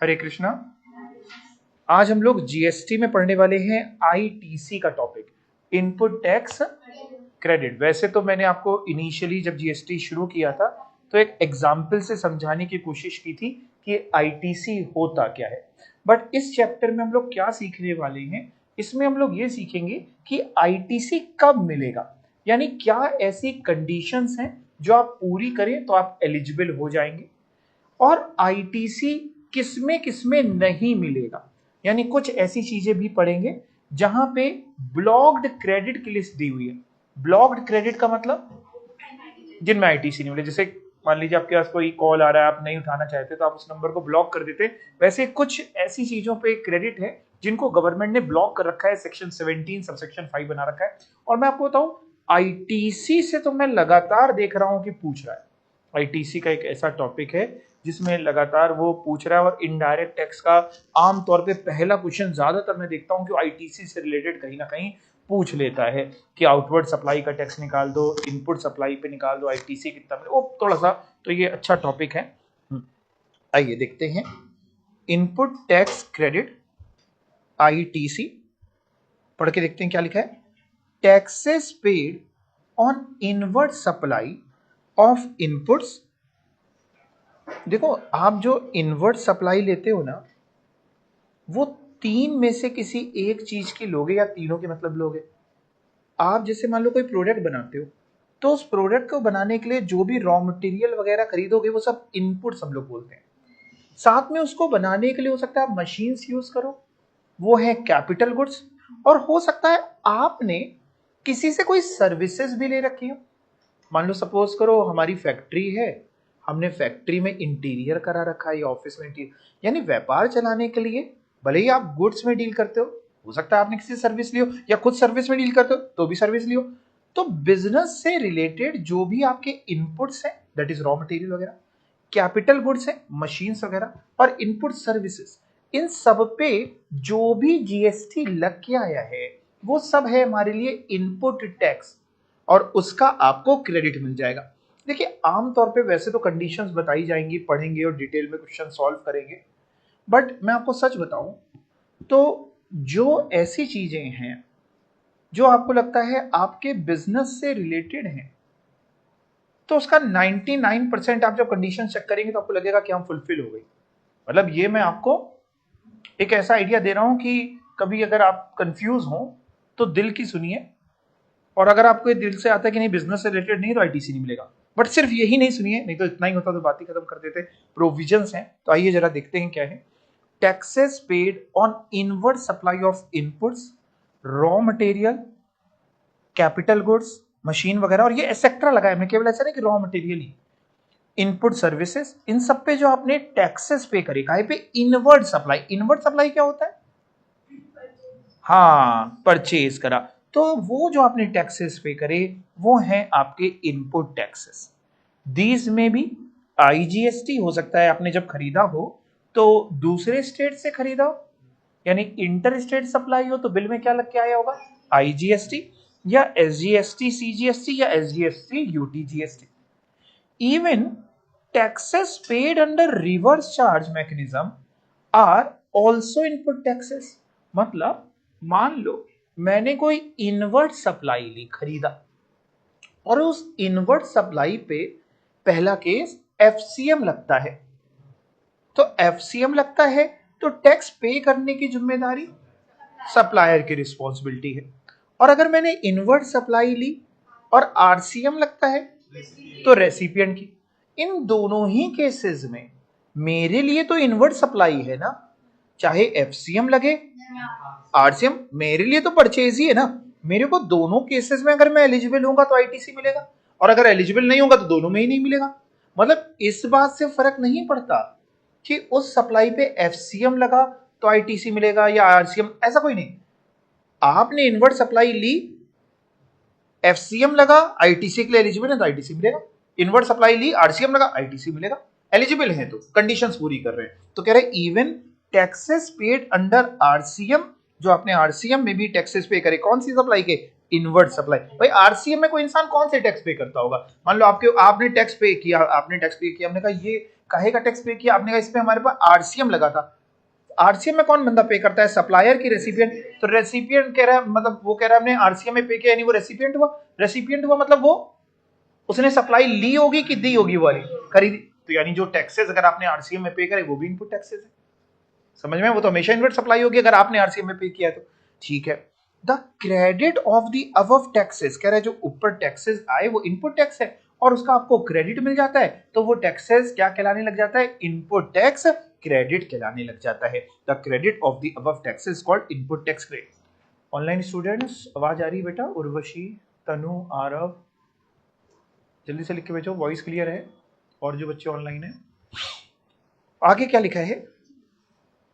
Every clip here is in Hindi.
हरे कृष्णा। आज हम लोग जीएसटी में पढ़ने वाले हैं आईटीसी का टॉपिक, इनपुट टैक्स क्रेडिट। वैसे तो मैंने आपको इनिशियली जब जीएसटी शुरू किया था तो एक एग्जाम्पल से समझाने की कोशिश की थी कि आईटीसी होता क्या है, बट इस चैप्टर में हम लोग क्या सीखने वाले हैं, इसमें हम लोग ये सीखेंगे कि आईटीसी कब मिलेगा, यानी क्या ऐसी कंडीशंस हैं जो आप पूरी करें तो आप एलिजिबल हो जाएंगे, और आईटीसी किसमें किसमें नहीं मिलेगा। यानी कुछ ऐसी चीजें भी पढ़ेंगे जहां पे ब्लॉक्ड क्रेडिट की लिस्ट दी हुई है। ब्लॉक्ड क्रेडिट का मतलब जिनमें आईटीसी नहीं मिले, जैसे मान लीजिए आपके पास कोई कॉल आ रहा है, आप नहीं उठाना चाहते तो आप उस नंबर को ब्लॉक कर देते। वैसे कुछ ऐसी चीजों पे क्रेडिट है जिनको गवर्नमेंट ने ब्लॉक कर रखा है, सेक्शन 17 सबसेक्शन 5 बना रखा है। और मैं आपको बताऊं, आईटीसी से तो मैं लगातार देख रहा हूं कि पूछ रहा है। आईटीसी का एक ऐसा टॉपिक है जिसमें लगातार वो पूछ रहा है, और इनडायरेक्ट टैक्स का आमतौर पे पहला क्वेश्चन ज्यादातर मैं देखता हूं कि आईटीसी से रिलेटेड कहीं ना कहीं पूछ लेता है कि आउटवर्ड सप्लाई का टैक्स निकाल दो, इनपुट सप्लाई पे निकाल दो, आईटीसी कितना मिले, वो थोड़ा सा तो ये अच्छा टॉपिक है। आइए देखते हैं इनपुट टैक्स क्रेडिट आईटीसी, पढ़ के देखते हैं क्या लिखा है। Taxes paid on inward supply of inputs. देखो, आप जो इनवर्ड सप्लाई लेते हो ना, वो तीन में से किसी एक चीज की लोगे या तीनों के मतलब लोगे। आप जैसे मान लो कोई प्रोडक्ट बनाते हो, तो उस प्रोडक्ट को बनाने के लिए जो भी रॉ मटेरियल वगैरह खरीदोगे वो सब इनपुट्स हम लोग बोलते हैं। साथ में उसको बनाने के लिए हो सकता है आप मशीन्स यूज करो, वो है कैपिटल गुड्स। और हो सकता है आपने किसी से कोई सर्विसेज भी ले रखी हो। मान लो सपोज करो हमारी फैक्ट्री है, हमने फैक्ट्री में इंटीरियर करा रखा है या ऑफिस में इंटीरियर, यानी व्यापार चलाने के लिए भले ही आप गुड्स में डील करते हो सकता है आपने किसी सर्विस लियो, या खुद सर्विस में डील करते हो तो भी सर्विस लियो। तो बिजनेस से रिलेटेड जो भी आपके इनपुट्स हैं, दैट इज रॉ मटेरियल वगैरह, कैपिटल गुड्स है मशीन्स वगैरह, और इनपुट सर्विसेज, इन सब पे जो भी जीएसटी लग के आया है वो सब है हमारे लिए इनपुट टैक्स, और उसका आपको क्रेडिट मिल जाएगा। देखिए, आमतौर पे वैसे तो कंडीशंस बताई जाएंगी, पढ़ेंगे और डिटेल में क्वेश्चन सॉल्व करेंगे, बट मैं आपको सच बताऊं तो जो ऐसी चीजें हैं जो आपको लगता है आपके बिजनेस से रिलेटेड हैं, तो उसका 99% आप जब कंडीशन चेक करेंगे तो आपको लगेगा कि हम फुलफिल हो गई। मतलब ये मैं आपको एक ऐसा आइडिया दे रहा हूं कि कभी अगर आप कंफ्यूज हो तो दिल की सुनिए, और अगर आपको दिल से आता है कि नहीं बिजनेस से रिलेटेड नहीं तो आईटीसी नहीं मिलेगा, बट सिर्फ यही नहीं सुनिए, नहीं तो इतना ही होता तो बात ही खत्म कर देते। प्रोविजंस हैं तो आइए जरा देखते हैं क्या है। Taxes paid on inward supply of inputs, raw material, capital goods, machine वगैरह, और ये एक्सेट्रा लगा है, मैं केवल ऐसा नहीं कि रॉ मटेरियल ही, इनपुट सर्विसेज, इन सब पे जो आपने टैक्सेस पे करे, काहे पे, इनवर्ड सप्लाई। इनवर्ड सप्लाई क्या होता है? हाँ, परचेज करा, तो वो जो आपने टैक्सेस पे करे वो हैं आपके इनपुट टैक्सेस। दीज में भी आईजीएसटी हो सकता है, आपने जब खरीदा हो तो दूसरे स्टेट से खरीदा हो, यानी इंटर स्टेट सप्लाई हो तो बिल में क्या लग के आया होगा, आईजीएसटी, या एसजीएसटी सीजीएसटी, या SGST UTGST. Even taxes paid under reverse charge mechanism are also input taxes. मतलब मान लो मैंने कोई इनवर्ट सप्लाई ली, खरीदा, और उस इनवर्ट सप्लाई पे पहला केस एफसीएम लगता है, तो एफसीएम लगता है तो टैक्स पे करने की जिम्मेदारी सप्लायर की रिस्पॉन्सिबिलिटी है। और अगर मैंने इनवर्ट सप्लाई ली और आरसीएम लगता है तो रेसिपिएंट की। इन दोनों ही केसेस में मेरे लिए तो इनवर्ट सप्लाई है ना, चाहे एफसीएम लगे आरसीएम, मेरे लिए तो परचेज ही है ना। मेरे को दोनों केसेस में अगर मैं एलिजिबल होऊंगा तो आईटीसी मिलेगा, और अगर एलिजिबल नहीं होगा तो दोनों में ही नहीं मिलेगा। मतलब इस बात से फर्क नहीं पड़ता कि उस सप्लाई पे एफसीएम लगा तो आईटीसी मिलेगा या आरसीएम, ऐसा कोई नहीं। आपने इनवर्ट सप्लाई ली, एफसीएम लगा, आईटीसी के लिए एलिजिबल है तो आईटीसी मिलेगा, इनवर्ट सप्लाई ली, आरसीएम लगा, आईटीसी मिलेगा। एलिजिबल है तो कंडीशंस पूरी कर रहे हैं तो कह रहे even taxes paid under RCM, जो आपने आरसीएम में भी टैक्सेस पे करे, कौन सी सप्लाई के, इनवर्ट सप्लाई। भाई आरसीएम में कोई इंसान कौन से टैक्स पे करता होगा? मान लो आपने टैक्स पे किया, हमने कहा ये काहे का टैक्स पे किया? आपने कहा इसमें हमारे पास आरसीएम लगा था। आरसीएम में कौन बंदा पे करता है? सप्लायर की रेसिपिएंट। तो रेसिपिएंट कह रहा है, मतलब वो कह रहा है हमने आरसीएम में पे किया, यानी वो रेसिपिएंट हुआ। रेसिपिएंट हुआ मतलब वो उसने सप्लाई ली होगी कि दी होगी, वाली खरीदी। तो यानी जो टैक्सेस अगर आपने आरसीएम में पे करे वो भी इनपुट टैक्सेस है। समझ में? वो तो हमेशा इनवर्ट सप्लाई होगी अगर आपने आरसीएम में पे किया तो। ठीक है। The credit of the above taxes, कह रहा है जो ऊपर टैक्सेस आए वो इनपुट टैक्स है और उसका आपको क्रेडिट मिल जाता है, तो वो टैक्सेस क्या कहलाने लग जाता है? इनपुट टैक्स क्रेडिट कहलाने लग जाता है। The credit of the above taxes called input tax credit. Online students आवाज आ रही है बेटा? उर्वशी, तनु, आरव, जल्दी से लिख के भेजो, वॉइस क्लियर है। और जो बच्चे ऑनलाइन है, आगे क्या लिखा है?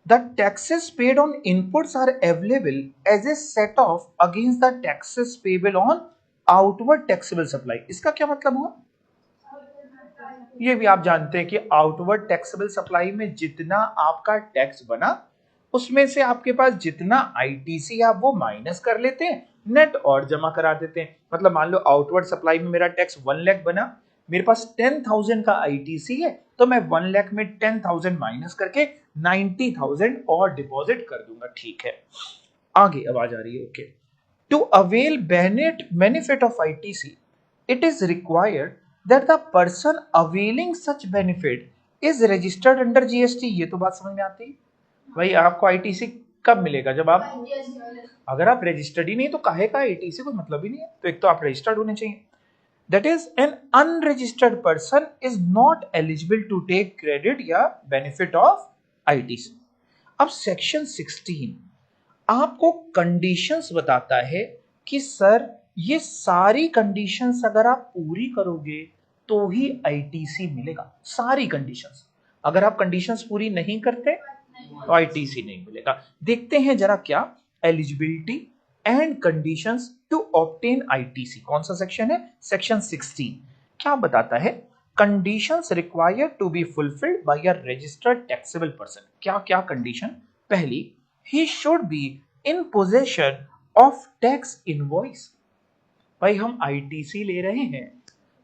The taxes paid on inputs are available as a set off against the taxes payable on outward taxable supply. इसका क्या मतलब हुआ? ये भी आप जानते हैं कि आउटवर्ड टैक्सेबल सप्लाई में जितना आपका टैक्स बना उसमें से आपके पास जितना आईटीसी आप वो माइनस कर लेते हैं, नेट और जमा करा देते हैं। मतलब मान लो आउटवर्ड सप्लाई में मेरा टैक्स 1 लाख बना, मेरे पास 10,000 का आईटीसी है, तो मैं 1 लाख में 10,000 माइनस करके 90,000 और डिपॉजिट कर दूंगा। ठीक है, आगे आवाज आ रही है? Okay. To avail benefit of ITC it is required that the person availing such benefit is registered under GST। ये तो बात समझ में आती है भाई। आपको आईटीसी कब मिलेगा? जब आप, अगर आप रजिस्टर्ड ही नहीं तो काहे का आईटीसी, कोई मतलब ही नहीं है। तो एक तो आप रजिस्टर्ड होने चाहिए। That is an unregistered person is not eligible to take credit या बेनिफिट ऑफ आईटीसी। अब सेक्शन 16 आपको कंडीशंस बताता है कि सर ये सारी कंडीशंस अगर आप पूरी करोगे तो ही आईटीसी मिलेगा। सारी कंडीशंस, अगर आप कंडीशंस पूरी नहीं करते तो आईटीसी नहीं मिलेगा। देखते हैं जरा क्या eligibility and conditions to obtain ITC, कौन सा सेक्शन है? सेक्शन 16 क्या बताता है? Conditions required to be fulfilled by a registered taxable person. क्या क्या कंडीशन? पहली, he should be in possession of tax invoice। भाई हम आईटीसी ले रहे हैं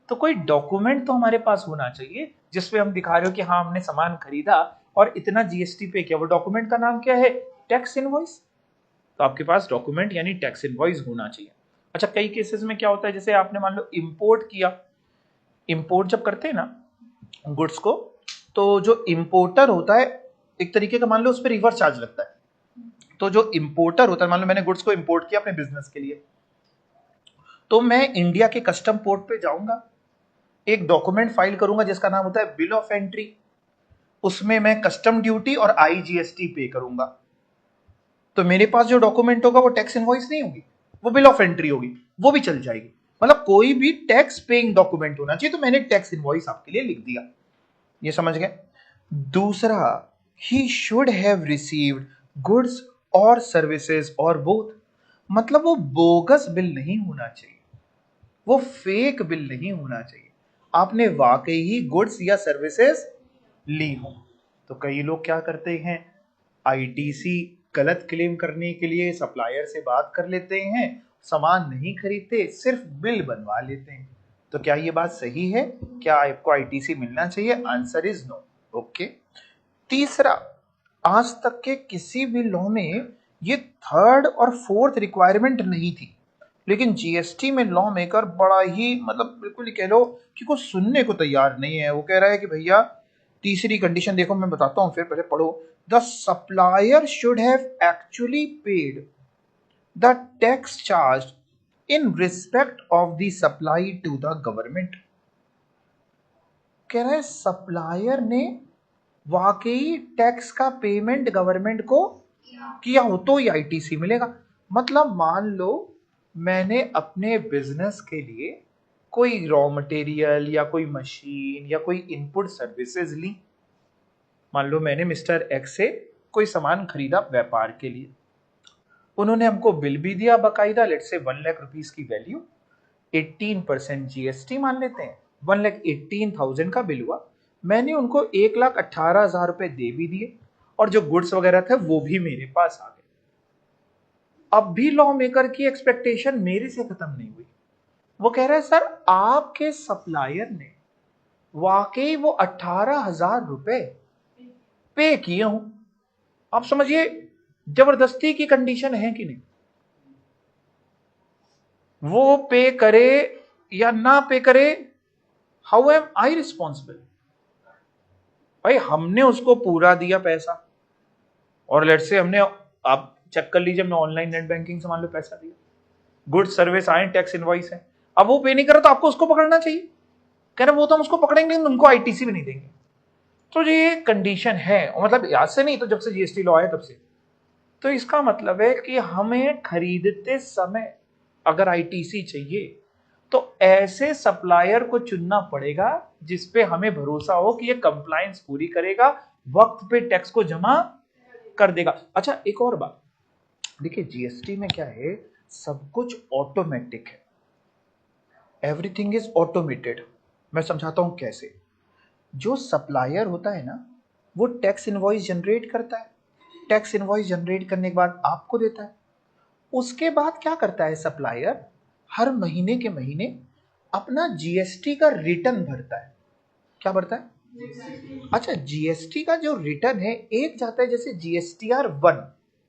तो कोई डॉक्यूमेंट तो हमारे पास होना चाहिए जिसमें हम दिखा रहे हो कि हाँ हमने सामान खरीदा और इतना जीएसटी पे किया। वो डॉक्यूमेंट का नाम क्या है? Tax invoice. तो आपके पास डॉक्यूमेंट यानी टैक्स इनवॉइस होना चाहिए। अच्छा, कई केसेस में क्या होता है, जैसे आपने मान लो इंपोर्ट किया, इंपोर्ट जब करते हैं ना गुड्स को, तो जो इंपोर्टर होता है एक तरीके का मान लो उस पर रिवर्स चार्ज लगता है। तो जो इंपोर्टर होता है, मान लो मैंने गुड्स को इंपोर्ट किया अपने बिजनेस के लिए, तो मैं इंडिया के कस्टम पोर्ट पे जाऊंगा, एक डॉक्यूमेंट फाइल करूंगा जिसका नाम होता है बिल ऑफ एंट्री। उसमें मैं कस्टम ड्यूटी और आईजीएसटी पे करूंगा। तो मेरे पास जो डॉक्यूमेंट होगा वो टैक्स इनवॉइस नहीं होगी, वो बिल ऑफ एंट्री होगी, वो भी चल जाएगी। मतलब कोई भी टैक्स पेइंग डॉक्यूमेंट होना चाहिए। तो मैंने टैक्स इनवॉइस आपके लिए लिख दिया, ये समझ गए। दूसरा, he should have received goods और सर्विसेज और बोथ। मतलब वो बोगस बिल नहीं होना चाहिए, वो फेक बिल नहीं होना चाहिए, आपने वाकई ही गुड्स या सर्विसेज ली हो। तो कई लोग क्या करते हैं, आईटीसी गलत क्लेम करने के लिए सप्लायर से बात कर लेते हैं, सामान नहीं खरीदते, सिर्फ बिल बनवा लेते हैं। तो क्या ये बात सही है? क्या आपको आईटीसी मिलना चाहिए? Answer is no. ओके। तीसरा, आज तक के किसी भी लॉ में ये थर्ड और फोर्थ रिक्वायरमेंट नहीं थी, लेकिन जीएसटी में लॉ मेकर बड़ा ही मतलब बिल्कुल ही कह लो कि कुछ सुनने को तैयार नहीं है। वो कह रहा है कि भैया तीसरी कंडीशन देखो, मैं बताता हूं, फिर पहले पढ़ो। The supplier should have actually paid the tax charge in respect of the supply to the government. कह रहा है सप्लायर ने वाकई टैक्स का पेमेंट गवर्नमेंट को किया हो तो ही आईटीसी मिलेगा। मतलब मान लो मैंने अपने बिजनेस के लिए कोई रॉ मटेरियल या कोई मशीन या कोई इनपुट सर्विसेज ली। मान लो मैंने मिस्टर एक्स से कोई सामान खरीदा व्यापार के लिए, उन्होंने हमको बिल भी दिया बकायदा, लेट से 1 लाख रुपीस की वैल्यू, 18% जीएसटी मान लेते हैं, 1,18,000 का बिल हुआ। मैंने उनको 1,18,000 रुपए दे भी दिए और जो गुड्स वगैरह थे वो भी मेरे पास आ गए। अब भी लॉ मेकर की एक्सपेक्टेशन मेरे से खत्म नहीं हुई। वो कह रहा है सर आपके सप्लायर ने वाकई वो 18,000 रुपए पे किए हूं। आप समझिए जबरदस्ती की कंडीशन है कि नहीं, वो पे करे या ना पे करे, हाउ एम आई रिस्पॉन्सिबल? भाई हमने उसको पूरा दिया पैसा, और लेट से हमने, आप चेक कर लीजिए, हमने ऑनलाइन नेट बैंकिंग से मान लो पैसा दिया, गुड सर्विस आए, टैक्स इनवॉइस है, अब वो पे नहीं करा तो आपको उसको पकड़ना चाहिए। कह रहे वो तो हम उसको पकड़ेंगे, उनको आईटीसी भी नहीं देंगे। तो ये कंडीशन है, मतलब आज से नहीं, तो जब से जीएसटी लॉ आया तब से। तो इसका मतलब है कि हमें खरीदते समय अगर आईटीसी चाहिए तो ऐसे सप्लायर को चुनना पड़ेगा जिस पे हमें भरोसा हो कि ये कंप्लायंस पूरी करेगा, वक्त पे टैक्स को जमा कर देगा। अच्छा एक और बात देखिए, जीएसटी में क्या है, सब कुछ ऑटोमेटिक है, एवरीथिंग इज ऑटोमेटेड। मैं समझाता हूं कैसे। जो सप्लायर होता है ना, वो टैक्स इनवॉइस जनरेट करता है, टैक्स इनवॉइस जनरेट करने के बाद आपको देता है। उसके बाद क्या करता है सप्लायर, हर महीने के महीने अपना जीएसटी का रिटर्न भरता है। क्या भरता है? अच्छा, जीएसटी का जो रिटर्न है, एक जाता है जैसे जीएसटीआर 1,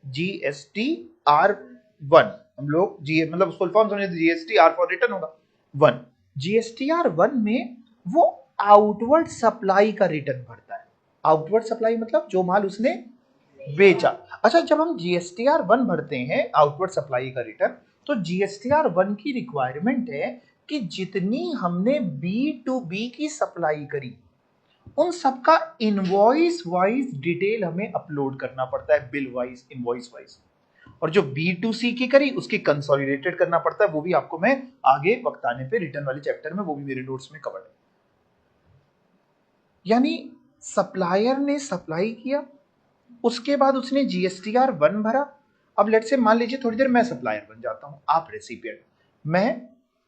जीएसटीआर 1, हम लोग जी मतलब फुल फॉर्म समझे, जीएसटीआर फॉर रिटर्न होगा 1। जीएसटीआर 1 में वो आउटवर्ड सप्लाई का रिटर्न भरता है। आउटवर्ड सप्लाई मतलब जो माल उसने बेचा। अच्छा, जब हम जीएसटीआर 1 भरते हैं आउटवर्ड सप्लाई का रिटर्न, तो जीएसटीआर 1 की रिक्वायरमेंट है कि जितनी हमने बी टू बी की सप्लाई करी, उन सबका इनवॉइस वाइज डिटेल हमें अपलोड करना पड़ता है, बिल वाइज, इनवॉइस वाइज। और जो बी टू सी की करी उसकी कंसोलिडेटेड करना पड़ता है, वो भी आपको मैं आगे वक्त आने पे रिटर्न वाले चैप्टर में, वो भी मेरे नोट्स में कवर्ड है। यानी सप्लायर ने सप्लाई किया, उसके बाद उसने जीएसटीआर 1 भरा। अब लेट से मान लीजिए थोड़ी देर मैं सप्लायर बन जाता हूं, आप रेसिपिएंट, मैं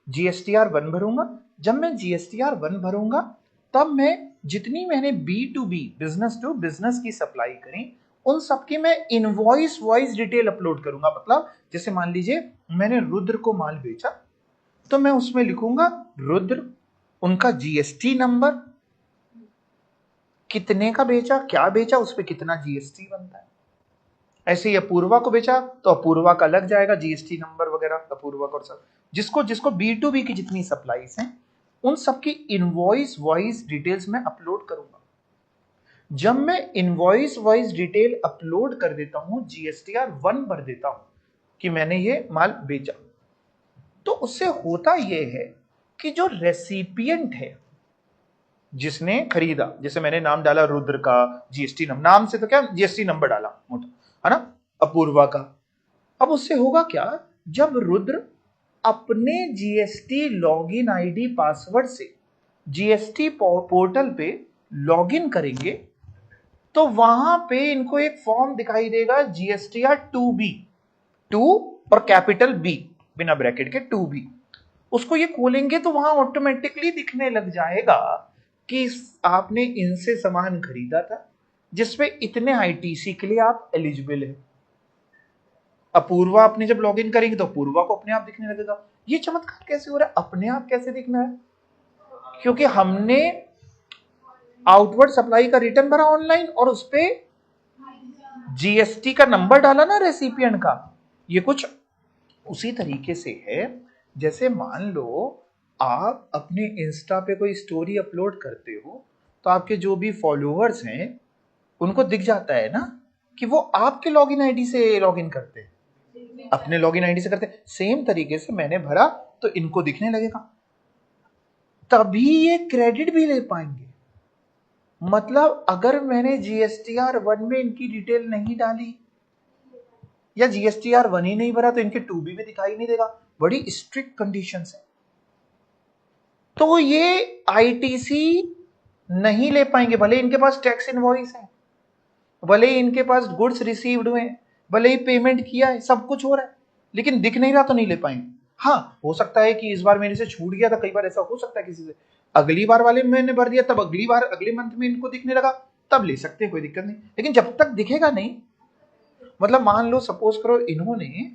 जीएसटीआर 1 भरूंगा। जब मैं जीएसटीआर 1 भरूंगा तब मैं जितनी मैंने B to B, business to business की सप्लाई करी, उन सबकी मैं इनवॉइस वाइज डिटेल अपलोड करूंगा। मतलब जैसे मान लीजिए मैंने रुद्र को माल बेचा, तो मैं उसमें लिखूंगा रुद्र, उनका जीएसटी नंबर, कितने का बेचा, क्या बेचा, उस पर कितना जीएसटी बनता है। ऐसे ही अपूर्वा को बेचा तो अपूर्वा का लग जाएगा जीएसटी नंबर वगैरह, अपूर्वा का, और सब जिसको जिसको बी टू बी की जितनी सप्लाईज हैं उन सबकी इनवॉइस वाइज डिटेल्स में अपलोड करूंगा। जब मैं इनवॉइस वाइज डिटेल अपलोड कर देता हूं, जीएसटीआर 1 भर देता हूं कि मैंने ये माल बेचा, तो उससे होता यह है कि जो रेसिपिएंट है, जिसने खरीदा, जैसे मैंने नाम डाला रुद्र का, जीएसटी नंबर, नाम से तो क्या जीएसटी नंबर डाला मोटा, है ना, अपूर्वा का। अब उससे होगा क्या, जब रुद्र अपने जीएसटी लॉगिन आईडी पासवर्ड से जीएसटी पोर्टल पे लॉगिन करेंगे, तो वहां पे इनको एक फॉर्म दिखाई देगा, जीएसटीआर 2B, 2 और कैपिटल बी बिना ब्रैकेट के 2B। उसको ये खोलेंगे तो वहां ऑटोमेटिकली दिखने लग जाएगा कि आपने इनसे सामान खरीदा था जिसपे इतने आईटीसी के लिए आप एलिजिबल है। अपूर्वा अपने जब लॉगिन करेंगे तो अपूर्वा को अपने आप दिखने लगेगा। ये चमत्कार कैसे हो रहा है, अपने आप कैसे दिखना है? क्योंकि हमने आउटवर्ड सप्लाई का रिटर्न भरा ऑनलाइन और उस पे जीएसटी का नंबर डाला ना रेसिपिएंट का। ये कुछ उसी तरीके से है, जैसे मान लो आप अपने इंस्टा पे कोई स्टोरी अपलोड करते हो, तो आपके जो भी फॉलोअर्स हैं उनको दिख जाता है ना कि वो आपके लॉगिन आईडी से लॉगिन करते हैं, अपने लॉगिन आईडी से करते हैं। सेम तरीके से मैंने भरा तो इनको दिखने लगेगा, तभी ये क्रेडिट भी ले पाएंगे। मतलब अगर मैंने जीएसटीआर 1 में इनकी डिटेल नहीं डाली या जीएसटीआर 1 ही नहीं भरा तो इनके 2B में दिखाई नहीं देगा। बड़ी स्ट्रिक्ट कंडीशंस है, तो ये आईटीसी नहीं ले पाएंगे, भले इनके पास टैक्स इनवॉइस है, भले ही इनके पास गुड्स रिसीव्ड हुए हैं, भले ही पेमेंट किया है, सब कुछ हो रहा है, लेकिन दिख नहीं रहा तो नहीं ले पाएंगे। हाँ, हो सकता है कि इस बार मेरे से छूट गया था, कई बार ऐसा हो सकता है किसी से, अगली बार वाले मैंने भर दिया तब अगली बार अगले मंथ में इनको दिखने लगा, तब ले सकते हैं, कोई दिक्कत नहीं। लेकिन जब तक दिखेगा नहीं, मतलब मान लो सपोज करो इन्होंने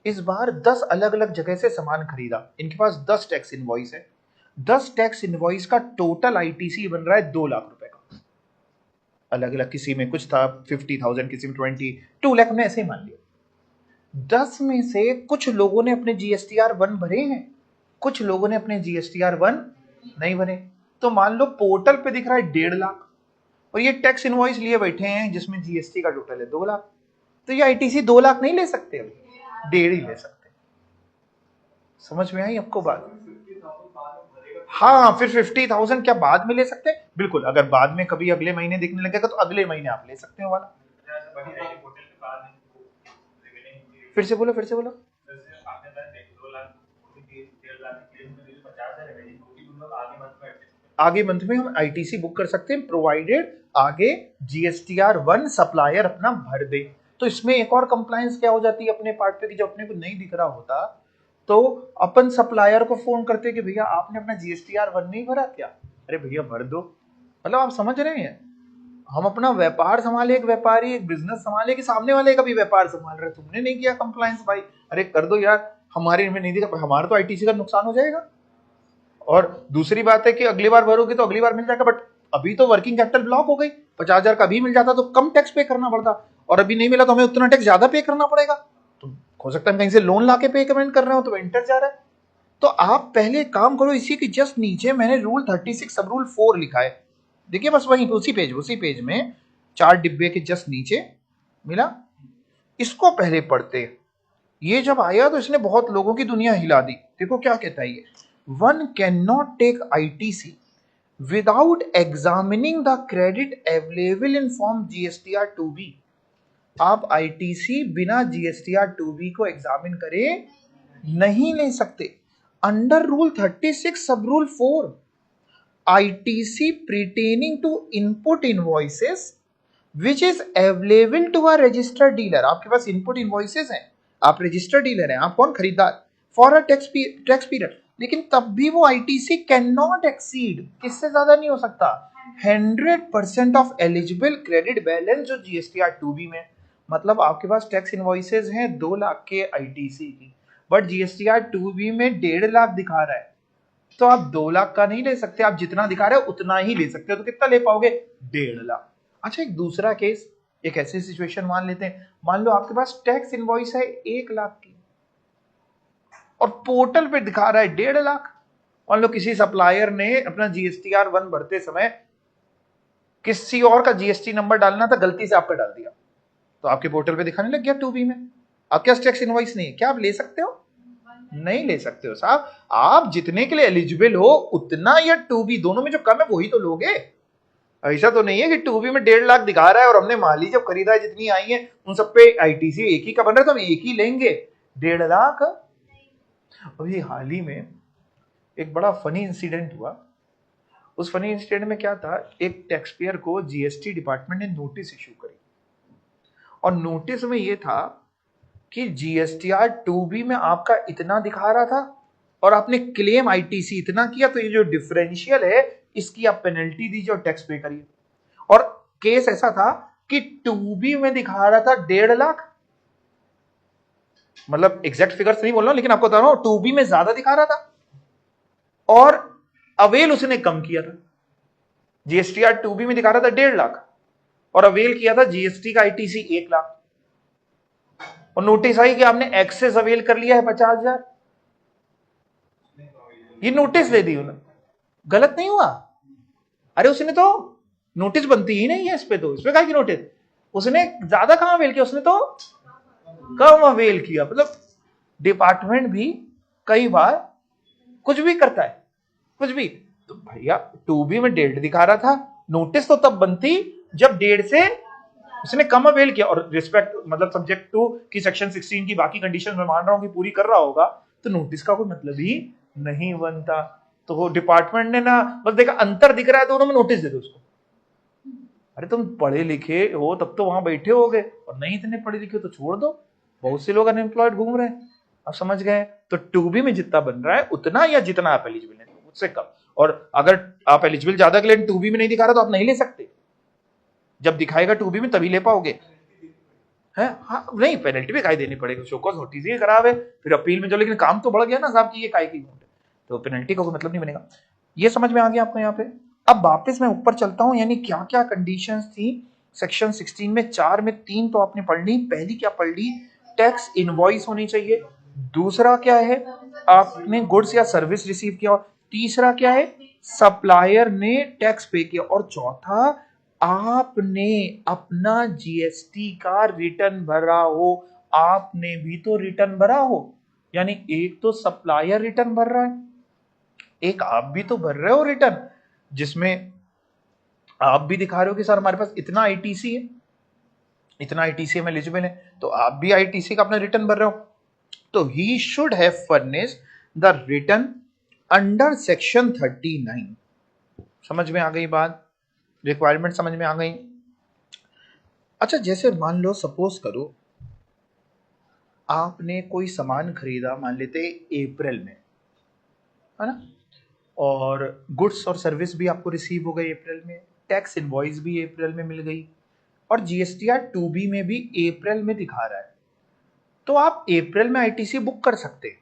इस बार 10 अलग अलग जगह से सामान खरीदा, इनके पास 10 टैक्स इनवॉइस है, 10 टैक्स इनवॉइस का टोटल आईटीसी बन रहा है 2 लाख रुपए का। अलग अलग, किसी में कुछ था 50,000, किसी में 22 लाख, हमने ऐसे ही मान लिया। 10 में से कुछ लोगों ने अपने जीएसटीआर 1 भरे हैं, कुछ लोगों ने अपने जीएसटीआर 1 नहीं भरे। तो मान लो पोर्टल पे दिख रहा है 1.5 लाख और ये टैक्स इनवॉइस लिए बैठे हैं जिसमें जीएसटी का टोटल है 2 लाख, तो ये आईटीसी 2 लाख नहीं ले सकते, अभी 1.5 ही ले सकते। समझ में आई आपको बात? हाँ, फिर 50,000 क्या बाद में ले सकते हैं? बिल्कुल, अगर बाद में कभी अगले महीने दिखने लगेगा तो अगले महीने आप ले सकते हो वाला। फिर से बोलो, फिर से बोलो। आगे मंथ में हम आईटीसी बुक कर सकते हैं, प्रोवाइडेड आगे जीएसटीआर 1 सप्लायर अपना भर दे। तो इसमें एक और कंप्लायंस क्या हो जाती है अपने पार्ट पे, कि जब अपने को नहीं दिख रहा होता तो अपन सप्लायर को फोन करते कि भैया आपने अपना जीएसटीआर 1 नहीं भरा क्या? अरे भैया भर दो। मतलब आप समझ रहे हैं, हम अपना व्यापार संभाले, एक व्यापारी एक बिजनेस संभाले कि सामने वाले का भी व्यापार संभाल रहे, तुमने नहीं किया कंप्लायंस भाई, अरे कर दो यार, हमारे में नहीं दिखा, हमारा तो आईटीसी का नुकसान हो जाएगा। और दूसरी बात है कि अगली बार भरोगे तो अगली बार मिल जाएगा, बट अभी तो वर्किंग कैपिटल ब्लॉक हो गई, 50,000 का भी मिल जाता तो कम टैक्स पे करना पड़ता, और अभी नहीं मिला तो हमें उतना टैक्स ज्यादा पे करना पड़ेगा। तो हो सकता है कहीं से लोन लाके पे पेमेंट कर रहे हो तो इंटरेस्ट जा रहा है। तो आप पहले काम करो, इसी के जस्ट नीचे मैंने रूल 36 सब रूल 4 लिखा है, देखिए बस वहीं उसी पेज में 4 डिब्बे के जस्ट नीचे मिला, इसको पहले पढ़ते। ये जब आया तो इसने बहुत लोगों की दुनिया हिला दी। देखो क्या कहता है ये, one can not take ITC without examining the credit available in form GSTR 2B। आप आईटीसी बिना जीएसटीआर 2B को एग्जामिन करे नहीं ले सकते। Under rule 36 sub rule 4, ITC pertaining to input invoices which is available to a registered dealer। आपके पास इनपुट इनवॉइसेस हैं, आप रजिस्टर्ड डीलर हैं, आप कौन खरीदार, फॉर अ टैक्स पीरियड, लेकिन तब भी वो आईटीसी कैन नॉट एक्सीड, किससे ज्यादा नहीं हो सकता, 100% ऑफ एलिजिबल क्रेडिट बैलेंस जो जीएसटीआर 2B में। मतलब आपके पास टैक्स इनवॉइसेस हैं 2 लाख के आईटीसी की, बट जीएसटीआर 2B में 1.5 लाख दिखा रहा है, तो आप 2 लाख का नहीं ले सकते, आप जितना दिखा रहे हो उतना ही ले सकते हो। तो कितना ले पाओगे? 1.5 लाख। अच्छा, एक दूसरा केस, एक ऐसी सिचुएशन मान लेते हैं, मान लो आपके पास टैक्स इनवॉइस है 1 लाख की और पोर्टल पे दिखा रहा है 1.5 लाख। मान लो किसी सप्लायर ने अपना जीएसटीआर 1 भरते समय किसी और का जीएसटी नंबर डालना था, गलती से आपका डाल दिया, तो आपके पोर्टल पे दिखाने लग गया 2B में, आपके पास टैक्स इनवॉइस नहीं है, क्या आप ले सकते हो? नहीं ले सकते हो साहब। आप जितने के लिए एलिजिबल हो उतना, या 2B दोनों में जो कम है वही तो लोगे। ऐसा तो नहीं है कि 2B में 1.5 लाख दिखा रहा है और हमने माली जब खरीदा है जितनी आई है उन सब पे आईटीसी एक ही का बन रहा है तो हम एक ही लेंगे 1.5 लाख। अभी हाल ही में एक बड़ा फनी इंसिडेंट हुआ। उस फनी इंसिडेंट में क्या था, एक टैक्स पेयर को जीएसटी डिपार्टमेंट ने नोटिस इशू करी और नोटिस में ये था कि जीएसटीआर 2B में आपका इतना दिखा रहा था और आपने क्लेम आईटीसी इतना किया, तो ये जो डिफरेंशियल है इसकी आप पेनल्टी दीजिए और टैक्स पे करिए। और केस ऐसा था कि 2B में दिखा रहा था 1.5 लाख, मतलब एग्जैक्ट फिगर्स नहीं बोल रहा हूं लेकिन आपको बता रहा हूं 2B में ज्यादा दिखा रहा था और अवेल उसने कम किया था। जीएसटीआर 2B में दिखा रहा था 1.5 लाख और अवेल किया था जीएसटी का आईटीसी 1 लाख, और नोटिस आई कि आपने एक्सेस अवेल कर लिया है 50,000। ये नोटिस दे दी उन्होंने, गलत नहीं हुआ। अरे उसने तो नोटिस बनती ही नहीं है इस पे, तो इस पे कहा कि नोटिस उसने ज्यादा कहां अवेल किया, उसने तो कम अवेल किया। मतलब डिपार्टमेंट भी कई बार कुछ भी करता है, कुछ भी। तो भैया 2B में 1.5 दिखा रहा था, नोटिस तो तब बनती जब 1.5 से उसने कम अवेल किया, और रिस्पेक्ट मतलब सब्जेक्ट टू कि सेक्शन 16 की बाकी कंडीशन में मान रहा हूं कि पूरी कर रहा होगा, तो नोटिस का कोई मतलब ही नहीं बनता। तो वो डिपार्टमेंट ने ना बस देखा अंतर दिख रहा है तो उन्होंने नोटिस दे दो उसको। अरे तुम पढ़े लिखे हो तब तो वहां बैठे होगे, और नहीं इतने पढ़े लिखे तो छोड़ दो, बहुत से लोग अनएम्प्लॉयड घूम रहे हैं। आप समझ गए? तो 2B में जितना बन रहा है उतना, या जितना आप एलिजिबल है उससे कम। और अगर आप एलिजिबल ज्यादा के लिए 2B में नहीं दिखा रहा तो आप नहीं ले सकते, जब दिखाएगा 2B में तभी ले पाओगे। है हाँ, नहीं पेनल्टी भी काय देनी पड़ेगी, शोकॉज नोटिस ही खराब है, फिर अपील में जो, लेकिन काम तो बढ़ गया ना साहब की ये काय की। तो पेनल्टी का कोई मतलब नहीं बनेगा। ये समझ में आ गया आपको यहाँ पे। अब वापस मैं ऊपर चलता हूं, यानी क्या क्या कंडीशंस थी सेक्शन 16 में। 4 में 3 तो आपने पढ़ ली। पहली क्या पढ़ ली? टैक्स इनवॉइस होनी चाहिए। दूसरा क्या है? आपने गुड्स या सर्विस रिसीव किया। तीसरा क्या है? सप्लायर ने टैक्स पे किया। और चौथा, आपने अपना जीएसटी का रिटर्न भरा हो। आपने भी तो रिटर्न भरा हो, यानी एक तो सप्लायर रिटर्न भर रहा है, एक आप भी तो भर रहे हो रिटर्न, जिसमें आप भी दिखा रहे हो कि सर हमारे पास इतना आईटीसी है, इतना आईटीसी में एलिजिबल है, तो आप भी आईटीसी का अपना रिटर्न भर रहे हो। तो he should have furnish the return under section 39। समझ में आ गई बात? रिक्वायरमेंट समझ में आ गई? अच्छा, जैसे मान लो, सपोज करो आपने कोई सामान खरीदा, मान लेते अप्रैल में, है ना, और गुड्स और सर्विस भी आपको रिसीव हो गई अप्रैल में, टैक्स इनवॉइस भी अप्रैल में मिल गई, और जीएसटीआर 2B में भी अप्रैल में दिखा रहा है, तो आप अप्रैल में आईटीसी बुक कर सकते हैं।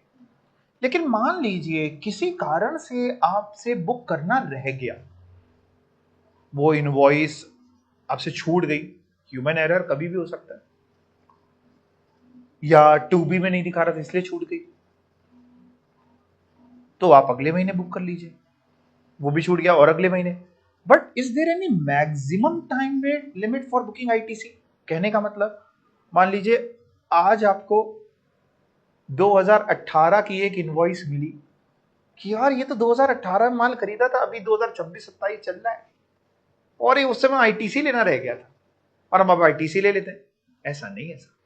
लेकिन मान लीजिए किसी कारण से आपसे बुक करना रह गया, वो इनवॉइस आपसे छूट गई, ह्यूमन एरर कभी भी हो सकता है, या 2B में नहीं दिखा रहा था इसलिए छूट गई, तो आप अगले महीने बुक कर लीजिए, वो भी छूट गया और अगले महीने। But is there any maximum time limit for booking ITC? कहने का मतलब, मान लीजिए आज आपको 2018 की एक इनवॉइस मिली कि यार ये तो 2018 में माल खरीदा था, अभी 2026-27 चल रहा है, और ये उस समय आईटीसी लेना रह गया था और हम अब आईटीसी ले लेते हैं। ऐसा नहीं है सर,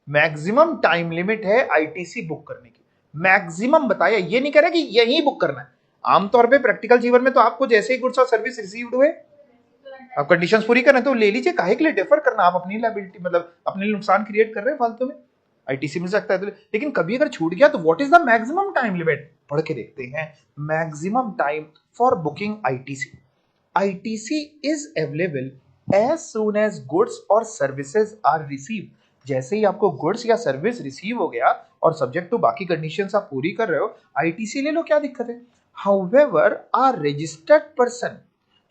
मैक्सिमम टाइम लिमिट है आईटीसी बुक करने की। मैक्सिमम बताया, ये नहीं कह रहा कि यही बुक करना है। आमतौर पे प्रैक्टिकल जीवन में तो आपको जैसे ही गुड्स और सर्विस रिसीव्ड हुए, आप कंडीशंस पूरी करना तो ले लीजिए, काहे के लिए डिफर करना? आप अपनी लायबिलिटी, मतलब अपने नुकसान क्रिएट कर रहे हैं फालतू में। आईटीसी मिल सकता है तो, लेकिन कभी अगर छूट गया तो what is the maximum time limit? पढ़ के देखते हैं। Maximum time for booking ITC, ITC is available as soon as goods और सर्विसेज आर रिसीव्ड। जैसे ही आपको गुड्स या सर्विस रिसीव हो गया और सब्जेक्ट टू बाकी कंडीशंस आप पूरी कर रहे हो, आईटीसी ले लो, क्या दिक्कत है? However, a registered person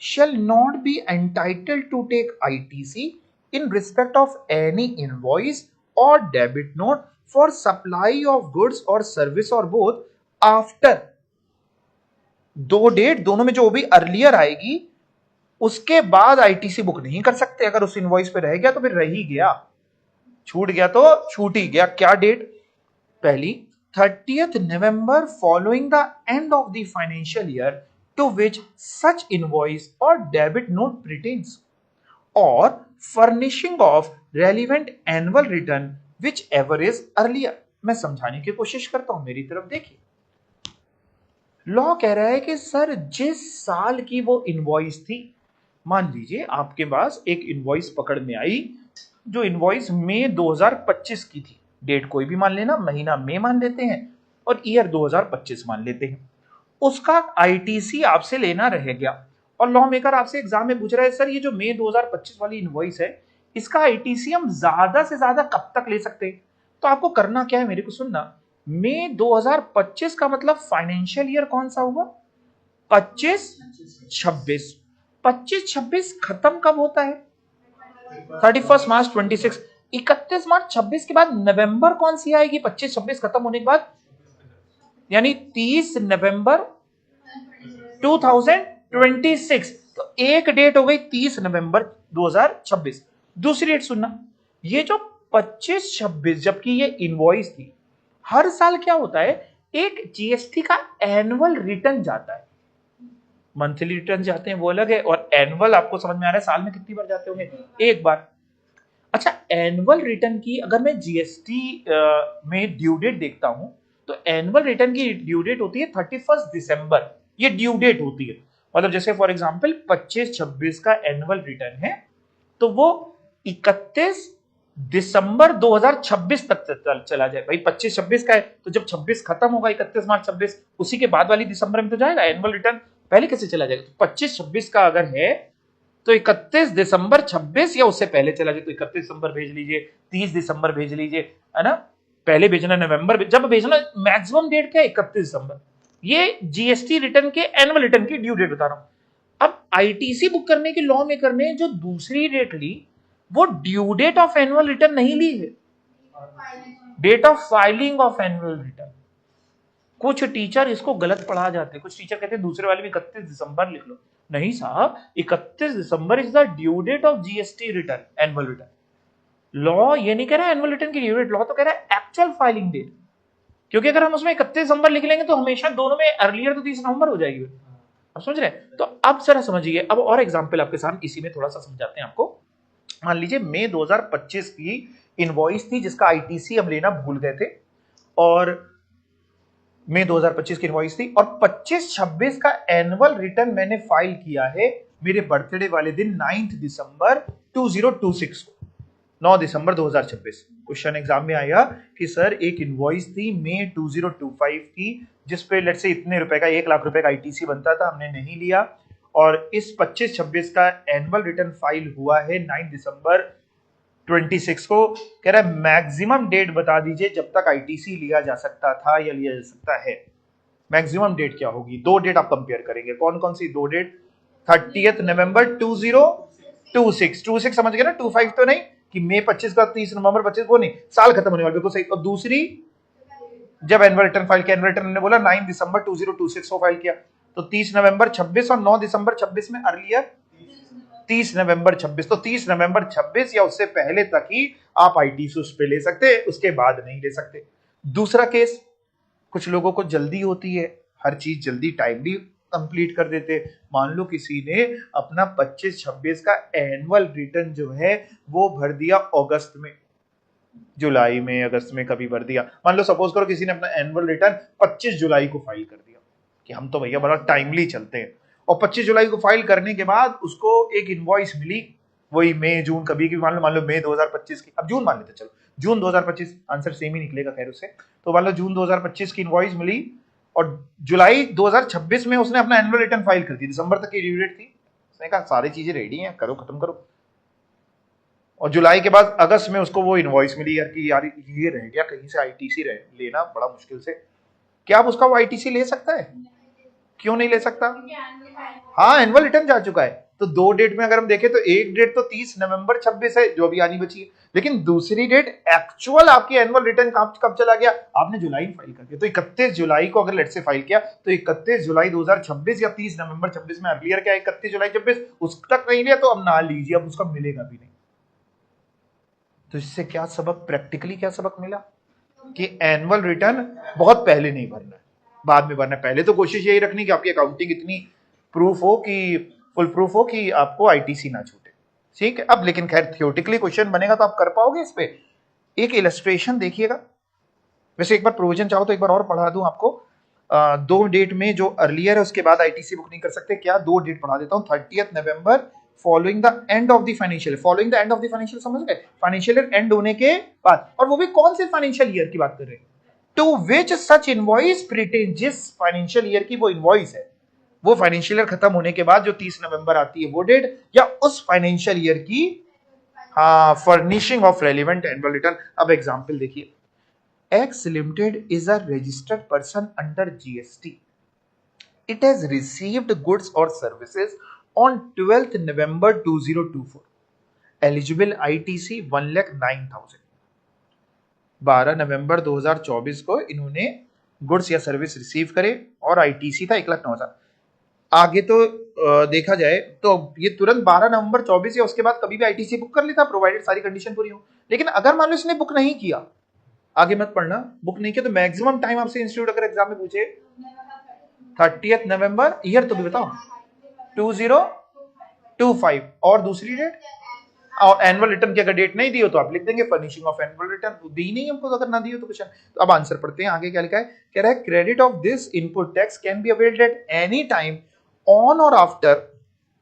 shall not be entitled to take ITC in respect of any invoice or debit note for supply of goods or service or both after, दो डेट दोनों में जो भी अर्लियर आएगी उसके बाद आईटीसी बुक नहीं कर सकते। अगर उस इनवॉइस पे रह गया तो फिर रह ही गया, छूट गया तो छूट ही गया। क्या डेट? पहली 30th November following the end of the financial year to which such invoice or debit note pertains, or furnishing of relevant annual return whichever is earlier। मैं समझाने की कोशिश करता हूं, मेरी तरफ देखिए। लॉ कह रहा है कि सर जिस साल की वो इनवॉइस थी, मान लीजिए आपके पास एक इनवॉइस पकड़ में आई, जो इनवॉइस मई 2025 की थी, डेट कोई भी मान लेना, महीना मई मान लेते हैं और ईयर 2025 मान लेते हैं, उसका आईटीसी आपसे लेना रह गया और लॉ मेकर आपसे एग्जाम में पूछ रहा है सर ये जो मई 2025 वाली इनवॉइस है, इसका आईटीसी हम ज्यादा से ज्यादा कब तक ले सकते हैं? तो आपको करना क्या है, मेरे को सुनना। मई 2025 का मतलब फाइनेंशियल ईयर कौन सा हुआ? 25-26। 25-26 खत्म कब होता है? 31 मार्च 26। 31 मार्च 26 के बाद नवंबर कौन सी आएगी 25-26 खत्म होने के बाद? यानी 30 नवंबर 2026। तो एक डेट हो गई 30 नवंबर 2026। दूसरी डेट सुनना, ये जो 25-26 जबकि ये इनवॉइस थी, हर साल क्या होता है, एक जीएसटी का एनुअल रिटर्न जाता है। मंथली रिटर्न जाते हैं वो अलग है, और एनुअल आपको समझ में आ रहा है साल में कितनी बार जाते होंगे? एक बार। अच्छा, एनुअल रिटर्न की अगर मैं जीएसटी में ड्यू डेट देखता हूं, तो एनुअल रिटर्न की ड्यू डेट होती है 31 दिसंबर। ये ड्यू डेट होती है, मतलब जैसे फॉर एग्जांपल 25-26 का एनुअल रिटर्न है, तो वो 31 दिसंबर 2026 तक चला जाए। भाई 25-26 का है, तो जब 26 खत्म होगा 31 मार्च 26, उसी के बाद वाली दिसंबर में तो जाएगा एनुअल रिटर्न, पहले कैसे चला जाएगा? तो 25-26 का अगर है तो 31 दिसंबर 26 या उससे पहले चला जाए तो 31 दिसंबर भेज लीजिए, 30 दिसंबर भेज लीजिए, है ना, पहले भेजना नवंबर, जब भेजना। मैक्सिमम डेट क्या है? 31 दिसंबर। ये जीएसटी रिटर्न के एनुअल रिटर्न की ड्यू डेट बता रहा हूं। अब आईटीसी बुक करने के लॉ मेकर ने जो दूसरी डेट ली वो due date of annual return नहीं ली है, date of filing of annual return. कुछ टीचर इसको गलत पढ़ा जाते हैं, कुछ टीचर कहते हैं दूसरे वाले में 31 दिसंबर लिख लो। नहीं साहब, 31 December is the due date of GST return, annual return. Law ये नहीं कह रहा है एनुअल रिटर्न की ड्यू डेट, लॉ तो कह रहा है एक्चुअल फाइलिंग डेट। क्योंकि अगर हम उसमें 31 दिसंबर लिख लेंगे तो हमेशा दोनों में अर्लियर तो 30 नवंबर हो जाएगी। अब समझ रहे हैं? तो अब जरा समझिए, अब और एग्जांपल आपके साथ इसी में थोड़ा सा समझाते हैं आपको। मान लीजिए मई 2025 की इनवॉइस थी जिसका आईटीसी हम लेना भूल गए थे, और मई 2025 की इनवॉइस थी, और 25-26 का एनुअल रिटर्न मैंने फाइल किया है मेरे बर्थडे वाले दिन 9 दिसंबर 2026 को, 9 दिसंबर 2026। क्वेश्चन एग्जाम में आया कि सर एक इनवॉइस थी मई 2025 की जिसपे लेट्स से इतने रुपए का 1 लाख रुपए का आईटीसी बनता था, हमने नहीं लिया, और इस 25-26 का एनुअल रिटर्न फाइल हुआ है 9 दिसंबर 26 को। कह रहा है मैक्सिमम डेट बता दीजिए जब तक आईटीसी लिया जा सकता था या लिया जा सकता है। मैक्सिमम डेट क्या होगी? दो डेट आप कंपेयर करेंगे, कौन कौन सी दो डेट? 30 नवंबर 2026 समझ गए ना, 25 तो नहीं कि मई 25 का 30 नवंबर 25 वो नहीं, साल खत्म होने वाला, बिल्कुल सही। और दूसरी जब एनुअल रिटर्न फाइल किया, एनुअल रिटर्न ने बोला 9 दिसंबर 2026 को फाइल किया, तो 30 नवंबर 26 और 9 दिसंबर 26 में अर्लियर 30 नवंबर 26, तो 30 नवंबर 26 या उससे पहले तक ही आप आईटीसी उस पे ले सकते हैं, उसके बाद नहीं ले सकते। दूसरा केस, कुछ लोगों को जल्दी होती है, हर चीज जल्दी टाइमली कंप्लीट कर देते। मान लो किसी ने अपना 25-26 का एनुअल रिटर्न जो है वो भर दिया अगस्त में, जुलाई में, अगस्त में कभी भर दिया। मान लो सपोज करो किसी ने अपना एनुअल रिटर्न 25 जुलाई को फाइल कर दिया कि हम तो भैया बड़ा टाइमली चलते हैं, और 25 जुलाई को फाइल करने के बाद उसको एक इनवॉइस मिली वही मई जून कभी की, मान लो मई 2025 की, अब जून मान लेते, चलो जून 2025, आंसर सेम ही निकलेगा खैर उससे। तो मान लो जून 2025 की इनवॉइस मिली और जुलाई 2026 में उसने अपना एनुअल रिटर्न फाइल कर दी, दिसंबर तक की ड्यू डेट थी, उसने कहा सारी चीजें रेडी हैं, करो खत्म करो। और जुलाई के बाद अगस्त में उसको वो इनवॉइस मिली यार कि यार ये रह गया कहीं से आईटीसी लेना बड़ा मुश्किल से, क्या आप उसका वो आईटीसी ले सकता है? क्यों नहीं ले सकता? हाँ, एनुअल रिटर्न जा चुका है। तो दो डेट में अगर हम देखें तो एक डेट तो 30 नवंबर 26 है जो अभी आनी बची है, लेकिन दूसरी डेट एक्चुअल आपकी एनुअल रिटर्न कब चला गया? आपने जुलाई में फाइल कर दिया, तो 31 जुलाई को अगर लेट से फाइल किया तो 31 जुलाई 2026 या 30 नवंबर 26 में अर्लियर क्या 31 जुलाई 26 उस तक नहीं लिया तो अब ना लीजिए, अब उसका मिलेगा भी नहीं। तो इससे क्या सबक, प्रैक्टिकली क्या सबक मिला कि एनुअल रिटर्न बहुत पहले नहीं भरना है, बाद में भरना है। पहले तो कोशिश यही रखनी कि आपकी अकाउंटिंग इतनी प्रूफ हो कि फुल प्रूफ हो कि आपको आईटीसी ना छूटे, ठीक है। अब लेकिन खैर थियोरेटिकली क्वेश्चन बनेगा तो आप कर पाओगे। इस पे एक इलस्ट्रेशन देखिएगा, वैसे एक बार प्रोविजन चाहो तो एक बार और पढ़ा दूं आपको। दो डेट में जो अर्लियर है उसके बाद आईटीसी बुक नहीं कर सकते, क्या? दो डेट पढ़ा देता हूं। 30 November following the end of the financial, following the end of the financial, समझ गए? फाइनेंशियल ईयर एंड होने के बाद, और वो भी कौन से फाइनेंशियल ईयर की बात कर रहे हैं? To which such invoice pertain, जिस फाइनेंशियल ईयर की वो इनवॉइस है, वो फाइनेंशियल ईयर खत्म होने के बाद जो 30 नवंबर आती है वो डेट, या उस फाइनेंशियल ईयर की furnishing of relevant annual return. अब एग्जांपल देखिए, X Limited is a registered person under GST. It has received goods or services on 12th November 2024. Eligible ITC 1,09,000. 12 नवंबर 2024 को इन्होंने गुड्स या सर्विस रिसीव करे और आईटीसी था 1,09,000। आगे तो देखा जाए तो ये तुरंत 12 नवंबर 24 या उसके बाद कभी भी आईटीसी बुक कर लेता, प्रोवाइडेड सारी कंडीशन पूरी हो। लेकिन अगर मान लो इसने बुक नहीं किया, आगे मत पढ़ना, बुक नहीं किया तो मैक्सिमम टाइम आपसे इंस्टीट्यूट अगर एग्जाम में पूछे 30 नवंबर, ईयर तो भी बताओ, 2025, और दूसरी डेट, और एनुअल रिटर्न की अगर डेट नहीं दी हो तो आप लिख देंगे फर्निशिंग ऑफ एनुअल रिटर्न, दी नहीं हमको तो अगर ना दी हो तो क्वेश्चन। तो अब आंसर पढ़ते हैं, आगे क्या लिखा है? कह रहा है credit of this input tax can be availed at any time on और after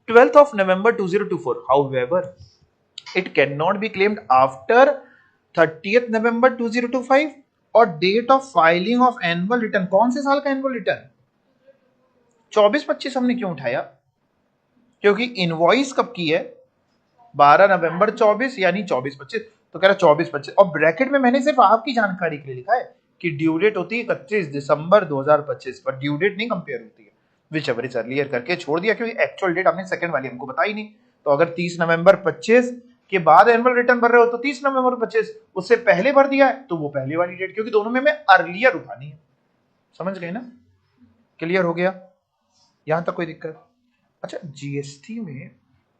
12th of November 2024. However, it cannot be claimed after 30th November 2025 और date of filing of annual return, कौन से साल का एनुअल रिटर्न? 24-25 हमने क्यों उठाया? क्योंकि इनवॉइस कब की है? 12 नवंबर 24, यानी 24-25, तो कह रहा 24-25, और ब्रैकेट में मैंने सिर्फ आपकी जानकारी के लिए लिखा है कि ड्यू डेट होती है 31 दिसंबर 2025, पर ड्यू डेट नहीं कंपेयर होती है, विच एवर इज अर्लियर करके छोड़ दिया, क्योंकि एक्चुअल डेट आपने सेकंड वाली हमको बताई नहीं। तो अगर 30 नवंबर 25 के बाद एनुअल रिटर्न भर रहे हो तो 30 नवंबर 25, उससे पहले भर दिया है तो वो पहले वाली डेट, क्योंकि दोनों में मैं अर्लियर उठानी है। समझ गए ना? क्लियर हो गया? यहां तक कोई दिक्कत? अच्छा, जीएसटी में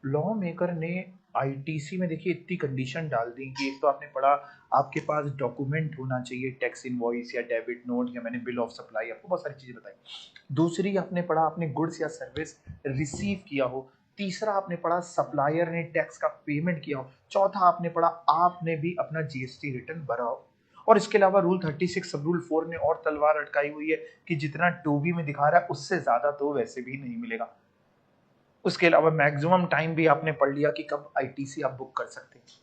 लॉ मेकर ने आईटीसी में देखिए इतनी कंडीशन डाल दी कि एक तो आपने पढ़ा आपके पास डॉक्यूमेंट होना चाहिए, टैक्स इनवॉइस या डेबिट नोट, या मैंने बिल ऑफ सप्लाई, आपको बहुत सारी चीजें बताई। दूसरी आपने पढ़ा आपने गुड्स या सर्विस रिसीव किया हो। तीसरा आपने पढ़ा सप्लायर ने टैक्स का पेमेंट किया हो। चौथा आपने पढ़ा आपने भी अपना जीएसटी रिटर्न भरा हो। और इसके अलावा रूल 36 सब रूल 4 ने और तलवार अटकाई हुई है कि जितना टूबी में दिखा रहा है उससे ज्यादा तो वैसे भी नहीं मिलेगा। उसके अलावा मैक्सिमम टाइम भी आपने पढ़ लिया कि कब आईटीसी आप बुक कर सकते हैं।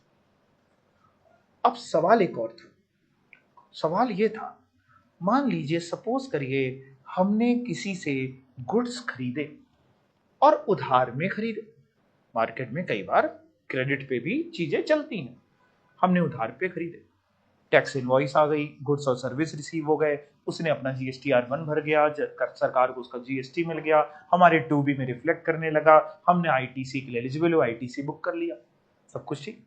अब सवाल एक और था, सवाल ये था, मान लीजिए सपोज करिए हमने किसी से गुड्स खरीदे और उधार में खरीदे। मार्केट में कई बार क्रेडिट पे भी चीजें चलती हैं, हमने उधार पे खरीदे, टैक्स इनवॉइस आ गई, गुड्स और सर्विस रिसीव हो गए, उसने अपना जीएसटी R1 भर गया, सरकार को उसका जीएसटी मिल गया, हमारे 2B में रिफ्लेक्ट करने लगा, हमने आईटीसी के लिए एलिजिबल हो, आईटीसी बुक कर लिया, सब कुछ ठीक।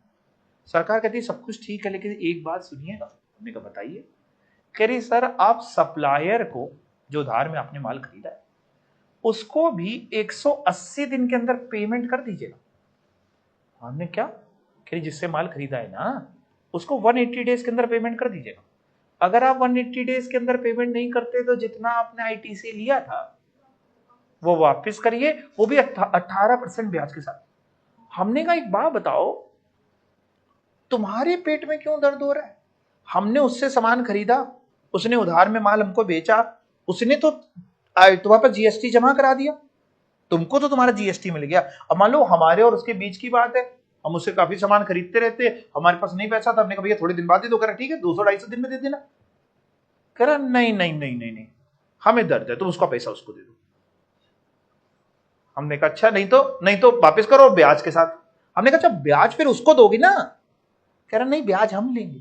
सरकार कहती है सब कुछ ठीक है, लेकिन एक बात सुनिएगा। हमने कहा बताइए। कह रही सर आप सप्लायर को जो उधार में आपने माल खरीदा है उसको भी 180 दिन के अंदर पेमेंट कर दीजिएगा। हमने क्या? कह रही जिससे माल खरीदा है ना उसको 180 डेज के अंदर पेमेंट कर दीजिएगा। अगर आप 180 डेज के अंदर पेमेंट नहीं करते तो जितना आपने आईटीसी लिया था वो वापस करिए, वो भी 18% ब्याज के साथ। हमने कहा एक बात बताओ, तुम्हारे पेट में क्यों दर्द हो रहा है? हमने उससे सामान खरीदा, उसने उधार में माल हमको बेचा, उसने तो तुम्हारे पास जीएसटी जमा करा दिया, तुमको तो तुम्हारा जीएसटी मिल गया। अब मान लो हमारे और उसके बीच की बात है, हम उससे काफी सामान खरीदते रहते, हमारे पास नहीं पैसा था, हमने कहा भैया थोड़े दिन बाद दे दो। कह रहा ठीक है 200-250 दिन में दे देना। कह रहा नहीं नहीं नहीं नहीं नहीं, हमें दर्द है, तुम उसका पैसा उसको दे दो। हमने कहा अच्छा नहीं तो वापस करो ब्याज के साथ। हमने कहा अच्छा ब्याज फिर उसको दोगी ना? कह रहा नहीं ब्याज हम लेंगे।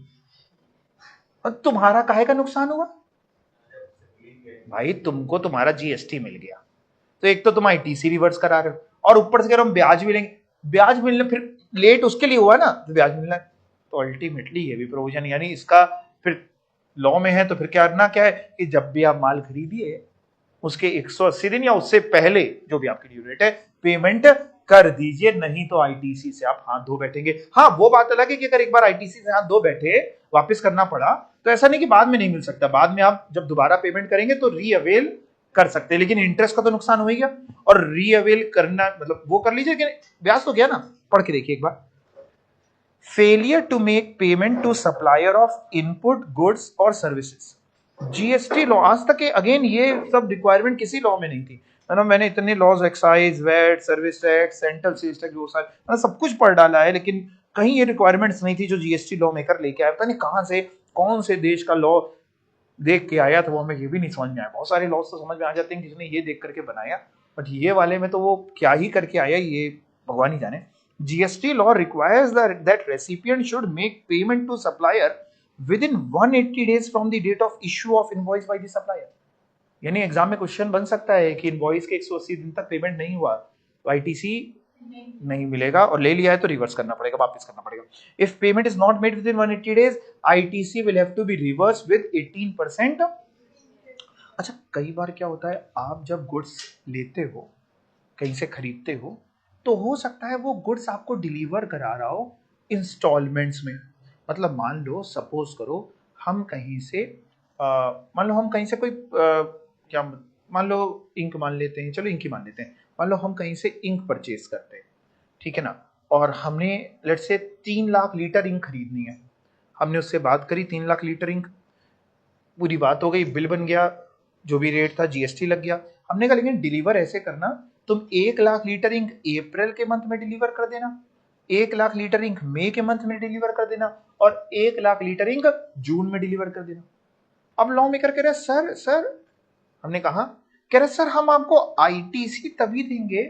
और तुम्हारा काहे का नुकसान हुआ? भाई तुमको तुम्हारा जीएसटी मिल गया, तो एक तो तुम आईटीसी रिवर्स करा रहे हो और ऊपर से कह रहे हो हम ब्याज भी लेंगे। ब्याज मिलने फिर लेट उसके लिए हुआ ना जो ब्याज मिलना है, तो अल्टीमेटली ये भी प्रोविजन, यानी इसका फिर लॉ में है तो फिर क्या है कि जब भी आप माल खरीदिए उसके 180 दिन या उससे पहले जो भी आपकी ड्यू डेट है पेमेंट कर दीजिए, नहीं तो आईटीसी से आप हाथ धो बैठेंगे। हाँ वो बात अलग है कि अगर एक बार आईटीसी से हाथ धो बैठे, वापस करना पड़ा, तो ऐसा नहीं कि बाद में नहीं मिल सकता, बाद में आप जब दोबारा पेमेंट करेंगे तो रीअवेल कर सकते हैं, लेकिन इंटरेस्ट का तो नुकसान हो ही गया। और रीअवेल करना मतलब वो कर लीजिए, ब्याज तो गया ना। पढ़ के देखिए एक बार, failure to make payment to supplier of input goods और सर्विसेज, जीएसटी लॉ। आज तक अगेन ये सब रिक्वायरमेंट किसी लॉ में नहीं थी, मतलब मैंने इतने laws, excise, VAT, service tax, central sales tax, वो सारे मैंने सब कुछ पढ़ डाला है, लेकिन कहीं ये रिक्वायरमेंट्स नहीं थी जो जीएसटी लॉ मेकर लेके आया। पता नहीं कहां से कौन से देश का लॉ देख के आया, तो वो हमें ये भी नहीं समझ में आया। बहुत सारे लॉज तो समझ में आ जाते हैं किसने ये देख करके बनाया, बट ये वाले में तो वो क्या ही करके आया ये भगवान ही जाने। GST law requires that recipient should make payment to supplier within 180 days from the date of issue of invoice by the supplier। यानी एग्जाम में क्वेश्चन बन सकता है कि इनवॉइस के 180 दिन तक पेमेंट नहीं हुआ तो आईटीसी नहीं मिलेगा, और ले लिया है तो रिवर्स करना पड़ेगा, वापस करना पड़ेगा। If payment is not made within 180 days ITC will have to be reverse with 18%। अच्छा कई बार क्या होता है, आप जब गुड्स लेते हो कहीं से खरीदते हो तो हो सकता है वो गुड्स आपको डिलीवर करा रहा हो इंस्टॉलमेंट्स में। मतलब मान लो सपोज करो हम कहीं से मान लो हम कहीं से कोई क्या मान लो इंक मान लेते हैं, चलो इंक ही मान लेते हैं। मान लो हम कहीं से इंक परचेज करते हैं, ठीक है ना, और हमने let's say 3 lakh litre ink खरीदनी है। हमने उससे बात करी 3 लाख लीटर इंक, पूरी बात हो गई, बिल बन गया, जो भी रेट था जीएसटी लग गया। हमने कहा लेकिन डिलीवर ऐसे करना, तुम 1 लाख लीटर इंक अप्रैल के मंथ में डिलीवर कर देना, 1 लाख लीटर इंक मई के मंथ में डिलीवर कर देना, और 1 लाख लीटर इंक जून में डिलीवर कर देना। अब लॉ मेकर कह रहे सर हमने कहा, कह रहे सर हम आपको आईटीसी तभी देंगे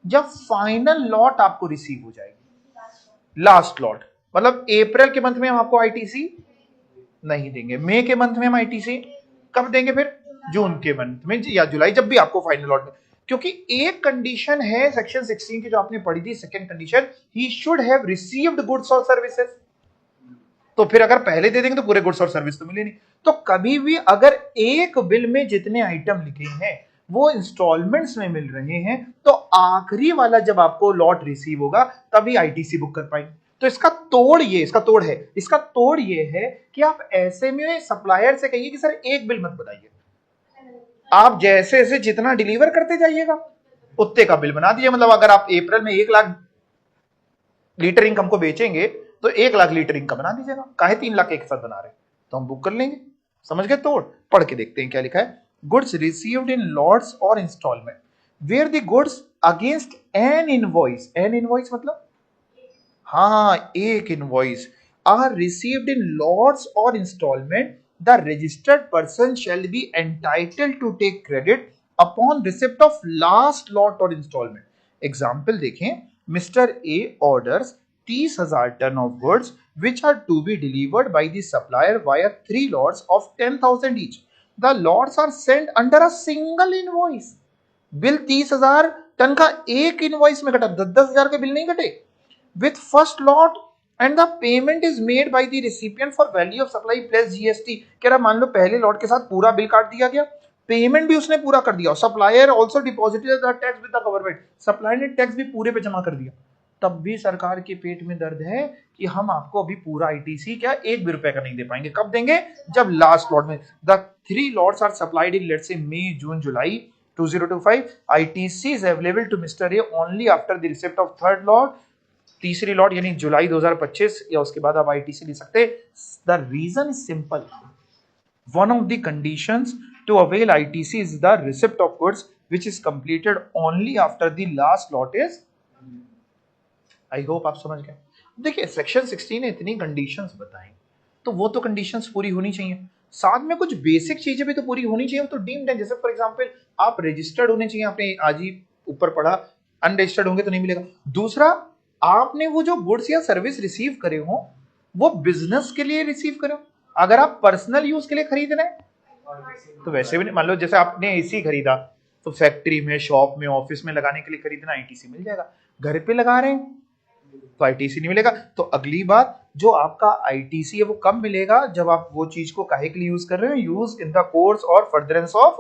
जब फाइनल लॉट आपको रिसीव हो जाएगी, लास्ट लॉट, मतलब अप्रैल के मंथ में हम आपको आईटीसी नहीं देंगे। मई के मंथ में हम आईटीसी कब देंगे? फिर जून के मंथ में या जुलाई, जब भी आपको फाइनल लॉट में, क्योंकि एक कंडीशन है सेक्शन 16 की जो आपने पढ़ी थी, second condition, he should have received goods और सर्विसेज। तो फिर अगर पहले दे देंगे तो पूरे गुड्स और सर्विस तो मिले नहीं। तो कभी भी अगर एक बिल में जितने आइटम लिखे हैं वो इंस्टॉलमेंट्स में मिल रहे हैं, तो आखिरी वाला जब आपको लॉट रिसीव होगा तभी आईटीसी बुक कर पाएंगे। तो इसका तोड़ ये है कि आप ऐसे में सप्लायर से कहिए कि सर एक बिल मत बताइए, आप जैसे जैसे जितना डिलीवर करते जाइएगा उतने का बिल बना दीजिए। मतलब अगर आप अप्रैल में 1 लाख लीटर इंक हमको बेचेंगे तो 1 लाख लीटर इंक का बना दीजिएगा, काहे 3 लाख एक साथ बना रहे, तो हम बुक कर लेंगे। समझ गए? तोड़ पढ़ के देखते हैं क्या लिखा है। गुड्स रिसीव्ड इन लॉट्स और instalment where the goods against an invoice मतलब हाँ एक invoice are received in lots और instalment, the registered person shall be entitled to take credit upon receipt of last lot और इंस्टॉलमेंट। एग्जाम्पल देखें, mister A orders 30,000 ton of goods which are to be delivered by the supplier via 3 lots of 10,000 each. The lots are sent under a single invoice. Bill 30,000 ton का एक इनवॉइस में कटा, 10,000 के बिल नहीं कटे। With first lot and the payment is made by the recipient for value of supply plus GST। कह रहा मान लो पहले लॉट के साथ पूरा बिल काट दिया गया, पेमेंट भी उसने पूरा कर दिया, supplier also deposited the tax with the government, supplier ने टैक्स भी पूरे पे जमा कर दिया, तब भी सरकार के पेट में दर्द है कि हम आपको अभी पूरा आईटीसी क्या 1 भी रुपए का नहीं दे पाएंगे। कब देंगे? जब लास्ट लॉट में। The 3 lots are supplied in lots से May June July 2025, ITC is available to mister A only after the receipt of third lot, तीसरी लॉट यानी जुलाई 2025 या उसके बाद आप आईटीसी ले सकते। The reason is simple, one of the conditions to avail ITC is the receipt of goods which is completed only after the last lot is. I hope आप समझ गए। देखिए सेक्शन 16 ने इतनी कंडीशंस बताई, तो वो तो कंडीशंस पूरी होनी चाहिए, साथ में कुछ बेसिक चीजें भी तो पूरी होनी चाहिए। तो डीम्ड है, जैसे फॉर एग्जांपल आप रजिस्टर्ड होने चाहिए, आपने आज ही ऊपर पढ़ा, अनरजिस्टर्ड होंगे तो नहीं मिलेगा। दूसरा, आपने वो जो गुड्स या सर्विस रिसीव करे हो वो बिजनेस के लिए रिसीव करे हो। अगर आप पर्सनल यूज के लिए खरीद रहे हैं तो वैसे भी नहीं, मान लो जैसे आपने एसी खरीदा तो फैक्ट्री में, शॉप में, ऑफिस में लगाने के लिए खरीदना, आईटीसी मिल जाएगा। घर पे लगा रहे हैं तो आईटीसी नहीं मिलेगा। तो अगली बात, जो आपका आईटीसी है वो कब मिलेगा? जब आप वो चीज को काहे के लिए यूज कर रहे हो, यूज इन द कोर्स और furtherance of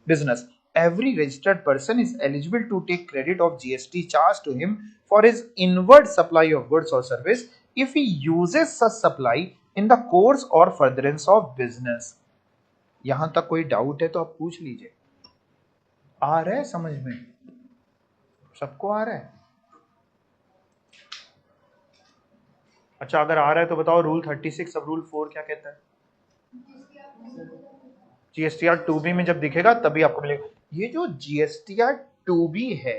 business. Every registered person is eligible to take credit of GST charged to him for his inward supply of goods or service if he uses such supply in the course or furtherance of business। यहां तक कोई डाउट है तो आप पूछ लीजिए। आ रहा है समझ में? सबको आ रहा है? अच्छा, अगर आ रहा है तो बताओ रूल 36 अब रूल 4 क्या कहता है? जीएसटीआर 2B में जब दिखेगा तभी आपको मिलेगा। ये जो जीएसटीआर 2B है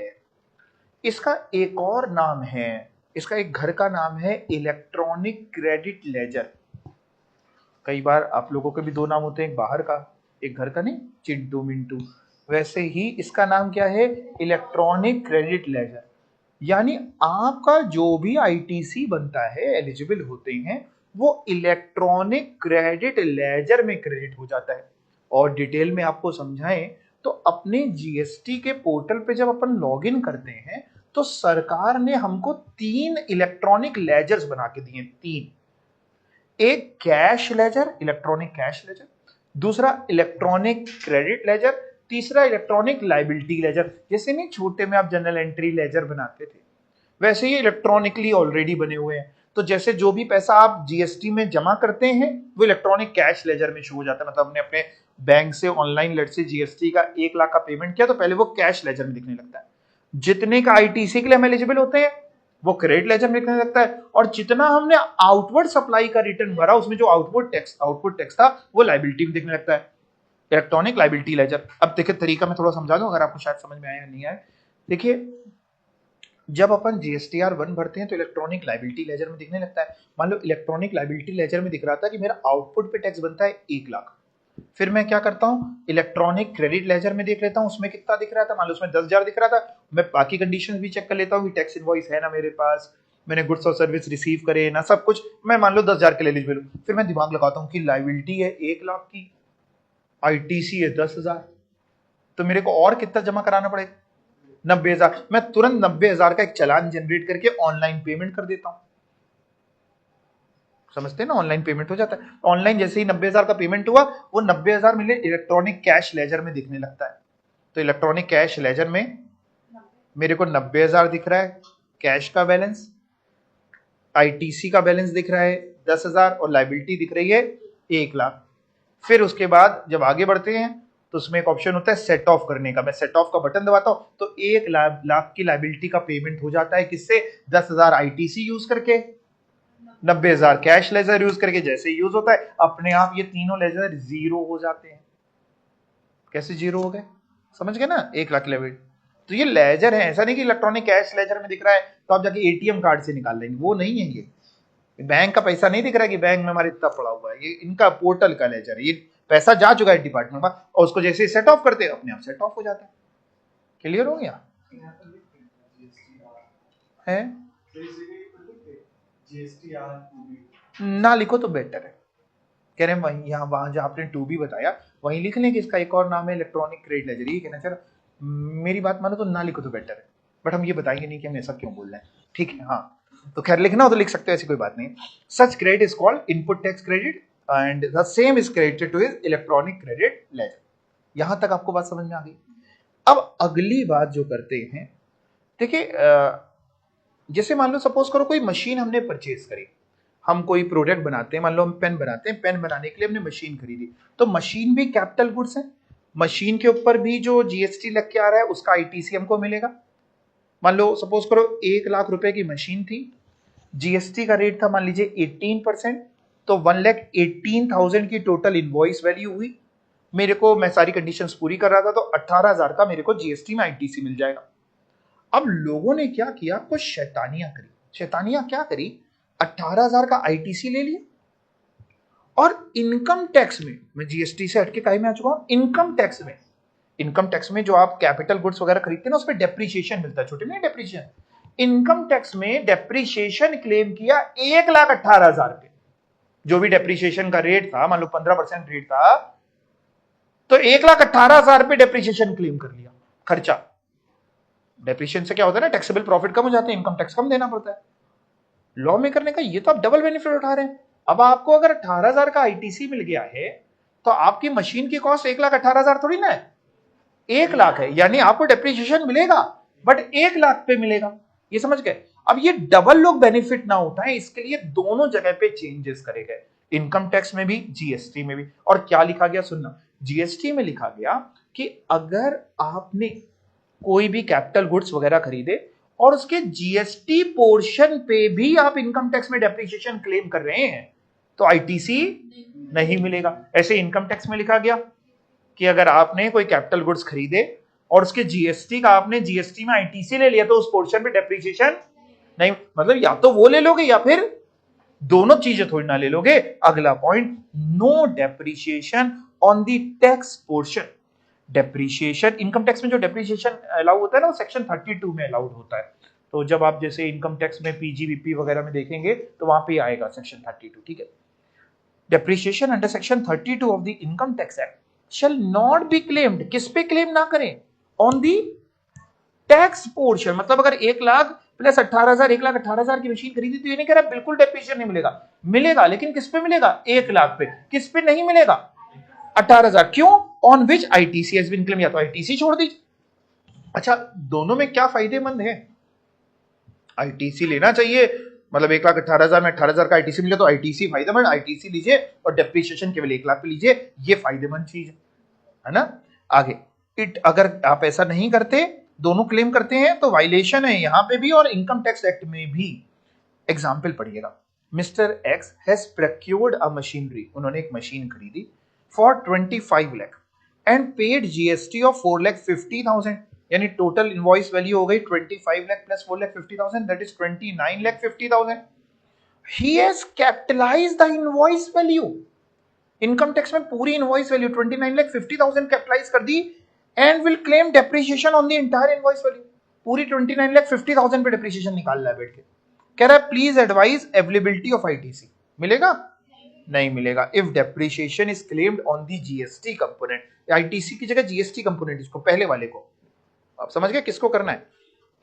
इसका एक और नाम है, इसका एक घर का नाम है इलेक्ट्रॉनिक क्रेडिट लेजर। कई बार आप लोगों के भी 2 नाम होते हैं, एक बाहर का एक घर का, नहीं चिंटू मिंटू, वैसे ही इसका नाम क्या है? Electronic credit laser. यानी आपका जो भी आईटीसी बनता है, एलिजिबल होते हैं, वो इलेक्ट्रॉनिक क्रेडिट लेजर में क्रेडिट हो जाता है। और डिटेल में आपको समझाएं तो अपने जीएसटी के पोर्टल पे जब अपन लॉगिन करते हैं तो सरकार ने हमको 3 इलेक्ट्रॉनिक लेजर्स बना के दिए। 3, एक cash ledger, electronic cash ledger, दूसरा इलेक्ट्रॉनिक क्रेडिट लेजर, तीसरा इलेक्ट्रॉनिक लायबिलिटी लेजर। जैसे नहीं छोटे में आप जनरल एंट्री लेजर बनाते थे, वैसे ही इलेक्ट्रॉनिकली ऑलरेडी बने हुए हैं। तो जैसे जो भी पैसा आप जीएसटी में जमा करते हैं वो इलेक्ट्रॉनिक कैश लेजर में शो हो जाता है। मतलब हमने अपने बैंक से ऑनलाइन लेट से जीएसटी का 1 लाख का पेमेंट किया तो पहले वो कैश लेजर में दिखने लगता है। जितने का आईटीसी के लिए हम एलिजिबल होते हैं वो क्रेडिट लेजर में दिखने लगता है, और जितना हमने आउटवर्ड सप्लाई का रिटर्न भरा उसमें जो आउटपुट टैक्स था वो लायबिलिटी में दिखने लगता है, इलेक्ट्रॉनिक लायबिलिटी लेजर। अब देखिए तरीका मैं थोड़ा समझा दूं अगर आपको शायद समझ में आया या नहीं आया। देखिए जब अपन जीएसटीआर 1 भरते हैं तो इलेक्ट्रॉनिक लायबिलिटी लेजर में दिखने लगता है। मान लो इलेक्ट्रॉनिक लायबिलिटी लेजर में दिख रहा था कि मेरा आउटपुट पे टैक्स बनता है 1 लाख, फिर मैं क्या करता हूं, इलेक्ट्रॉनिक क्रेडिट लेजर में देख लेता हूं उसमें कितना दिख रहा था। मान लो उसमें 10,000 दिख रहा था, मैं बाकी कंडीशंस भी चेक कर लेता हूं कि टैक्स इनवॉइस है ना मेरे पास, मैंने गुड्स और सर्विस रिसीव करे ना, सब कुछ, मैं मान लो 10,000 के लिए एलिजिबल हूँ। फिर मैं दिमाग लगाता हूँ कि लाइबिलिटी है 1,00,000 की, आईटीसी है 10,000, तो मेरे को और कितना जमा कराना पड़ेगा? 90,000। मैं तुरंत 90,000 का एक चालान जनरेट करके ऑनलाइन पेमेंट कर देता हूं। समझते हैं ना, ऑनलाइन पेमेंट हो जाता है। ऑनलाइन जैसे ही 90,000 का पेमेंट हुआ, वो 90,000 मेरे इलेक्ट्रॉनिक कैश लेजर में दिखने लगता है। तो इलेक्ट्रॉनिक कैश लेजर में मेरे को 90,000 दिख रहा है कैश का बैलेंस, आईटीसी का बैलेंस दिख रहा है 10,000 और लाइबिलिटी दिख रही है 1,00,000। फिर उसके बाद जब आगे बढ़ते हैं तो उसमें एक ऑप्शन होता है सेट ऑफ करने का। मैं सेट ऑफ का बटन दबाता हूं तो 1,00,000 की लाइबिलिटी का पेमेंट हो जाता है। किससे? 10,000 आईटीसी यूज करके, 90,000 कैश लेजर यूज करके। जैसे यूज होता है अपने आप ये तीनों लेजर जीरो हो जाते हैं। कैसे जीरो हो गए? समझ गए ना, 1,00,000 की लाइबिलिटी। तो ये लेजर है, ऐसा नहीं कि इलेक्ट्रॉनिक कैश लेजर में दिख रहा है तो आप जाके एटीएम कार्ड से निकाल लेंगे, वो नहीं है। ये बैंक का पैसा नहीं दिख रहा है कि बैंक में हमारे इतना पड़ा हुआ है, ये इनका पोर्टल का लेजर है। ये पैसा जा चुका है डिपार्टमेंट में और उसको जैसे सेट ऑफ करते हैं अपने आप सेट ऑफ हो जाता है। क्लियर हो गया है? ना लिखो तो बेटर है। कह रहे हैं वहीं, यहाँ वहां जहाँ आपने टू बी बताया वहीं लिख लें कि इसका एक और नाम है इलेक्ट्रॉनिक क्रेडिट लेजर। ये कहना सर मेरी बात मानो तो ना लिखो तो बेटर है, बट हम ये बताएंगे नहीं कि हम ऐसा क्यों बोल रहे हैं। ठीक है, हाँ तो खैर लिखना हो तो लिख सकते हो, ऐसी कोई बात नहीं। Such credit is called input tax credit and the same is credited to his electronic credit ledger. यहां तक आपको बात समझ में आ गई? अब अगली बात जो करते हैं, देखिए जैसे मान लो सपोज करो कोई मशीन हमने परचेज करी, हम कोई प्रोडक्ट बनाते हैं, मान लो हम पेन बनाते हैं, पेन बनाने के लिए हमने मशीन खरीदी, तो मशीन भी कैपिटल गुड्स है। मशीन के ऊपर भी जो जीएसटी लग के आ रहा है उसका आईटीसी हमको मिलेगा। मान लो सपोज करो 1,00,000 रुपए की मशीन थी, जीएसटी का रेट था मान लीजिए 18%, तो 1,18,000 की टोटल इनवॉइस वैल्यू हुई। मेरे को, मैं सारी कंडीशंस पूरी कर रहा था तो 18,000 का मेरे को जीएसटी में आईटीसी मिल जाएगा। अब लोगों ने क्या किया, कुछ शैतानियां करी। शैतानियां क्या करी? 18,000 का आईटीसी ले लिया और इनकम टैक्स में, मैं जीएसटी से हटके काहे में आ चुका हूं, इनकम टैक्स में जो आप कैपिटल गुड्स वगैरह खरीदते हैं ना, उस पर डेप्रीशिएशन मिलता है, छोटे में डेप्रीशिएशन। इनकम टैक्स में डेप्रीशिएशन क्लेम किया 1,18,000 पे। जो भी डेप्रीशिएशन का रेट था, मान लो 15% रेट था, तो 1,18,000 पे डेप्रीशिएशन क्लेम कर लिया। खर्चा, डेप्रीशिएशन से क्या होता है ना, टैक्सेबल प्रॉफिट कम हो जाते हैं, इनकम टैक्स कम देना पड़ता है। लॉ मेकर ने कहा ये तो आप डबल बेनिफिट उठा रहे हैं। अब आपको अगर 18,000 का आईटीसी मिल गया है तो आपकी मशीन की कॉस्ट 1,18,000 थोड़ी ना है, 1,00,000 है। यानी आपको डेप्रीशिएशन मिलेगा बट 1,00,000 पे मिलेगा। ये समझ गए? अब ये डबल लोग बेनिफिट ना उठाएं, इसके लिए दोनों जगह पे चेंजेस करे गए, इनकम टैक्स में भी, जीएसटी में भी। और क्या लिखा गया सुनना, जीएसटी में लिखा गया कि अगर आपने कोई भी कैपिटल गुड्स वगैरह खरीदे और उसके जीएसटी पोर्शन पे भी आप इनकम टैक्स में डेप्रीशिएशन क्लेम कर रहे हैं तो आईटीसी नहीं मिलेगा। ऐसे इनकम टैक्स में लिखा गया कि अगर आपने कोई कैपिटल गुड्स खरीदे और उसके जीएसटी का आपने जीएसटी में आईटीसी ले लिया तो उस पोर्शन पे डेप्रीशिएशन नहीं, मतलब या तो वो ले लोगे या फिर दोनों चीजें थोड़ी ना ले लोगे। अगला point, no depreciation on the tax portion. Depreciation, income tax में जो डेप्रीशिएशन अलाउ होता है ना, वो सेक्शन 32 में अलाउड होता है। तो जब आप जैसे इनकम टैक्स में पीजीवीपी वगैरह में देखेंगे तो वहां पे आएगा सेक्शन 32, ठीक है। Depreciation under section 32 of the income tax act shall not be claimed, किस पे क्लेम ना करें, ऑन दी टैक्स पोर्शन। मतलब अगर 1,00,000 प्लस 18,000, 1,18,000 की मशीन खरीदी तो ये नहीं कह रहा बिल्कुल डेप्रीशिएशन नहीं मिलेगा, मिलेगा, लेकिन किस पे मिलेगा, 1,00,000 पे। किस पे नहीं मिलेगा, 18,000। क्यों? On which ITC has been claimed, या तो आईटीसी छोड़ दीजिए। अच्छा, दोनों में क्या फायदेमंद है? आईटीसी लेना चाहिए, मतलब 1,18,000 में 18,000 का आईटीसी मिले तो आईटीसी फायदेमंद, आईटीसी लीजिए और डेप्रीशिएशन केवल 1,00,000 पे लीजिए, ये फायदेमंद चीज है ना। आगे, अगर आप ऐसा नहीं करते, दोनों क्लेम करते हैं तो वायलेशन है यहां पे भी और इनकम टैक्स एक्ट में भी। एग्जाम्पल पढ़िएगा, mister X has procured a machinery, उन्होंने एक मशीन खरीदी for 25 lakh and paid GST of 4,50,000, यानी टोटल इनवॉइस वैल्यू हो गई 25 lakh plus 4,50,000, that is 29,50,000। He has capitalised the invoice value, income tax में पूरी इनवॉइस वैल्यू 29,50,000 कैपिटलाइज कर दी and will claim depreciation on the entire invoice value. पूरी 29,50,000 पे डेप्रीशिएशन निकाल रहा है बैठ के। कह रहा है please advise availability of ITC, मिलेगा? नहीं मिलेगा। If depreciation is claimed on the GST component, ITC की जगह जीएसटी कंपोनेंट, इसको पहले वाले को आप समझ गए किसको करना है।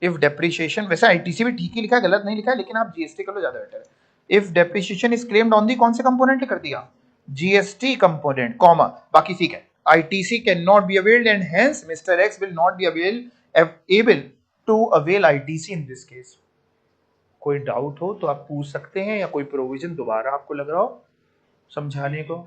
इफ डेप्रिसिएशन, वैसे आईटीसी भी ठीक ही लिखा है, गलत नहीं लिखा है, लेकिन आप जीएसटी कर लो ज्यादा बेटर है। If depreciation is claimed on the, कौन से कंपोनेंट कर दिया? जीएसटी कंपोनेंट, कॉमा, बाकी ठीक है। ITC can not be availed and hence mister X will not be able to avail ITC in this case. कोई डाउट हो तो आप पूछ सकते हैं, या कोई प्रोविजन दोबारा आपको लग रहा हो समझाने को।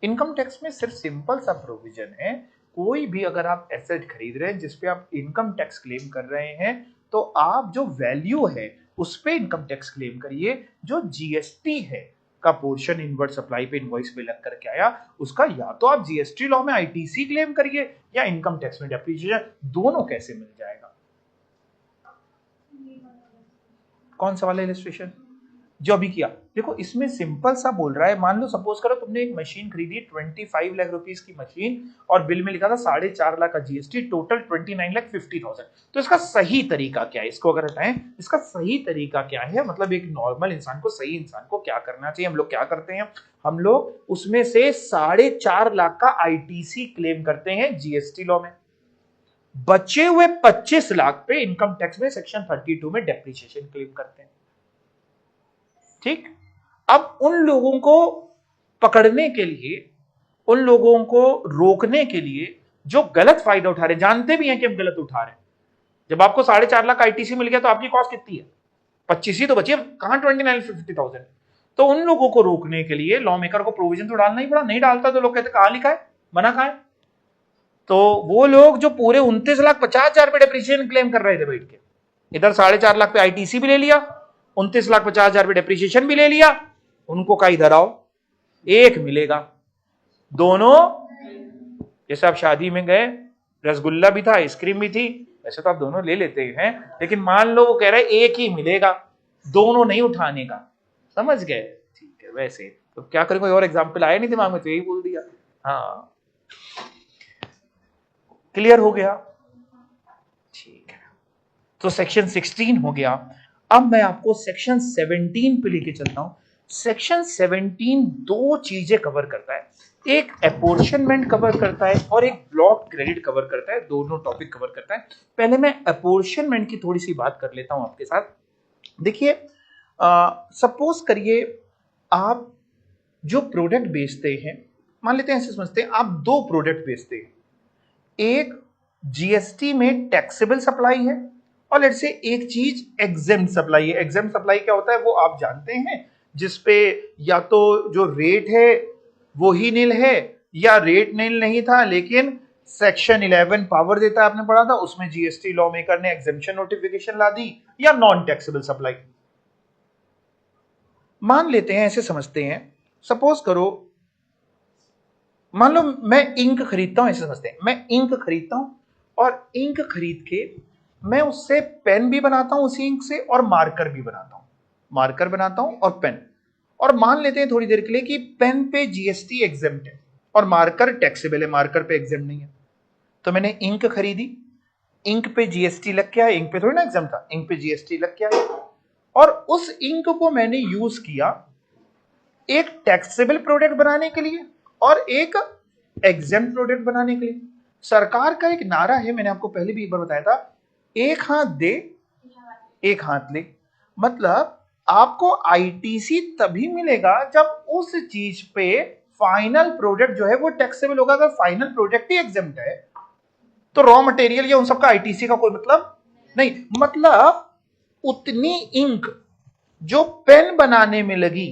इनकम टैक्स में सिर्फ सिंपल सा प्रोविजन है, कोई भी अगर आप एसेट खरीद रहे हैं जिसपे आप इनकम टैक्स क्लेम कर रहे हैं, तो आप जो वैल्यू है उस पे इनकम टैक्स क्लेम करिए। जो जीएसटी है का पोर्शन इनवर्ड सप्लाई पे इनवॉइस पे लग करके आया, उसका या तो आप जीएसटी लॉ में आईटीसी क्लेम करिए या इनकम टैक्स में डेप्रिसिएशन, दोनों कैसे मिल जाएगा? कौन सा वाला इलस्ट्रेशन जो अभी किया? देखो इसमें सिंपल सा बोल रहा है, मान लो सपोज करो तुमने एक मशीन खरीदी 25 लाख रुपीस की मशीन, और बिल में लिखा था 4.5 लाख का जीएसटी, टोटल 29,50,000। तो इसका सही तरीका क्या है? इसको अगर हटाएं, इसका सही तरीका क्या है, मतलब एक नॉर्मल इंसान को, सही इंसान को क्या करना चाहिए? हम लोग क्या करते हैं, हम लोग उसमें से 4.5 लाख का आईटीसी क्लेम करते हैं जीएसटी लॉ में, बचे हुए 25 लाख पे इनकम टैक्स में सेक्शन 32 में डेप्रिसिएशन क्लेम करते हैं। ठीक, अब उन लोगों को पकड़ने के लिए, उन लोगों को रोकने के लिए जो गलत फायदा उठा रहे, जानते भी हैं कि हम गलत उठा रहे हैं। जब आपको 4.5 लाख आईटीसी मिल गया तो आपकी कॉस्ट कितनी है? 25 ही तो बची है, कहां 29,50,000। तो उन लोगों को रोकने के लिए लॉ मेकर को प्रोविजन तो डालना ही पड़ा, नहीं डालता तो लोग कहते कहां लिखा है, मना कहां है। तो वो लोग जो पूरे 29,50,000 पे डेप्रिसिएशन क्लेम कर रहे थे बैठ के, इधर 4.5 लाख पे आईटीसी भी ले लिया, 29,50,000 पे डेप्रिसिएशन भी ले लिया, उनको का इधर आओ, एक मिलेगा। दोनों, जैसे आप शादी में गए, रसगुल्ला भी था, आइसक्रीम भी थी, वैसे तो आप दोनों ले लेते हैं, लेकिन मान लो वो कह रहे एक ही मिलेगा, दोनों नहीं उठाने का, समझ गए? ठीक है, वैसे तो क्या करें, कोई और एग्जाम्पल आया नहीं दिमाग में तो यही बोल दिया। हाँ, क्लियर हो गया? ठीक है, तो सेक्शन 16 हो गया। अब मैं आपको सेक्शन 17 पे लेके चलता हूं। सेक्शन 17 दो चीजें कवर करता है, एक अपोर्शनमेंट कवर करता है और एक ब्लॉक क्रेडिट कवर करता है, दोनों टॉपिक कवर करता है। पहले मैं अपोर्शनमेंट की थोड़ी सी बात कर लेता हूं आपके साथ। देखिए, सपोज करिए आप जो प्रोडक्ट बेचते हैं, मान लेते हैं, ऐसे समझते हैं, आप दो प्रोडक्ट बेचते हैं, एक जीएसटी में टैक्सेबल सप्लाई है और लेट्स से एक चीज एग्जेम्प्ट सप्लाई है। एग्जेम्प्ट सप्लाई क्या होता है वो आप जानते हैं, जिसपे या तो जो रेट है वो ही नील है, या रेट नील नहीं था लेकिन सेक्शन 11 पावर देता है, आपने पढ़ा था, उसमें जीएसटी लॉ मेकर ने एग्जेम्पशन नोटिफिकेशन ला दी, या नॉन टैक्सेबल सप्लाई। मान लेते हैं, ऐसे समझते हैं, सपोज करो, मान लो मैं इंक खरीदता हूं, ऐसे समझते हैं, मैं इंक खरीदता हूं और इंक खरीद के मैं उससे पेन भी बनाता हूं उसी इंक से, और मार्कर भी बनाता हूं, मार्कर बनाता हूं और पेन। और मान लेते हैं थोड़ी देर के लिए कि पेन पे जीएसटी एग्जेम्प्ट है और मार्कर टैक्सेबल है, मार्कर पे एग्जेम्प्ट नहीं है। तो मैंने इंक खरीदी, इंक पे जीएसटी लग गया है, इंक पे थोड़ी ना एग्जाम था, इंक पे जीएसटी लग गया है, और उस इंक को मैंने यूज किया एक टैक्सेबल प्रोडक्ट बनाने के लिए और एक एग्जाम प्रोडक्ट बनाने के लिए। सरकार का एक नारा है, मैंने आपको पहले भी एक बार बताया था, एक हाथ दे एक हाथ ले। मतलब आपको आईटीसी तभी मिलेगा जब उस चीज पे फाइनल प्रोडक्ट जो है वो टैक्सेबल होगा। अगर फाइनल प्रोडक्ट ही एग्जेम्प्ट है तो रॉ मटेरियल या उन सबका आईटीसी का कोई मतलब नहीं। मतलब उतनी इंक जो पेन बनाने में लगी,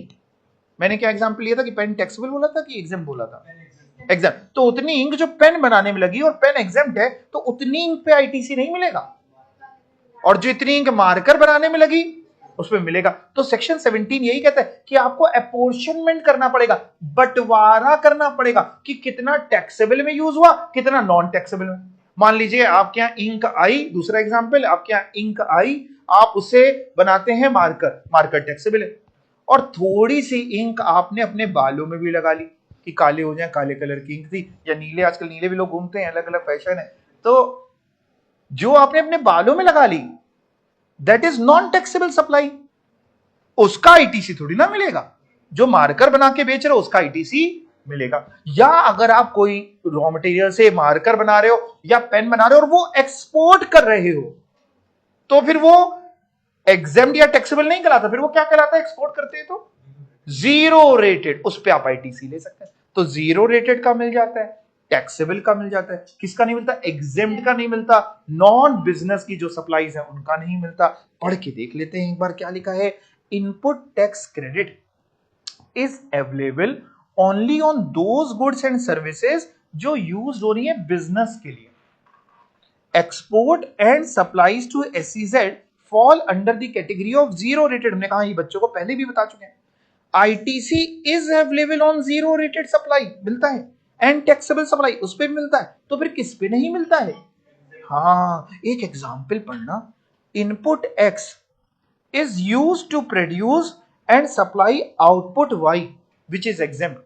मैंने क्या एग्जांपल लिया था कि पेन टैक्सेबल बोला था कि एग्जेम्प्ट बोला था? एग्जेम्प्ट। तो उतनी इंक जो पेन बनाने में लगी और पेन एग्जेम्प्ट है तो उतनी इंक पे आईटीसी नहीं मिलेगा, और जो इतनी इंक मार्कर बनाने में लगी उसमें मिलेगा। तो सेक्शन 17 यही कहता है कि आपको अपोर्शनमेंट करना पड़ेगा, बंटवारा करना पड़ेगा कि कितना टैक्सेबल में यूज हुआ, कितना नॉन टैक्सेबल में। मान लीजिए आपके यहां इंक आई, दूसरा एग्जांपल, आपके यहां इंक आई, आप उसे बनाते हैं मार्कर, मार्कर टैक्सेबल है, और थोड़ी सी इंक आपने अपने बालों में भी लगा ली कि काले हो जाए, काले कलर की इंक थी, या नीले, आजकल नीले भी लोग घूमते हैं, अलग अलग फैशन है, तो जो आपने अपने बालों में लगा ली that is non taxable supply, उसका आईटीसी थोड़ी ना मिलेगा। जो मार्कर बना के बेच रहे हो उसका आईटीसी मिलेगा। या अगर आप कोई रॉ मटेरियल से मार्कर बना रहे हो या पेन बना रहे हो और वो एक्सपोर्ट कर रहे हो, तो फिर वो एग्जेम्प्ट या टैक्सेबल नहीं कहलाता, फिर वो क्या कहलाता है? एक्सपोर्ट करते हैं तो जीरो रेटेड, उस पे आप आईटीसी ले सकते हैं। तो जीरो रेटेड का मिल जाता है, टैक्सेबल का मिल जाता है, किसका नहीं मिलता? एग्जेम्प्ट का नहीं मिलता, नॉन बिजनेस की जो सप्लाईज है उनका नहीं मिलता। पढ़ के देख लेते हैं एक बार क्या लिखा है। Input tax credit is available only on those goods and services जो यूज हो रही है बिजनेस के लिए। Export and supplies to SEZ fall under the category of zero rated. हमने कहा ये बच्चों को पहले भी बता चुके हैं। ITC is available on zero rated supply, मिलता है, एंड टैक्सेबल सप्लाई उस पर भी मिलता है, तो फिर किस पे नहीं मिलता है? हाँ, एक एग्जाम्पल पढ़ना। Input X is use to produce and supply output Y which is exempt.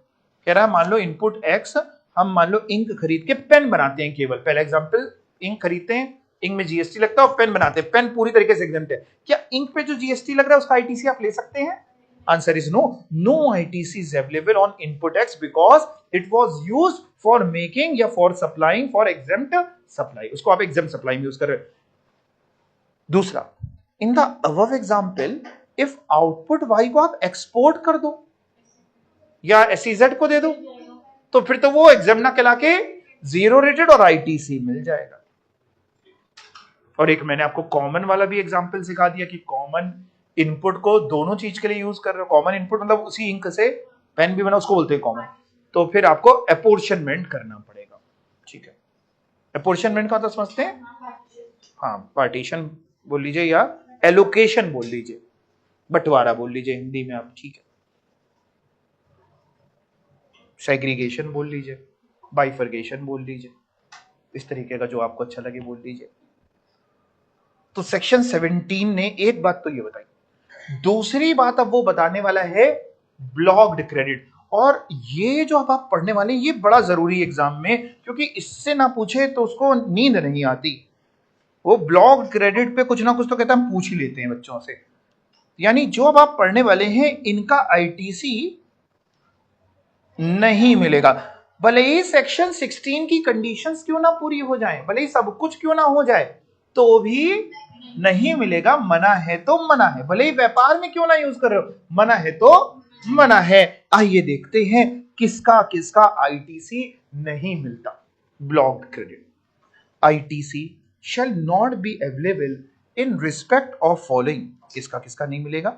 कह रहा है मान लो इनपुट एक्स, हम मान लो इंक खरीद के पेन बनाते हैं, केवल पहला एग्जाम्पल, इंक खरीदते हैं, इंक में जीएसटी लगता है और पेन बनाते हैं, पेन पूरी तरीके से एग्जेम्प्ट है। क्या इंक पे जो जीएसटी लग रहा है उसका आईटीसी आप ले सकते हैं? Answer is no. No ITC is available on input X because it was used for making या for supplying for exempt supply. उसको आप exempt supply में यूज कर रहे हो। दूसरा, in the above example, if output Y को आप export कर दो या SEZ को दे दो, तो फिर तो वो exempt ना कहला के जीरो रेटेड और ITC मिल जाएगा। और एक मैंने आपको कॉमन वाला भी एग्जाम्पल सिखा दिया कि कॉमन इनपुट को दोनों चीज के लिए यूज कर रहे हो। कॉमन इनपुट मतलब उसी इंक से पेन भी बना, उसको बोलते हैं कॉमन। तो फिर आपको अपोर्शनमेंट करना पड़ेगा, ठीक है। अपोर्शनमेंट का तो समझते हैं, हाँ, पार्टीशन बोल लीजिए या एलोकेशन बोल लीजिए, बंटवारा बोल लीजिए हिंदी में आप, ठीक है। सेग्रीगेशन बोल लीजिए, बाइफर्गेशन बोल लीजिए, इस तरीके का जो आपको अच्छा लगे बोल लीजिए। तो सेक्शन 17 ने एक बात तो ये बताई, दूसरी बात अब वो बताने वाला है ब्लॉक्ड क्रेडिट। और ये जो अब आप पढ़ने वाले हैं ये बड़ा जरूरी एग्जाम में, क्योंकि इससे ना पूछे तो उसको नींद नहीं आती। वो ब्लॉक्ड क्रेडिट पे कुछ ना कुछ तो कहता है, हम पूछ ही लेते हैं बच्चों से। यानी जो अब आप पढ़ने वाले हैं इनका आईटीसी नहीं मिलेगा, भले ही सेक्शन 16 की कंडीशंस क्यों ना पूरी हो जाए, भले ही सब कुछ क्यों ना हो जाए, तो भी नहीं मिलेगा। मना है तो मना है, भले ही व्यापार में क्यों ना यूज कर रहे हो, मना है तो मना है। आइए देखते हैं किसका किसका आईटीसी नहीं मिलता। Blocked credit ITC shall not be available in respect of following। किसका किसका नहीं मिलेगा,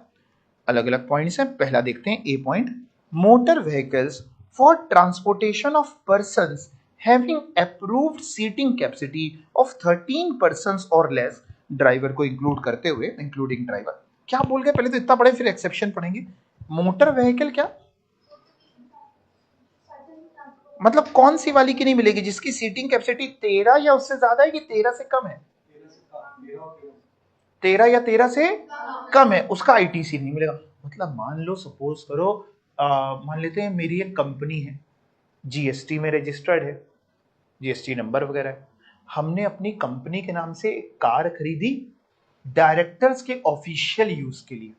अलग अलग पॉइंट्स हैं। पहला देखते हैं A point, motor vehicles for transportation of persons having approved seating capacity of 13 persons और लेस, ड्राइवर को इंक्लूड करते हुए, इंक्लूडिंग ड्राइवर। क्या बोल गए, पहले तो इतना पढ़े फिर एक्सेप्शन पढ़ेंगे। मोटर व्हीकल क्या मतलब, कौन सी वाली की नहीं मिलेगी? जिसकी सीटिंग कैपेसिटी 13 या उससे ज्यादा है कि 13 से कम है? 13 या 13 से कम है, उसका आईटीसी नहीं मिलेगा। मतलब मान लो, सपोज करो, मान लेते हैं मेरी एक कंपनी है, जीएसटी में रजिस्टर्ड है, जीएसटी नंबर वगैरह है, हमने अपनी कंपनी के नाम से एक कार खरीदी डायरेक्टर्स के ऑफिशियल यूज के लिए।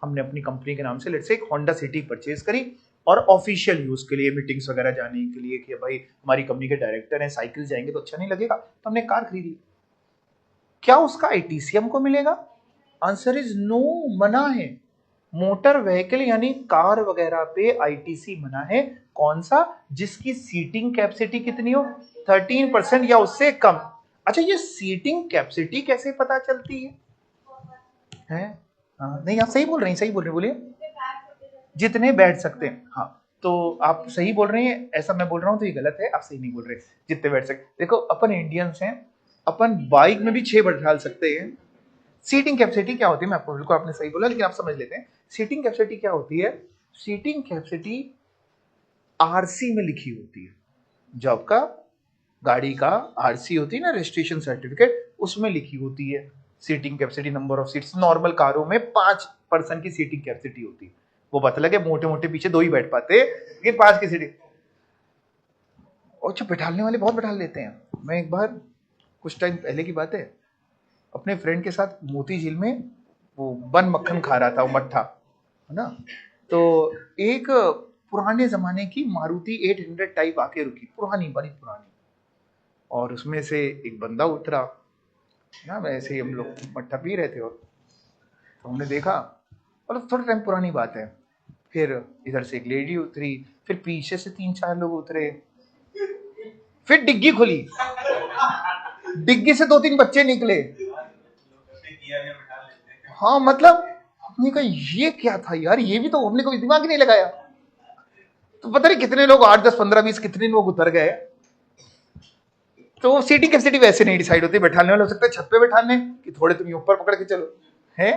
हमने अपनी कंपनी के नाम से लेट्स से एक होंडा सिटी परचेज करी और ऑफिशियल यूज के लिए, मीटिंग्स वगैरह जाने के लिए कि भाई हमारी कंपनी के डायरेक्टर हैं, साइकिल जाएंगे तो अच्छा नहीं लगेगा, तो हमने कार खरीदी। क्या उसका आईटीसी हमको मिलेगा? आंसर इज नो, मना है। मोटर व्हीकल यानी कार वगैरह पे आईटीसी मना है। कौन सा? जिसकी सीटिंग कैपेसिटी कितनी हो, 13% या उससे कम। अच्छा, ये सीटिंग कैपेसिटी कैसे पता चलती है? नहीं, आप सही बोल रहे हैं, सही बोल रहे हैं, बोलिए। जितने बैठ सकते हैं, हाँ, तो आप सही बोल रहे हैं। ऐसा मैं बोल रहा हूं तो ये गलत है, आप सही नहीं बोल रहे। जितने बैठ सकते, देखो अपन इंडियंस हैं, अपन बाइक में भी 6 बैठा सकते हैं। सीटिंग कैपेसिटी क्या होती है, मैं आपको, बिल्कुल आपने सही बोला, लेकिन आप समझ लेते हैं सीटिंग कैपेसिटी क्या होती है। सीटिंग कैपेसिटी आरसी में लिखी होती है, जो आपका गाड़ी का आरसी होती है ना, रजिस्ट्रेशन सर्टिफिकेट, उसमें लिखी होती है seating capacity, number of seats. Normal कारों में 5 पर्सन की सीटिंग कैपेसिटी होती है। वो पता लगे मोटे मोटे पीछे 2 ही बैठ पाते, लेकिन 5 की सीटिंग। और जो बैठाने वाले बहुत बैठा लेते हैं। मैं एक बार, कुछ टाइम पहले की बात है, अपने फ्रेंड के साथ मोती झील में वो बन मक्खन खा रहा था, वो मट्ठा, है ना। तो एक पुराने जमाने की मारुति 800 टाइप आके रुकी, पुरानी, बड़ी पुरानी, और उसमें से एक बंदा उतरा ना, वैसे ही हम लोग मट्ठा पी रहे थे, और तो हमने देखा, मतलब थोड़ा टाइम पुरानी बात है, फिर इधर से एक लेडी उतरी, फिर पीछे से 3-4 लोग उतरे, फिर डिग्गी खुली, डिग्गी से 2-3 बच्चे निकले। हाँ मतलब हमने कहा ये क्या था यार, ये भी तो हमने कोई दिमाग ही नहीं लगाया। तो पता नहीं कितने लोग, 8, 10, 15, 20 कितने लोग उतर गए। तो सीटिंग कैपेसिटी वैसे नहीं डिसाइड होती, बैठाने वाले हो सकते हैं छत पे बैठाने कि थोड़े तुम ऊपर पकड़ के चलो, है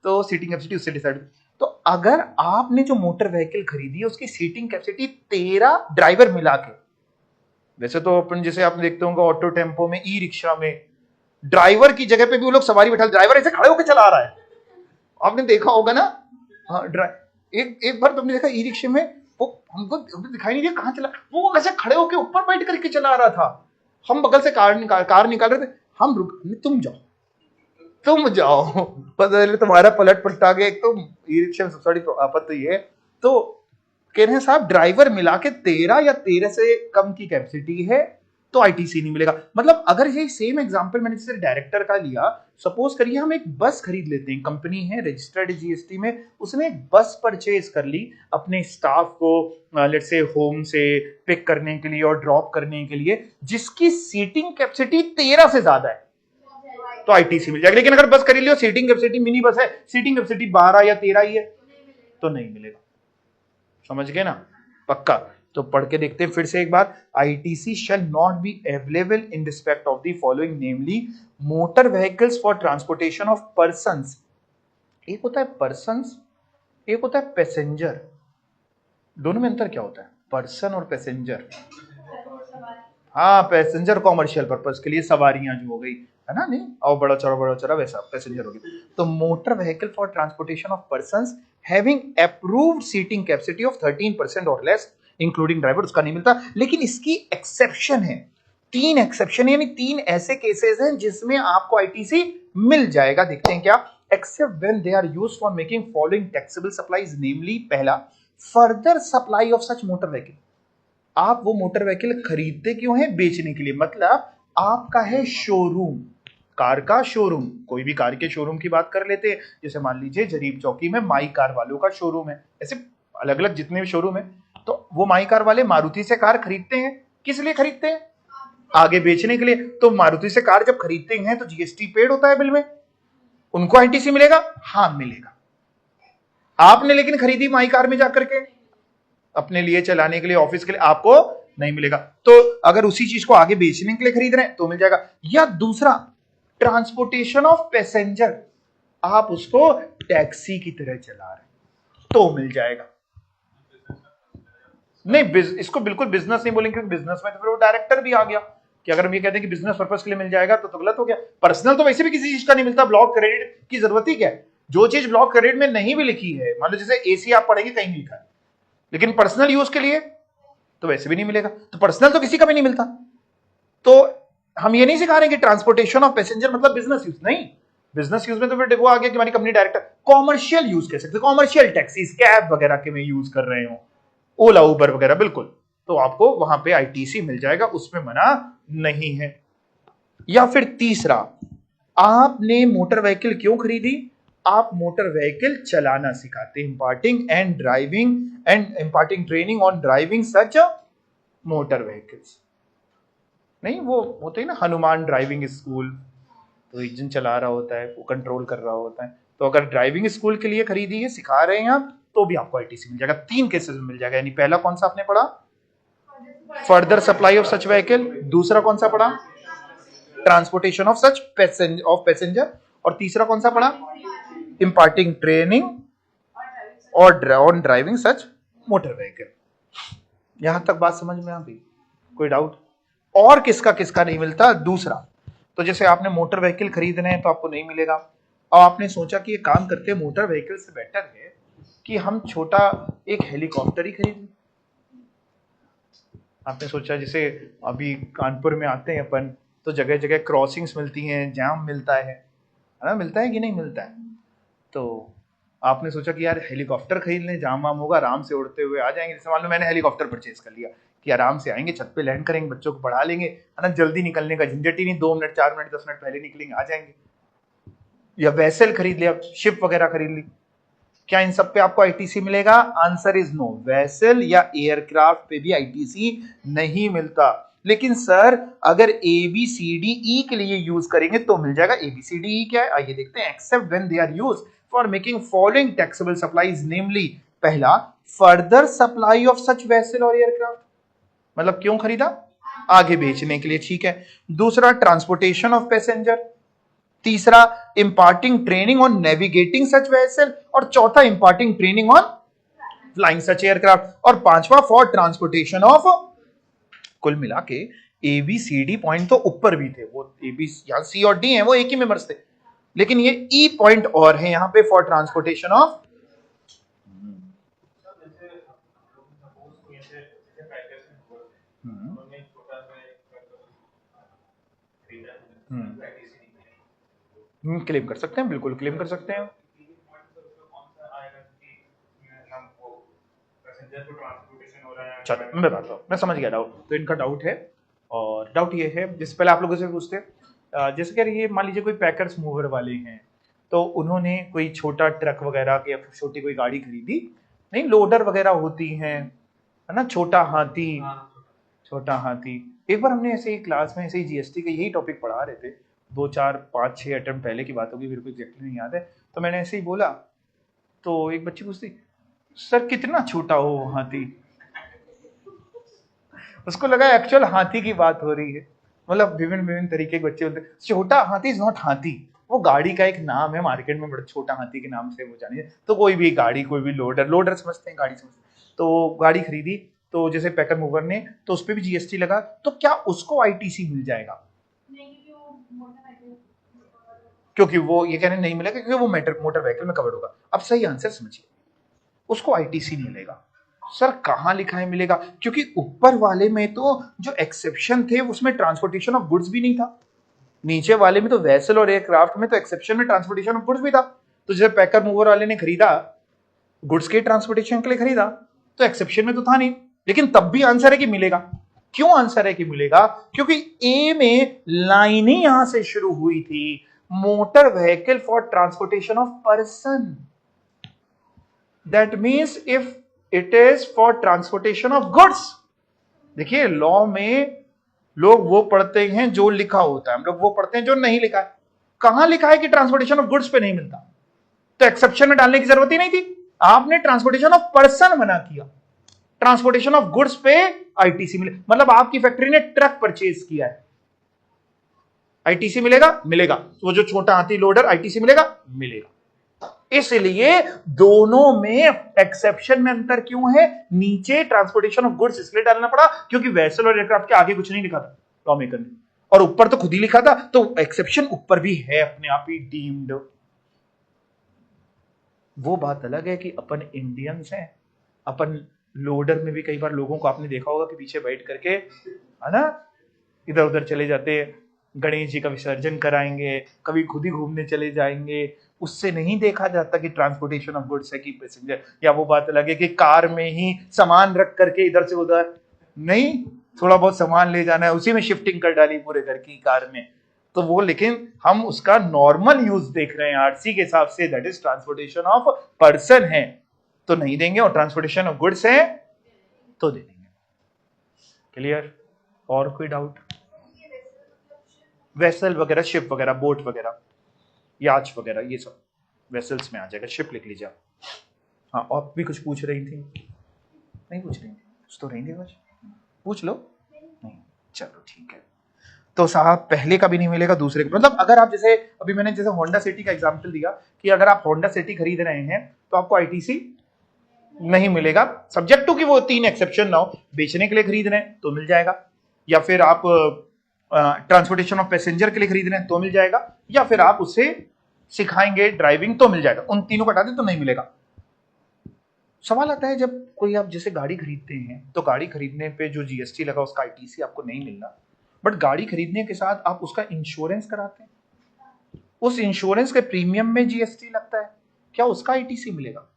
तो सीटिंग कैपेसिटी उससे डिसाइड होती। तो अगर आपने जो मोटर व्हीकल खरीदी है उसकी सीटिंग कैपेसिटी 13 ड्राइवर मिला के, वैसे तो अपन जैसे आप देखते होंगे ऑटो टेम्पो में, ई रिक्शा में, ड्राइवर की जगह पे भी वो लोग सवारी बैठा, ड्राइवर ऐसे खड़े होकर चला रहा है, आपने देखा होगा ना। हाँ, एक बार तुमने देखा ई रिक्शे में, वो हमको दिखाई नहीं दिया कहां चला, वो ऐसे खड़े होकर ऊपर बैठ करके चला रहा था। हम बगल से कार निकाल रहे थे, हम रुक, तुम जाओ पता चले तुम्हारा पलट पलटा गया। एक तो ई रिक्शा में सबसे बड़ी आफत तो ये है। तो कह रहे हैं साहब ड्राइवर मिला के 13 या 13 से कम की कैपेसिटी है तो आईटीसी नहीं मिलेगा। मतलब अगर ये सेम एग्जांपल मैंने जैसे डायरेक्टर का लिया, सपोज करिए हम एक बस खरीद लेते हैं, कंपनी है रजिस्टर्ड जीएसटी में, उसने एक बस परचेज कर ली अपने स्टाफ को लेट्स से होम से पिक करने के लिए और ड्रॉप करने के लिए, जिसकी सीटिंग कैपेसिटी 13 से ज्यादा है तो आईटीसी मिल जाएगा। लेकिन अगर बस खरीद लियो, सीटिंग कैपेसिटी मिनी बस है, सीटिंग कैपेसिटी 12 या 13 ही है, तो नहीं मिलेगा। समझ गए ना, पक्का। तो पढ़ के देखते हैं फिर से एक बार। ITC shall not be available in respect of the following, namely motor vehicles for transportation of persons. एक होता है पर्संस, एक होता है पैसेंजर। दोनों में अंतर क्या होता है, पर्सन और पैसेंजर? हाँ, पैसेंजर कॉमर्शियल पर्पस के लिए, सवारियां जो हो गई, है ना, नहीं और बड़ा चौड़ा वैसा पैसेंजर हो गया। तो motor vehicle for transportation of persons having approved seating capacity of 13% और लेस इंक्लूडिंग ड्राइवर, उसका नहीं मिलता। लेकिन इसकी एक्सेप्शन है, 3 एक्सेप्शन, यानी 3 ऐसे केसेस हैं जिसमें आपको आईटीसी मिल जाएगा। देखते हैं क्या। Except when they are used for making following taxable supplies, namely पहला, further supply of such motor vehicle. आप वो मोटर व्हीकल खरीदते क्यों है, बेचने के लिए। मतलब आपका है शोरूम, कार का शोरूम, कोई भी कार के शोरूम की बात कर लेते हैं, जैसे मान लीजिए जरीब चौकी में माई कार वालों का शोरूम है, ऐसे अलग अलग जितने भी शोरूम है। तो वो माई कार वाले मारुति से कार खरीदते हैं, किस लिए खरीदते हैं, आगे बेचने के लिए। तो मारुति से कार जब खरीदते हैं तो जीएसटी पेड होता है बिल में, उनको आईटीसी मिलेगा, हाँ मिलेगा। आपने लेकिन खरीदी माई कार में जाकर के अपने लिए चलाने के लिए, ऑफिस के लिए, आपको नहीं मिलेगा। तो अगर उसी चीज को आगे बेचने के लिए खरीद रहे हैं तो मिल जाएगा। या दूसरा, ट्रांसपोर्टेशन ऑफ पैसेंजर, आप उसको टैक्सी की तरह चला रहे हैं तो मिल जाएगा। नहीं, इसको बिल्कुल बिजनेस नहीं बोलेंगे, क्योंकि बिजनेस में तो फिर वो डायरेक्टर भी आ गया कि अगर हम ये कहते हैं कि बिजनेस पर्पस के लिए मिल जाएगा तो गलत हो गया। पर्सनल तो वैसे भी किसी चीज का नहीं मिलता, ब्लॉक क्रेडिट की जरूरत ही क्या है। जो चीज ब्लॉक क्रेडिट में नहीं भी लिखी है, मान लो जैसे एसी आप पढ़ेंगे कहीं नहीं लिखा है, लेकिन पर्सनल यूज के लिए तो वैसे भी नहीं मिलेगा। तो पर्सनल तो किसी का भी नहीं मिलता। तो हम ये नहीं सिखा रहे कि ट्रांसपोर्टेशन ऑफ पैसेंजर मतलब बिजनेस यूज, नहीं। बिजनेस यूज में तो फिर वो आ गया कि हमारी कंपनी डायरेक्टर, कॉमर्शियल यूज कह सकते, कॉमर्शियल टैक्सीज, कैब वगैरह के में यूज कर रहे हो, ओला उबर वगैरह, बिल्कुल, तो आपको वहां पे आईटीसी मिल जाएगा, उसमें मना नहीं है। या फिर तीसरा, आपने मोटर व्हीकल क्यों खरीदी, आप मोटर व्हीकल चलाना सिखाते, imparting and driving and imparting training on driving such motor vehicles. नहीं, वो होते हैं ना हनुमान ड्राइविंग स्कूल, तो एक जन चला रहा होता है, वो कंट्रोल कर रहा होता है। तो अगर ड्राइविंग स्कूल के लिए खरीदी है, सिखा रहे हैं आप, तो भी आपको आईटीसी मिल जाएगा। 3 केसेस में मिल जाएगा। यानी पहला कौन सा आपने पढ़ा, further supply of such vehicle, दूसरा कौन सा पढ़ा, ट्रांसपोर्टेशन ऑफ सच पैसेंजर, और तीसरा कौन सा पढ़ा, इंपार्टिंग ट्रेनिंग और on driving such motor vehicle. यहां तक बात समझ में आ गई, कोई डाउट? और किसका किसका नहीं मिलता, दूसरा, तो जैसे आपने मोटर व्हीकल खरीदने हैं तो आपको नहीं मिलेगा, और आपने सोचा कि ये काम करते हैं, मोटर व्हीकल से बेटर है कि हम छोटा एक हेलीकॉप्टर ही खरीद लें। आपने सोचा जैसे अभी कानपुर में आते हैं अपन, तो जगह जगह क्रॉसिंग्स मिलती हैं, जाम मिलता है, है ना, मिलता है कि नहीं मिलता है। तो आपने सोचा कि यार हेलीकॉप्टर खरीद लें, जाम वाम होगा, आराम से उड़ते हुए आ जाएंगे। जैसे मान लो मैंने हेलीकॉप्टर परचेज कर लिया कि आराम से आएंगे, छत पे लैंड करेंगे, बच्चों को पढ़ा लेंगे, है ना, जल्दी निकलने का झंझट ही नहीं, 2 मिनट 4 मिनट 10 मिनट पहले निकलेंगे आ जाएंगे। या वेसल खरीद लिया, शिप वगैरह खरीद ली, क्या इन सब पे आपको आईटीसी मिलेगा? Answer is no. वेसल या एयरक्राफ्ट पे भी आईटीसी नहीं मिलता। लेकिन सर अगर ए बी सी डी ई के लिए यूज करेंगे तो मिल जाएगा। ए बी सी डी ई क्या है, आइए देखते हैं। Except when they are used for making following taxable supplies, namely पहला further supply of such vessel और एयरक्राफ्ट, मतलब क्यों खरीदा? आगे बेचने के लिए, ठीक है। दूसरा ट्रांसपोर्टेशन ऑफ पैसेंजर, तीसरा imparting training on navigating such vessel, और चौथा imparting training on flying such aircraft, और पांचवा फॉर ट्रांसपोर्टेशन ऑफ। कुल मिला के A B C D point तो ऊपर भी थे, वो ए बी यहां सी और डी है वो एक ही मेंबर्स थे, लेकिन ये ई पॉइंट और है यहां पे फॉर ट्रांसपोर्टेशन ऑफ। क्लेम कर सकते हैं, बिल्कुल क्लेम कर सकते हैं। चलो मैं बताता हूँ, मैं समझ गया डाउट। तो इनका डाउट है, और डाउट ये है जिससे पहले आप लोगों से पूछते जैसे कह रही है, मान लीजिए कोई पैकर्स मूवर वाले हैं, तो उन्होंने कोई छोटा ट्रक वगैरह या फिर छोटी कोई गाड़ी खरीदी, नहीं लोडर वगैरह होती हैं, है ना, छोटा हाथी। छोटा हाथी, एक बार हमने ऐसे ही क्लास में ऐसे ही जीएसटी का यही टॉपिक पढ़ा रहे थे, 2 4 5 6 अटेम्प्ट पहले की बात होगी, मेरे को एग्जैक्टली नहीं याद है। तो मैंने ऐसे ही बोला, तो एक बच्ची पूछती सर कितना छोटा हो वो हाथी, उसको लगा एक्चुअल हाथी की बात हो रही है। मतलब विभिन्न विभिन्न तरीके के बच्चे होते हैं। छोटा हाथी इज नॉट हाथी, वो गाड़ी का एक नाम है, मार्केट में बड़ा छोटा हाथी के नाम से वो जानिए। तो कोई भी गाड़ी, कोई भी लोडर, लोडर समझते हैं, गाड़ी समझते हैं, तो गाड़ी खरीदी, तो जैसे पैकर मूवर ने, तो उस पर भी जीएसटी लगा, तो क्या उसको आईटीसी मिल जाएगा? क्योंकि वो ये कहने नहीं मिलेगा क्योंकि वो मोटर व्हीकल में कवर होगा। अब सही आंसर समझिए, उसको आईटीसी नहीं मिलेगा। सर कहां लिखा है मिलेगा? क्योंकि ऊपर वाले में तो जो एक्सेप्शन थे उसमें ट्रांसपोर्टेशन ऑफ गुड्स भी नहीं था, नीचे वाले में तो वेसल और एयरक्राफ्ट में तो एक्सेप्शन में ट्रांसपोर्टेशन ऑफ गुड्स भी था। तो जब पैकर मूवर वाले ने खरीदा, गुड्स के ट्रांसपोर्टेशन के लिए खरीदा, तो एक्सेप्शन में तो था नहीं, लेकिन तब भी आंसर है कि मिलेगा। क्यों आंसर है कि मिलेगा? क्योंकि ए में लाइन ही यहां से शुरू हुई थी, motor vehicle for transportation of person. That means if it is for transportation of goods. देखिए लॉ में लोग वो पढ़ते हैं जो लिखा होता है, हम लोग वो पढ़ते हैं जो नहीं लिखा है। कहां लिखा है कि ट्रांसपोर्टेशन ऑफ गुड्स पे नहीं मिलता? तो एक्सेप्शन में डालने की जरूरत ही नहीं थी, आपने ट्रांसपोर्टेशन ऑफ पर्सन मना किया, ट्रांसपोर्टेशन ऑफ गुड्स पे आईटीसी मिले। मतलब आपकी फैक्ट्री ने ट्रक परचेज किया है, आईटीसी मिलेगा? मिलेगा। वो जो छोटा हाथी लोडर, आईटीसी मिलेगा? मिलेगा। इसलिए दोनों में एक्सेप्शन में अंतर क्यों है? नीचे ट्रांसपोर्टेशन ऑफ गुड्स इसलिए डालना पड़ा क्योंकि वेसल और एयरक्राफ्ट के आगे कुछ नहीं लिखा था लॉ मेकर ने, और ऊपर तो खुद ही लिखा था, तो एक्सेप्शन ऊपर भी है अपने आप ही डीम्ड। वो बात अलग है कि अपन इंडियंस हैं, अपन लोडर में भी कई बार लोगों को आपने देखा होगा कि पीछे बैठ करके, है ना, इधर उधर चले जाते हैं, गणेश जी का विसर्जन कराएंगे, कभी खुद ही घूमने चले जाएंगे। उससे नहीं देखा जाता कि ट्रांसपोर्टेशन ऑफ गुड्स है कि पैसेंजर। या वो बात अलग है कि कार में ही सामान रख करके इधर से उधर नहीं, थोड़ा बहुत सामान ले जाना है, उसी में शिफ्टिंग कर डाली पूरे घर की कार में, तो वो, लेकिन हम उसका नॉर्मल यूज देख रहे हैं आरसी के हिसाब से, that is transportation of person है तो नहीं देंगे, और ट्रांसपोर्टेशन ऑफ गुड्स है तो दे देंगे। क्लियर? और कोई डाउट? वेसल वगैरह, शिप वगैरह, बोट वगैरह, याच वगैरह, ये सब वेसल्स में आ जाएगा। शिप लिख लीजिए आप। हाँ, और भी कुछ पूछ रही थी? नहीं पूछ रही थी? कुछ तो रहेंगे, कुछ पूछ लो। नहीं, चलो ठीक है। तो साहब पहले का भी नहीं मिलेगा, दूसरे का, मतलब अगर आप जैसे अभी मैंने जैसे होंडा सिटी का एग्जांपल दिया कि अगर आप होंडा सिटी खरीद रहे हैं तो आपको आईटीसी नहीं मिलेगा, सब्जेक्ट टू कि वो 3 एक्सेप्शन ना हो। बेचने के लिए खरीद रहे हैं तो मिल जाएगा, या फिर आप ट्रांसपोर्टेशन ऑफ पैसेंजर के लिए खरीद रहे हैं तो मिल जाएगा, या फिर आप उसे सिखाएंगे ड्राइविंग तो मिल जाएगा। उन तीनों को हटा दें तो नहीं मिलेगा। सवाल आता है, जब कोई आप जैसे गाड़ी खरीदते हैं तो गाड़ी खरीदने पे जो जीएसटी लगा उसका आईटीसी आपको नहीं मिलना, बट गाड़ी खरीदने के साथ आप उसका इंश्योरेंस कराते हैं, उस इंश्योरेंस के प्रीमियम में जीएसटी लगता है, क्या उसका आईटीसी मिलेगा?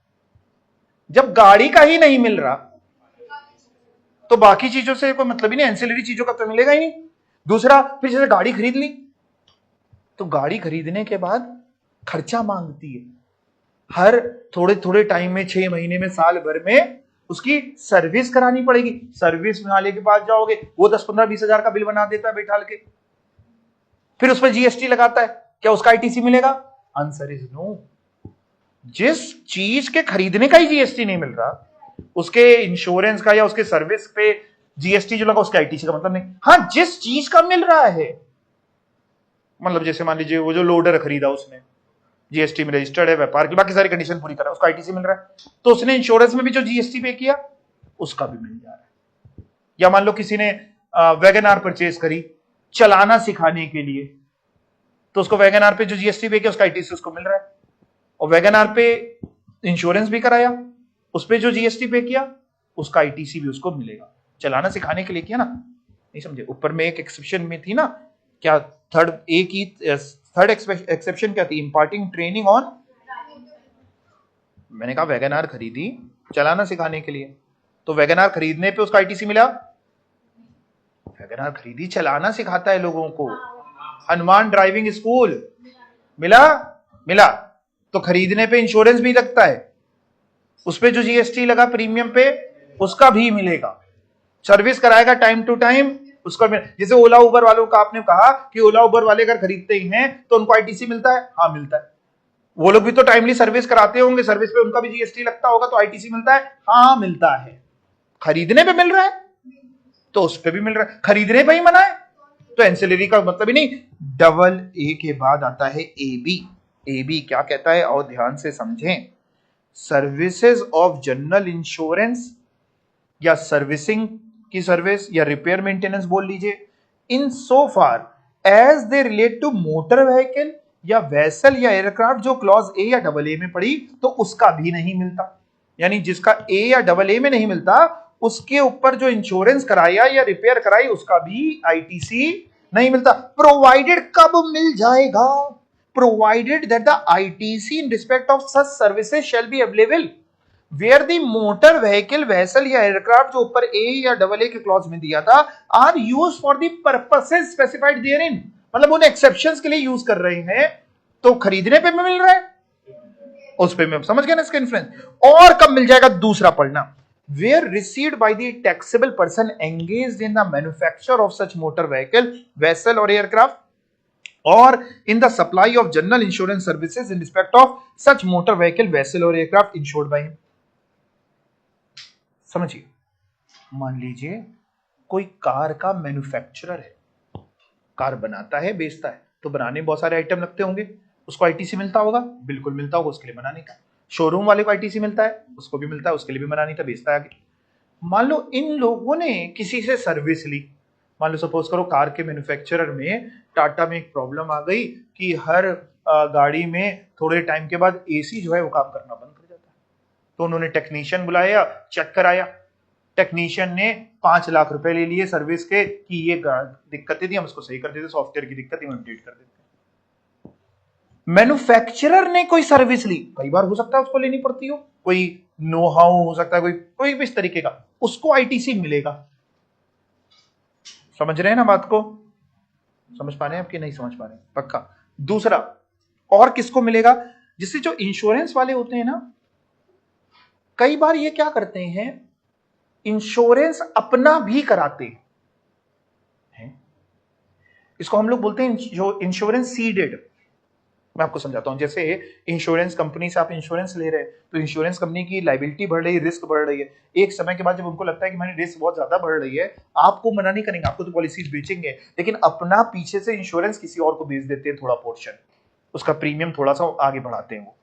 जब गाड़ी का ही नहीं मिल रहा तो बाकी चीजों से कोई मतलब ही नहीं, एंसिलरी चीजों का तो मिलेगा ही नहीं। दूसरा, फिर जैसे गाड़ी खरीद ली तो गाड़ी खरीदने के बाद खर्चा मांगती है, हर थोड़े थोड़े टाइम में, 6 महीने में, साल भर में उसकी सर्विस करानी पड़ेगी। सर्विस वाले के पास जाओगे, वो 10-15-20 हजार का बिल बना देता है बैठाल के, फिर उस पर जीएसटी लगाता है, क्या उसका आईटीसी मिलेगा? Answer is no. जिस चीज के खरीदने का ही जीएसटी नहीं मिल रहा, उसके इंश्योरेंस का या उसके सर्विस पे जीएसटी जो लगा, उसके आईटीसी का मतलब नहीं। हाँ, जिस चीज का मिल रहा है, मतलब जैसे मान लीजिए वो जो लोडर खरीदा उसने जीएसटी में रजिस्टर्ड है, व्यापार की बाकी सारी कंडीशन पूरी करा, उसका आईटीसी मिल रहा है, तो उसने इंश्योरेंस में भी जो जीएसटी पे किया उसका भी मिल जा रहा है। या मान लो किसी ने वैगन आर परचेज करी चलाना सिखाने के लिए, तो उसको वैगन आर पे जो जीएसटी पे किया उसका आईटीसी उसको मिल रहा है, और वैगन आर पे इंश्योरेंस भी कराया, उस पर जो जीएसटी पे किया उसका आईटीसी भी उसको मिलेगा। चलाना सिखाने के लिए किया ना, नहीं समझे? ऊपर में एक एक्सेप्शन में थी ना, क्या थर्ड एक्सेप्शन क्या थी? इंपार्टिंग ट्रेनिंग ऑन, मैंने कहा वैगन आर खरीदी चलाना सिखाने के लिए, तो वैगन आर खरीदने पे उसका आईटीसी मिला? वैगन आर खरीदी चलाना सिखाता है लोगों को, हनुमान ड्राइविंग स्कूल मिला? मिला। तो खरीदने पे इंश्योरेंस भी लगता है, उस पे जो जीएसटी लगा प्रीमियम पे उसका भी मिलेगा। सर्विस कराएगा टाइम टू टाइम, उसका भी। जैसे ओला उबर वालों का आपने कहा कि ओला उबर वाले अगर खरीदते ही हैं तो उनको आईटीसी मिलता है, हाँ मिलता है। वो लोग भी तो टाइमली सर्विस कराते होंगे, सर्विस पे उनका भी जीएसटी लगता होगा, तो आईटीसी मिलता है, हाँ मिलता है। खरीदने पे मिल रहा है तो उस पे भी मिल रहा है, खरीदने पे ही मना है तो एंसिलरी का मतलब ही नहीं। डबल ए के बाद आता है एबी। एबी क्या कहता है, और ध्यान से समझें। सर्विसेज ऑफ जनरल इंश्योरेंस या सर्विसिंग की सर्विस या रिपेयर मेंटेनेंस बोल लीजिए, in so far as they relate to motor vehicle या वेसल या एयरक्राफ्ट, जो क्लॉज ए या डबल ए में पड़ी तो उसका भी नहीं मिलता। यानी जिसका ए या डबल ए में नहीं मिलता, उसके ऊपर जो इंश्योरेंस कराया या रिपेयर कराई उसका भी आईटीसी नहीं मिलता। प्रोवाइडेड कब मिल जाएगा? Provided that the ITC in respect of such services shall be available where the motor vehicle vessel या एयरक्राफ्ट, जो ऊपर ए या डबल ए के क्लॉज में दिया था, are use for the purposes specified therein. मतलब उन एक्सेप्शंस के लिए यूज कर रहे हैं, तो खरीदने पे मिल रहा है, उस पे मैं समझ गया ना इसका इन्फ्लुएंस। और कब मिल जाएगा? दूसरा पढ़ना, where received by the taxable person engaged in the manufacture of such motor vehicle, vessel or aircraft, or in the supply of general insurance services in respect of such motor vehicle, vessel or aircraft insured by him। समझिए, मान लीजिए कोई कार का मैन्युफैक्चरर है, कार बनाता है बेचता है, तो बनाने में बहुत सारे आइटम लगते होंगे, उसको आईटीसी मिलता होगा? बिल्कुल मिलता होगा, उसके लिए बनाने का। शोरूम वाले को आईटीसी मिलता है, उसको भी मिलता है, उसके लिए भी बनाने का, बेचता है आगे। मान लो इन लोगों ने किसी से सर्विस ली, मान लो सपोज करो कार के मैन्युफैक्चरर में टाटा में एक प्रॉब्लम आ गई कि हर गाड़ी में थोड़े टाइम के बाद एसी जो है वो काम करना बंद कर जाता है, तो उन्होंने टेक्नीशियन बुलाया, चेक कराया, टेक्नीशियन ने 5 लाख रुपए ले लिए सर्विस के कि ये दिक्कतें थी, हम उसको सही कर देते, सॉफ्टवेयर की दिक्कत हम अपडेट कर देते। मैन्युफैक्चरर ने कोई सर्विस ली, कई बार हो सकता है उसको लेनी पड़ती हो, कोई नो हाउ हो सकता है, कोई भी इस तरीके का, उसको आईटीसी मिलेगा। समझ रहे हैं ना बात को? समझ पा रहे हैं आपकी? नहीं समझ पा रहे हैं? पक्का। दूसरा, और किसको मिलेगा? जिससे जो इंश्योरेंस वाले होते हैं ना, कई बार ये क्या करते हैं, इंश्योरेंस अपना भी कराते हैं, इसको हम लोग बोलते हैं जो इंश्योरेंस सीडेड। मैं आपको समझाता हूं, जैसे इंश्योरेंस कंपनी से आप इंश्योरेंस ले रहे हैं, तो इंश्योरेंस कंपनी की लायबिलिटी बढ़ रही है, रिस्क बढ़ रही है। एक समय के बाद जब उनको लगता है कि हमारी रिस्क बहुत ज्यादा बढ़ रही है, आपको मना नहीं करेंगे, आपको तो पॉलिसीज बेचेंगे, लेकिन अपना पीछे से इंश्योरेंस किसी और को बेच देते हैं, थोड़ा पोर्शन, उसका प्रीमियम थोड़ा सा आगे बढ़ाते हैं वो।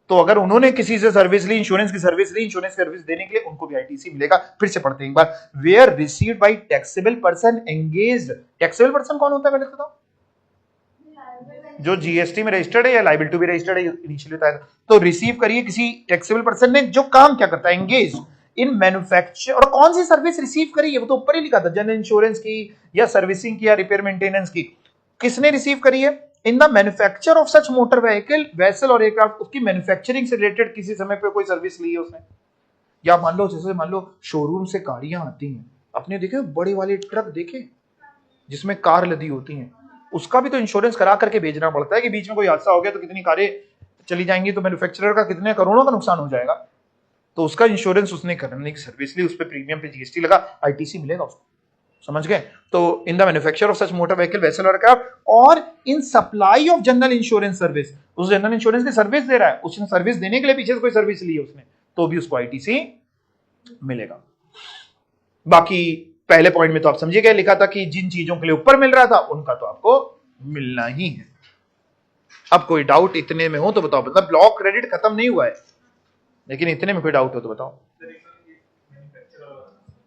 तो अगर उन्होंने किसी से सर्विस ली, इंश्योरेंस की सर्विस ली, इंश्योरेंस सर्विस देने के लिए उनको भी आईटीसी मिलेगा। फिर से पढ़ते हैं एक बार, where received by taxable person engaged. Taxable person कौन होता है पहले बताओ? जो जीएसटी में रजिस्टर्ड है या लायबिल टू बी रजिस्टर्ड है, इनिशियली बताया था। तो रिसीव करिए किसी टैक्सेबल पर्सन ने, जो काम क्या करता है, एंगेज इन मैन्युफैक्चर। और कौन सी सर्विस रिसीव करी है, वो तो ऊपर ही लिखा था, जनरल इंश्योरेंस की या सर्विसिंग की या रिपेयर मेंटेनेंस की। किसने रिसीव करी है? इन the manufacture of such motor vehicle vessel और एयरक्राफ्ट, उसकी मैन्युफैक्चरिंग से रिलेटेड किसी समय पे कोई सर्विस ली है उसने, या मान लो जैसे मान लो शोरूम से गाड़ियां आती हैं, अपने देखे बड़े वाले ट्रक देखे जिसमें कार लदी होती हैं, उसका भी तो इंश्योरेंस करा करके भेजना पड़ता है कि बीच में कोई हादसा हो गया तो कितनी कारें चली जाएंगी, तो मैन्युफैक्चरर का कितने करोड़ों का नुकसान हो जाएगा, तो उसका इंश्योरेंस उसने करने की सर्विस ली, उस पर प्रीमियम पे जीएसटी लगा, आईटीसी मिलेगा उसको, समझ गए। तो in the manufacture of such motor vehicle vessel aircraft और in supply of general insurance service, उस जनरल इंश्योरेंस की सर्विस दे रहा है, उसने सर्विस देने के लिए पीछे से कोई सर्विस ली है उसने, तो भी उसको आईटीसी मिलेगा। बाकी पहले पॉइंट में तो आप समझिए, लिखा था कि जिन चीजों के लिए ऊपर मिल रहा था उनका तो आपको मिलना ही है। अब कोई डाउट इतने में हो तो बताओ, मतलब ब्लॉक क्रेडिट खत्म नहीं हुआ है, लेकिन इतने में कोई डाउट हो तो बताओ।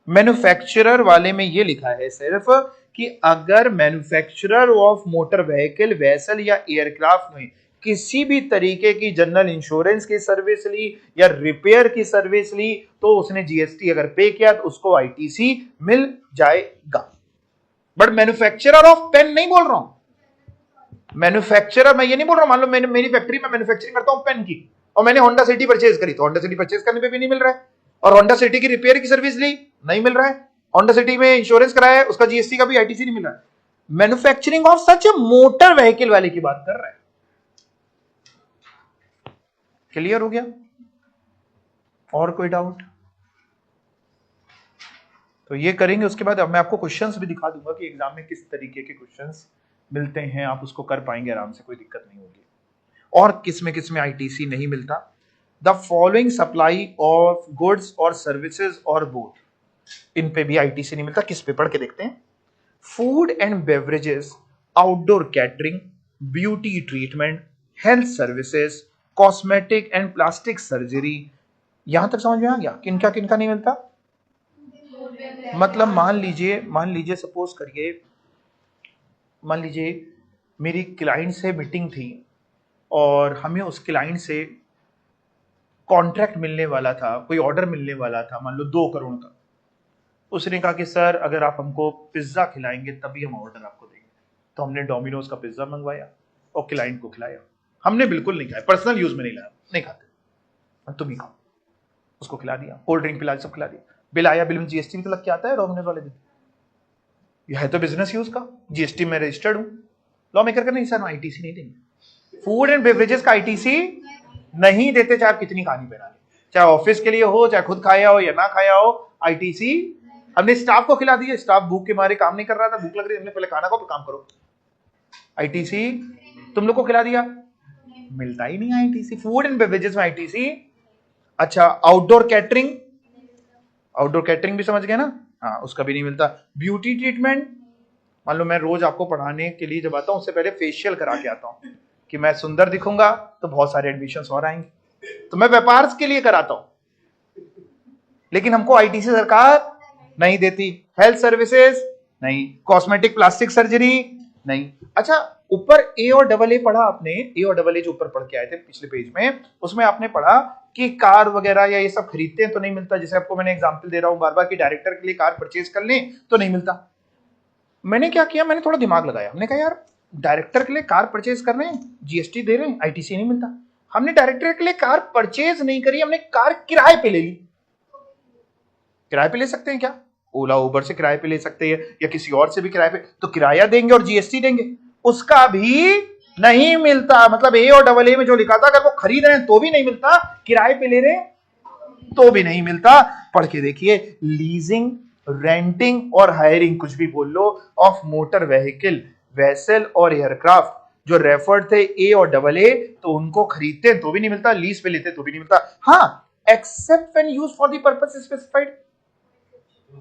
मैन्युफैक्चरर वाले में ये लिखा है सिर्फ कि अगर manufacturer of motor vehicle vessel या एयरक्राफ्ट में किसी भी तरीके की जनरल इंश्योरेंस की सर्विस ली या रिपेयर की सर्विस ली, तो उसने जीएसटी अगर पे किया तो उसको आईटीसी मिल जाएगा। बट मैन्युफैक्चरर ऑफ पेन नहीं बोल रहा हूं, मैन्युफैक्चरर मैं ये नहीं बोल रहा हूं, मान लो मैंने मेरी फैक्ट्री में मैन्युफैक्चरिंग करता हूं पेन की और मैंने होंडा सिटी परचेज करी, तो होंडा सिटी परचेज करने पे भी नहीं मिल रहा है, और होंडा सिटी की रिपेयर की सर्विस ली नहीं मिल रहा है, होंडा सिटी में इंश्योरेंस कराया है उसका जीएसटी का भी आईटीसी नहीं मिल रहा है। Manufacturing of such motor vehicle वाले की बात कर रहा है। क्लियर हो गया? और कोई डाउट? तो ये करेंगे, उसके बाद अब मैं आपको क्वेश्चंस भी दिखा दूंगा कि एग्जाम में किस तरीके के क्वेश्चंस मिलते हैं, आप उसको कर पाएंगे आराम से, कोई दिक्कत नहीं होगी। और किसमें आईटीसी नहीं मिलता? The following supply of goods और सर्विसेज और बोथ, इन पे भी आईटीसी नहीं मिलता। किस पे? पढ़ के देखते हैं। Food and beverages, outdoor catering, beauty treatment, health services, cosmetic and plastic surgery. यहां तक समझ में आ गया किनका किनका नहीं मिलता? मतलब मान लीजिए सपोज करिए, मान लीजिए मेरी क्लाइंट से मीटिंग थी और हमें उस क्लाइंट से कॉन्ट्रैक्ट मिलने वाला था, कोई ऑर्डर मिलने वाला था, मान लो 2 करोड़ का। उसने कहा कि सर अगर आप हमको पिज्जा खिलाएंगे तभी हम ऑर्डर आपको देंगे। तो हमने डोमिनोज का पिज्जा मंगवाया और क्लाइंट को खिलाया। हमने बिल्कुल नहीं खाया, पर्सनल यूज में नहीं लाया, नहीं खाते, तुम ही खाओ। उसको खिला दिया, कोल्ड ड्रिंक पिला, सब खिला दिया। बिल आया, बिल में जीएसटी भी तो लग के आता है डोमिनोज वाले दिन। यह है तो बिजनेस यूज का, जीएसटी में रजिस्टर्ड हूं, लॉ मेकर का नहीं सर आईटीसी नहीं देंगे। फूड एंड बेवरेजेस का आईटीसी नहीं देते, चाहे आप कितनी कहानी बना ले, चाहे ऑफिस के लिए हो, चाहे खुद खाया हो या ना खाया हो, आईटीसी। हमने स्टाफ को खिला दिया, स्टाफ भूख के मारे काम नहीं कर रहा था, भूख लग रही, हमने पहले खाना खाओ फिर काम करो, आईटीसी तुम लोग को खिला दिया, मिलता ही नहीं आईटीसी। फूड एंड बेवरेजेस में आईटीसी। अच्छा, आउटडोर कैटरिंग, आउटडोर कैटरिंग भी समझ गए ना, हाँ, उसका भी नहीं मिलता। ब्यूटी ट्रीटमेंट, मान लो मैं रोज आपको पढ़ाने के लिए जब आता हूं उससे पहले फेशियल करा के आता हूं कि मैं सुंदर दिखूंगा तो बहुत सारे एडमिशन और आएंगे, तो मैं व्यापार के लिए कराता हूं, लेकिन हमको आईटीसी सरकार नहीं देती। हेल्थ सर्विसेज नहीं, कॉस्मेटिक प्लास्टिक सर्जरी नहीं। अच्छा, ऊपर ए और डबल ए पढ़ा आपने, ए और डबल ए जो ऊपर पढ़ के आए थे पिछले पेज में, उसमें आपने पढ़ा कि कार वगैरह या ये सब खरीदते हैं तो नहीं मिलता। जैसे आपको मैंने एग्जांपल दे रहा हूं बार बार कि डायरेक्टर के लिए कार परचेज कर लें तो नहीं मिलता। मैंने क्या किया, मैंने थोड़ा दिमाग लगाया, हमने कहा यार डायरेक्टर के लिए कार परचेज कर रहे हैं, जीएसटी दे रहे हैं, आईटीसी नहीं मिलता। हमने डायरेक्टर के लिए कार परचेज नहीं करी, हमने कार किराए पे ले ली। किराए पे ले सकते हैं क्या? ओला उबर से किराए पे ले सकते हैं या किसी और से भी किराए पे, तो किराया देंगे और जीएसटी देंगे, उसका भी नहीं मिलता। मतलब ए और डबल ए में जो लिखा था अगर वो खरीद रहे हैं तो भी नहीं मिलता, किराए पे ले रहे हैं तो भी नहीं मिलता। पढ़ के देखिए, लीजिंग, रेंटिंग और हायरिंग, कुछ भी बोल लो, ऑफ मोटर व्हीकल, वेसल और एयरक्राफ्ट जो रेफर्ड थे ए और डबल ए, तो उनको खरीदते हैं तो भी नहीं मिलता, लीज पे लेते तो भी नहीं मिलता। हाँ, except when used for the purpose specified,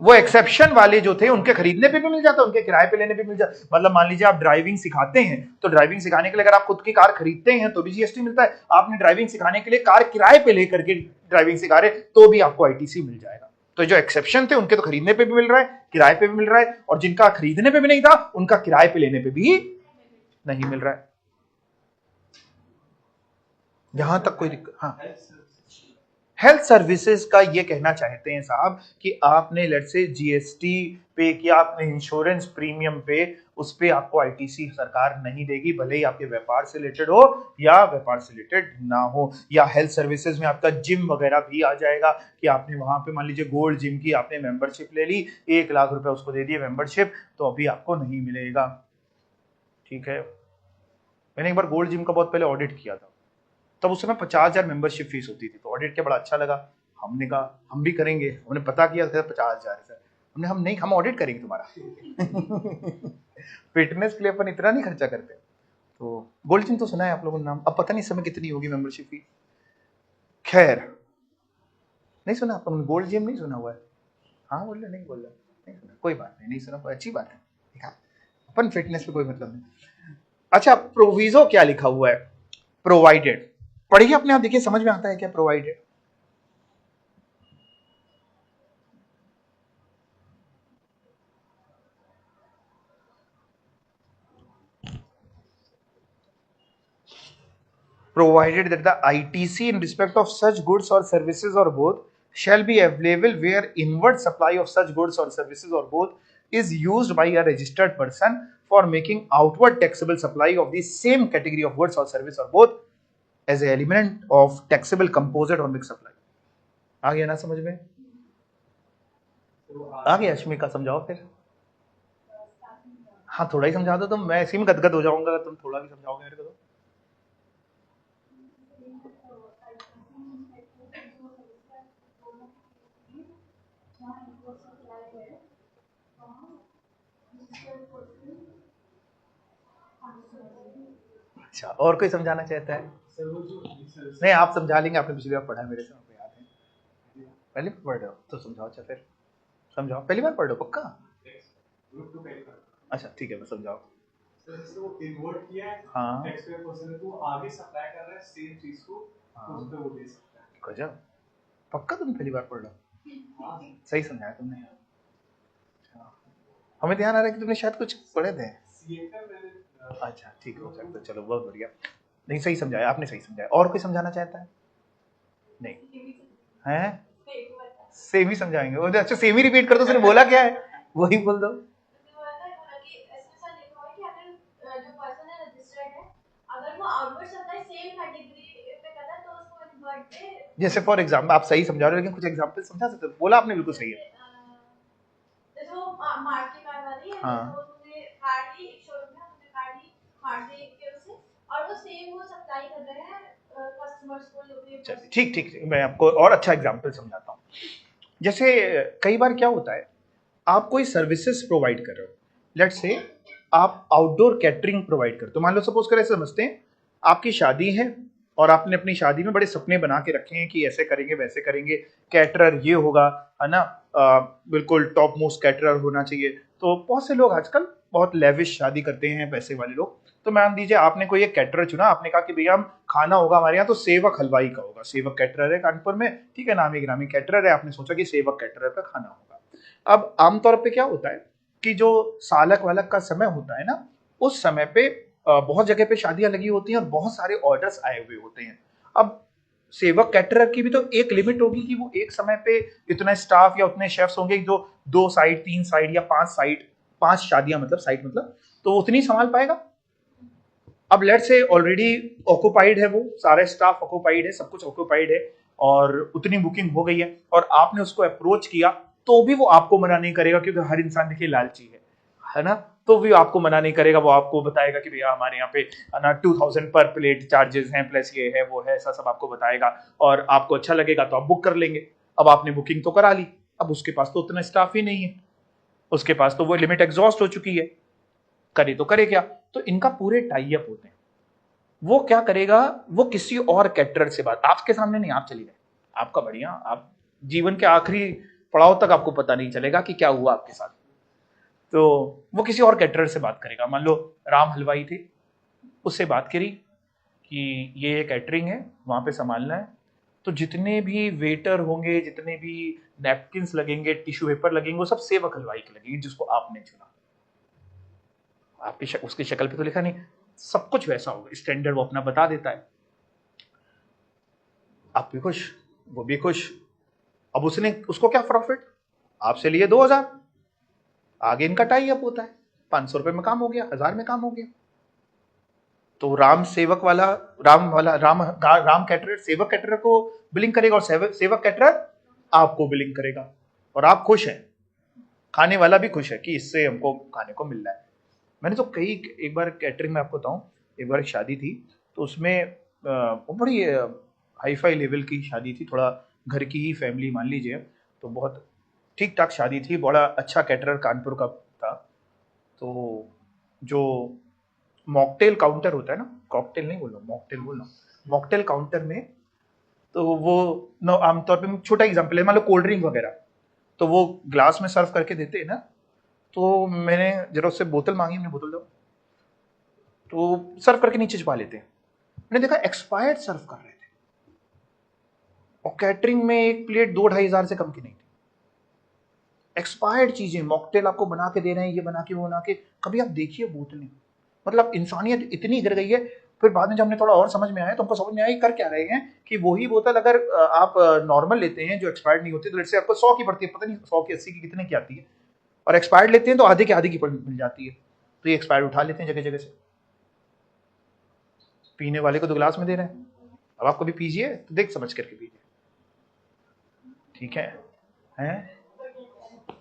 वो एक्सेप्शन वाले जो थे उनके खरीदने पे भी मिल जाता, उनके किराए पे लेने पे मिल जाता। मतलब मान लीजिए आप ड्राइविंग सिखाते हैं तो ड्राइविंग सिखाने के लिए अगर आप खुद की कार खरीदते हैं तो भी जीएसटी मिलता है। आपने ड्राइविंग सिखाने के लिए कार किराए पे लेकर के ड्राइविंग सिखा रहे तो भी आपको आईटीसी मिल जाएगा। तो जो एक्सेप्शन थे उनके तो खरीदने पे भी मिल रहा है, किराए पे भी मिल रहा है, और जिनका खरीदने पे भी नहीं था उनका किराए पे लेने पे भी नहीं मिल रहा है। यहां तक कोई दिक्कत? हाँ, हेल्थ सर्विसेज का ये कहना चाहते हैं साहब कि आपने लेट से जीएसटी पे किया, आपने इंश्योरेंस प्रीमियम पे, उस पे आपको आईटीसी सरकार नहीं देगी, भले ही आपके व्यापार से रिलेटेड हो या व्यापार से रिलेटेड ना हो। या हेल्थ सर्विसेज में आपका जिम वगैरह भी आ जाएगा कि आपने वहां पे मान लीजिए गोल्ड जिम की आपने मेंबरशिप ले ली, 1 लाख रुपए उसको दे दिए मेंबरशिप, तो अभी आपको नहीं मिलेगा। ठीक है, मैंने एक बार गोल्ड जिम का बहुत पहले ऑडिट किया था, तब उस समय 50,000 मेंबरशिप फीस होती थी, तो ऑडिट के बड़ा अच्छा लगा। हमने कहा हम भी करेंगे, हमने पता किया था 50,000 है। हमने हम नहीं, हम ऑडिट करेंगे तुम्हारा। फिटनेस के लिए अपन इतना नहीं खर्चा करते। तो गोल्ड जिम तो सुना है आप लोगों ने नाम, अब पता नहीं इस समय कितनी होगी मेंबरशिप फी। खैर, नहीं सुना आप लोगों ने, गोल्ड जिम नहीं सुना हुआ है? हाँ बोल रहे, नहीं बोल रहे, नहीं सुना, कोई बात नहीं, नहीं सुना, कोई अच्छी बात है। हाँ, अपन फिटनेस पे कोई मतलब नहीं। अच्छा, प्रोविजो क्या लिखा हुआ है? प्रोवाइडेड, पढ़िए अपने आप, देखिए समझ में आता है क्या provided. Provided that the ITC in respect of such goods or services or both shall be available where inward supply of such goods or services or both is used by a registered person for making outward taxable supply of the same category of goods or service or both as an element of taxable composite or mixed supply। आ गया ना समझ में? आ गया अश्मी का, समझाओ फिर। हाँ थोड़ा ही समझा दो तुम, मैं इसी में गदगद हो जाऊंगा अगर तुम थोड़ा भी समझाओगे मेरे को तो। अच्छा, और कोई समझाना चाहता है? नहीं, आप समझा लेंगे, आपने पिछली बार पढ़ा है मेरे से, आपको याद है। पहली बार पढ़ रहे हो तो समझाओ। अच्छा फिर समझाओ, पहली बार पढ़ रहे हो पक्का? अच्छा ठीक है, मैं समझाओ। इन्वर्ट किया है, हाँ, टैक्स पेयर पर्सन है, तो आगे सप्लाई कर रहा है सेम चीज को, तो उस पे वो दे सकता है। गजब, पक्का तुम पहली बार पढ़ रहे हो? हाँ, सही समझाया तुमने। हमें ध्यान आ रहा है कि तुमने शायद कुछ पढ़े थे। अच्छा ठीक हो सकता है, चलो बहुत बढ़िया। नहीं, सही समझाया आपने, सही समझाया। और कोई समझाना चाहता है? नहीं है, सेम ही समझाएंगे वो। अच्छा सेम ही रिपीट कर दो, उसने बोला क्या है वही बोल दो। जैसे फॉर एग्जाम्पल, आप सही समझा रहे हो लेकिन कुछ एग्जाम्पल समझा सकते हो? बोला आपने, बिल्कुल सही है। हाँ, ठीक ठीक, मैं आपको और अच्छा एग्जाम्पल समझाता हूँ। जैसे कई बार क्या होता है, आप कोई सर्विसेज प्रोवाइड कर रहे हो, लेट्स से आप आउटडोर कैटरिंग प्रोवाइड करते हो। मान लो सपोज कर, ऐसे समझते हैं आपकी शादी है और आपने अपनी शादी में बड़े सपने बना के रखे हैं कि ऐसे करेंगे वैसे करेंगे, कैटरर ये होगा, है ना, बिल्कुल टॉप मोस्ट कैटरर होना चाहिए। तो बहुत से लोग आजकल बहुत लेविश शादी करते हैं, पैसे वाले लोग। तो मान दीजिए आपने कोई एक कैटरर चुना, आपने कहा कि भैया हम खाना होगा हमारे यहाँ तो सेवक हलवाई का होगा। सेवक कैटरर है कानपुर में, ठीक है, नामी गिरामी कैटरर है, आपने सोचा कि सेवक कैटरर का खाना होगा। अब आमतौर पे क्या होता है कि जो सालक वालक का समय होता है ना, उस समय पे बहुत जगह पे शादियां लगी होती हैं और बहुत सारे ऑर्डर्स आए हुए होते हैं। अब सेवक कैटरर की भी तो एक लिमिट होगी कि वो एक समय पे इतना स्टाफ या उतने शेफ्स होंगे जो 2 साइड 3 साइड या 5 साइड, 5 शादियां मतलब साइड मतलब, तो उतनी संभाल पाएगा। अब लेट से ऑलरेडी ऑक्यूपाइड है, वो सारा स्टाफ ऑक्यूपाइड है, सब कुछ ऑक्यूपाइड है और उतनी बुकिंग हो गई है और आपने उसको अप्रोच किया, तो भी वो आपको मना नहीं करेगा, क्योंकि हर इंसान देखिए लालची है ना। तो भी आपको मना नहीं करेगा, वो आपको बताएगा कि भैया हमारे यहाँ पे ना 2000 पर प्लेट चार्जेस हैं, प्लस ये है वो है, ऐसा सब आपको बताएगा और आपको अच्छा लगेगा तो आप बुक कर लेंगे। अब आपने बुकिंग तो करा ली, अब उसके पास तो उतना स्टाफ ही नहीं है, उसके पास तो वो लिमिट एग्जॉस्ट हो चुकी है, करे तो करे क्या? तो इनका पूरे टाई अप होते हैं। वो क्या करेगा, वो किसी और कैटरर से बात, आपके सामने नहीं, आप चली गए, आपका बढ़िया, आप जीवन के आखिरी पड़ाव तक आपको पता नहीं चलेगा कि क्या हुआ आपके साथ। तो वो किसी और कैटरर से बात करेगा। मान लो राम हलवाई थे, उससे बात करी कि ये कैटरिंग है, वहां पे संभालना है, तो जितने भी वेटर होंगे, जितने भी नैपकिन्स लगेंगे, टिश्यू पेपर लगेंगे, वो सब सेवक हलवाई के लगेंगे जिसको आपने चुना। आपकी उसकी शक्ल पे तो लिखा नहीं, सब कुछ वैसा होगा, स्टैंडर्ड वो अपना बता देता है। आप भी खुश, वो भी खुश। अब उसको क्या प्रॉफिट, आपसे लिए 2000, आगे इनका टाई अप होता है, 500 रुपए में काम हो गया, 1000 में काम हो गया। तो राम सेवक वाला राम कैटरर सेवक कैटरर को बिलिंग करेगा और सेवक कैटरर आपको बिलिंग करेगा, और आप खुश हैं, खाने वाला भी खुश है कि इससे हमको खाने को मिल रहा है। मैंने तो एक बार कैटरिंग में आपको बताऊं, एक बार एक शादी थी, तो उसमें वो बड़ी हाई फाई लेवल की शादी थी, थोड़ा घर की ही फैमिली मान लीजिए, तो बहुत ठीक ठाक शादी थी, बड़ा अच्छा कैटरर कानपुर का था। तो जो मॉकटेल काउंटर होता है ना, कॉकटेल नहीं बोल रहा, मॉकटेल बोल रहा, मॉकटेल काउंटर में, तो वो आमतौर पे छोटा एग्जाम्पल है, मान लो कोल्ड ड्रिंक वगैरह, तो वो ग्लास में सर्व करके देते हैं ना, तो मैंने जरा उससे बोतल मांगी, मैंने बोतल दो, तो सर्व करके नीचे छुपा लेते हैं। मैंने देखा एक्सपायर्ड सर्व कर रहे थे, और कैटरिंग में एक प्लेट 2-2.5 हजार से कम की नहीं थी। एक्सपायर्ड चीजें मॉकटेल आपको बना के दे रहे हैं, ये बना के वो बना के, कभी आप देखिए बोतलें, मतलब इंसानियत इतनी गिर गई है। फिर बाद में जब हमने थोड़ा और समझ में आया, तो हमको समझ में आया कर क्या रहे हैं कि वही बोतल अगर आप नॉर्मल लेते हैं जो एक्सपायर्ड नहीं होती, तो लेट्स से आपको 100 की पड़ती है, पता नहीं 100 की 80 की कितने की आती है, और एक्सपायर्ड लेते हैं तो आधे की आधी की मिल जाती है, तो ये एक्सपायर्ड उठा लेते हैं जगह जगह से, पीने वाले को 2 गिलास में दे रहे हैं। अब आप कभी पीजिए तो देख समझ करके पीजिए, ठीक है?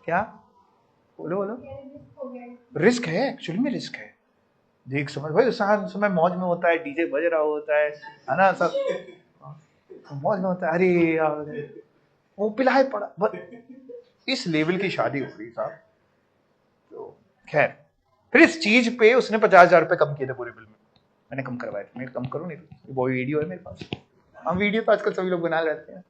क्या बोलो बोलो? रिस्क है, एक्चुअली में रिस्क है, देख समझ भाई, समय मौज में होता है, डीजे बज रहा होता है ना, सब मौज में होता है, अरे यार वो पिलाए पड़ा, इस लेवल की शादी हो रही साहब। तो खैर, फिर इस चीज पे उसने 50,000 रुपए कम किए थे पूरे बिल में, मैंने कम करवाए थे, मैं कम करूँ नहीं, वो वीडियो है मेरे पास, हम वीडियो तो आजकल सभी लोग बना रहते हैं।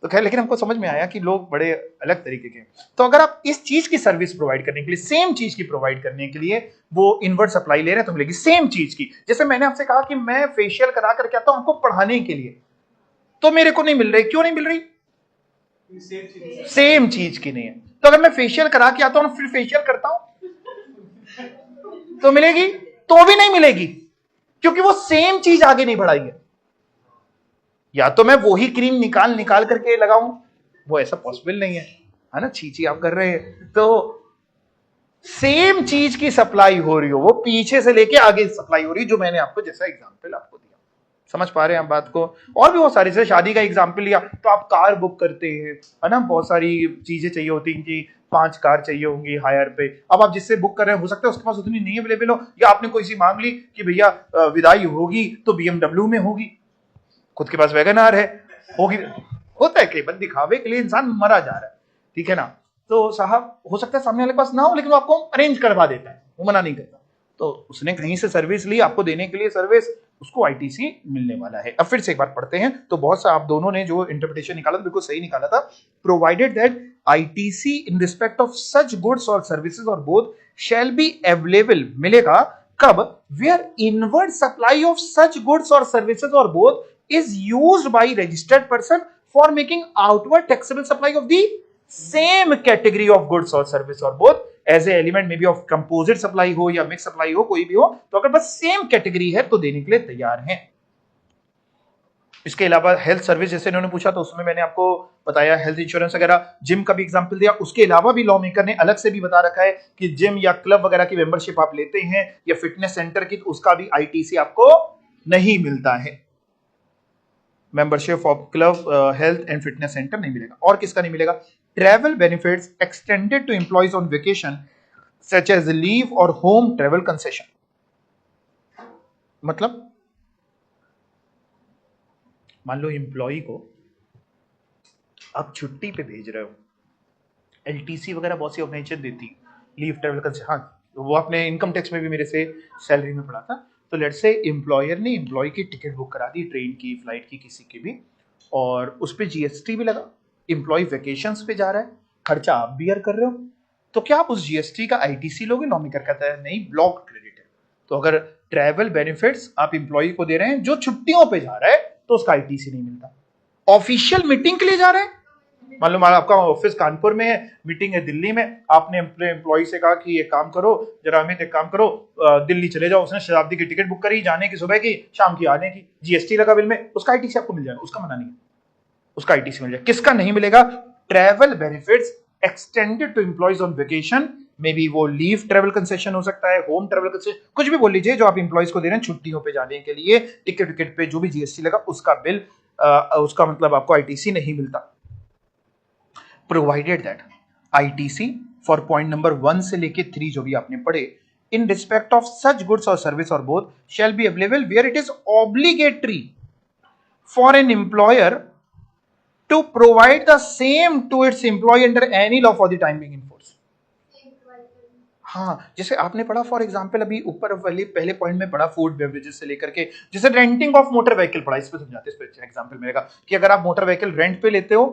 तो खैर, लेकिन हमको समझ में आया कि लोग बड़े अलग तरीके के। तो अगर आप इस चीज की सर्विस प्रोवाइड करने के लिए, सेम चीज की प्रोवाइड करने के लिए वो इनवर्ट सप्लाई ले रहे हैं, तो मिलेगी सेम चीज की। जैसे मैंने आपसे कहा कि मैं फेशियल करा करके आता हूं हमको पढ़ाने के लिए, तो मेरे को नहीं मिल रही, क्यों नहीं मिल रही? सेम चीज की नहीं है। तो अगर मैं फेशियल करा के आता हूं फिर फेशियल करता हूं तो मिलेगी, तो भी नहीं मिलेगी, क्योंकि वो सेम चीज आगे नहीं बढ़ाई है। या तो मैं वही क्रीम निकाल करके लगाऊं, वो ऐसा पॉसिबल नहीं है ना, छी आप कर रहे हैं। तो सेम चीज की सप्लाई हो रही हो, वो पीछे से लेके आगे सप्लाई हो रही, जो मैंने आपको जैसा एग्जांपल आपको दिया, समझ पा रहे हैं आप बात को? और भी बहुत सारी, जैसे शादी का एग्जांपल लिया, तो आप कार बुक करते हैं, है ना, बहुत सारी चीजें चाहिए होती हैं कि 5 कार चाहिए होंगी हायर पे। अब आप जिससे बुक कर रहे हैं, हो सकता है उसके पास उतनी नहीं अवेलेबल हो, या आपने कोई सी मांग ली कि भैया विदाई होगी तो BMW में होगी, खुद के पास वैगन आर है, होगी, होता है, कई बार दिखावे के लिए इंसान मरा जा रहा है, ठीक है ना। तो साहब हो सकता है सामने वाले के पास ना हो, लेकिन वो आपको अरेंज करवा देता है, वो मना नहीं करता। तो उसने कहीं से सर्विस ली आपको देने के लिए सर्विस, उसको आईटीसी मिलने वाला है। अब फिर से एक बार पढ़ते हैं, तो बहुत सा आप दोनों ने जो इंटरप्रिटेशन निकाला बिल्कुल सही निकाला था। Provided that ITC in respect of such goods और सर्विसेज और बोथ शैल बी अवेलेबल, मिलेगा कब? Where inward supply of such goods और सर्विसेज और both is used by registered person for making outward taxable supply of the same category of goods or service or both as a element may be of composite supply हो या mix supply हो, कोई भी हो, तो अगर बस सेम कैटेगरी है तो देने के लिए तैयार हैं। इसके अलावा हेल्थ सर्विस जैसे इन्होंने पूछा, तो उसमें मैंने आपको बताया हेल्थ इंश्योरेंस वगैरह, जिम का भी एग्जांपल दिया। उसके अलावा भी लॉ मेकर ने अलग से भी बता रखा है कि जिम या क्लब वगैरह की मेंबरशिप आप लेते हैं या फिटनेस सेंटर की, तो उसका भी आईटीसी आपको नहीं मिलता है, membership of club, health and fitness centre नहीं मिलेगा। और किसका नहीं मिलेगा? Travel benefits extended to employees on vacation such as leave और होम ट्रैवल कंसेशन। मतलब मान लो एम्प्लॉय को आप छुट्टी पे भेज रहे हो, एलटीसी वगैरह बहुत सी ऑर्गेनाइजेशन देती, लीव ट्रैवल कंसेशन, हाँ वो आपने इनकम टैक्स में भी मेरे से सैलरी में पढ़ा था। तो लेट्स से एम्प्लॉयर ने एम्प्लॉय की टिकट बुक करा दी, ट्रेन की, फ्लाइट की, किसी की भी, और उस पर जीएसटी भी लगा, एम्प्लॉय वेकेशंस पे जा रहा है, खर्चा आप बियर कर रहे हो, तो क्या आप उस जीएसटी का आईटीसी लोगे? नॉमी कर कहता है नहीं, ब्लॉक क्रेडिट है। तो अगर ट्रैवल बेनिफिट्स आप एम्प्लॉय को दे रहे हैं जो छुट्टियों पे जा रहा है, तो उसका आईटीसी नहीं मिलता। ऑफिशियल मीटिंग के लिए जा रहे हैं, मान लो आपका ऑफिस कानपुर में है, मीटिंग है दिल्ली में, आपने अपने एम्प्लॉय से कहा कि ये काम करो जरा, अमित एक काम करो, दिल्ली चले जाओ, उसने शताब्दी की टिकट बुक करी, जाने की सुबह की, शाम की आने की, जीएसटी लगा बिल में, उसका आईटीसी आपको मिल जाएगा, उसका मना नहीं है। उसका आईटीसी मिल जाएगा। किसका नहीं मिलेगा? Travel benefits extended to employees on vacation, may be वो लीव ट्रैवल कंसेशन हो सकता है, होम ट्रैवल कंसेशन, कुछ भी बोल लीजिए जो आप एम्प्लॉइज को दे रहे हैं छुट्टियों पे जाने के लिए, टिकट विकेट पे जो भी जीएसटी लगा उसका बिल, उसका मतलब आपको आईटीसी नहीं मिलता। Provided that ITC for point number 1 से लेके 3 जो भी आपने पढ़े, in respect of such goods or service or both shall be available where it is obligatory for an employer to provide the same to its employee under any law for the time being in force। हाँ, जैसे आपने पढ़ा फॉर एग्जांपल अभी ऊपर वाले पहले पॉइंट में पढ़ा फूड बेवरेजेस से लेकर के, जैसे रेंटिंग ऑफ मोटर व्हीकल पढ़ा, इस पे समझाते हैं। इस पे एग्जांपल मिलेगा कि अगर आप मोटर व्हीकल रेंट पे लेते हो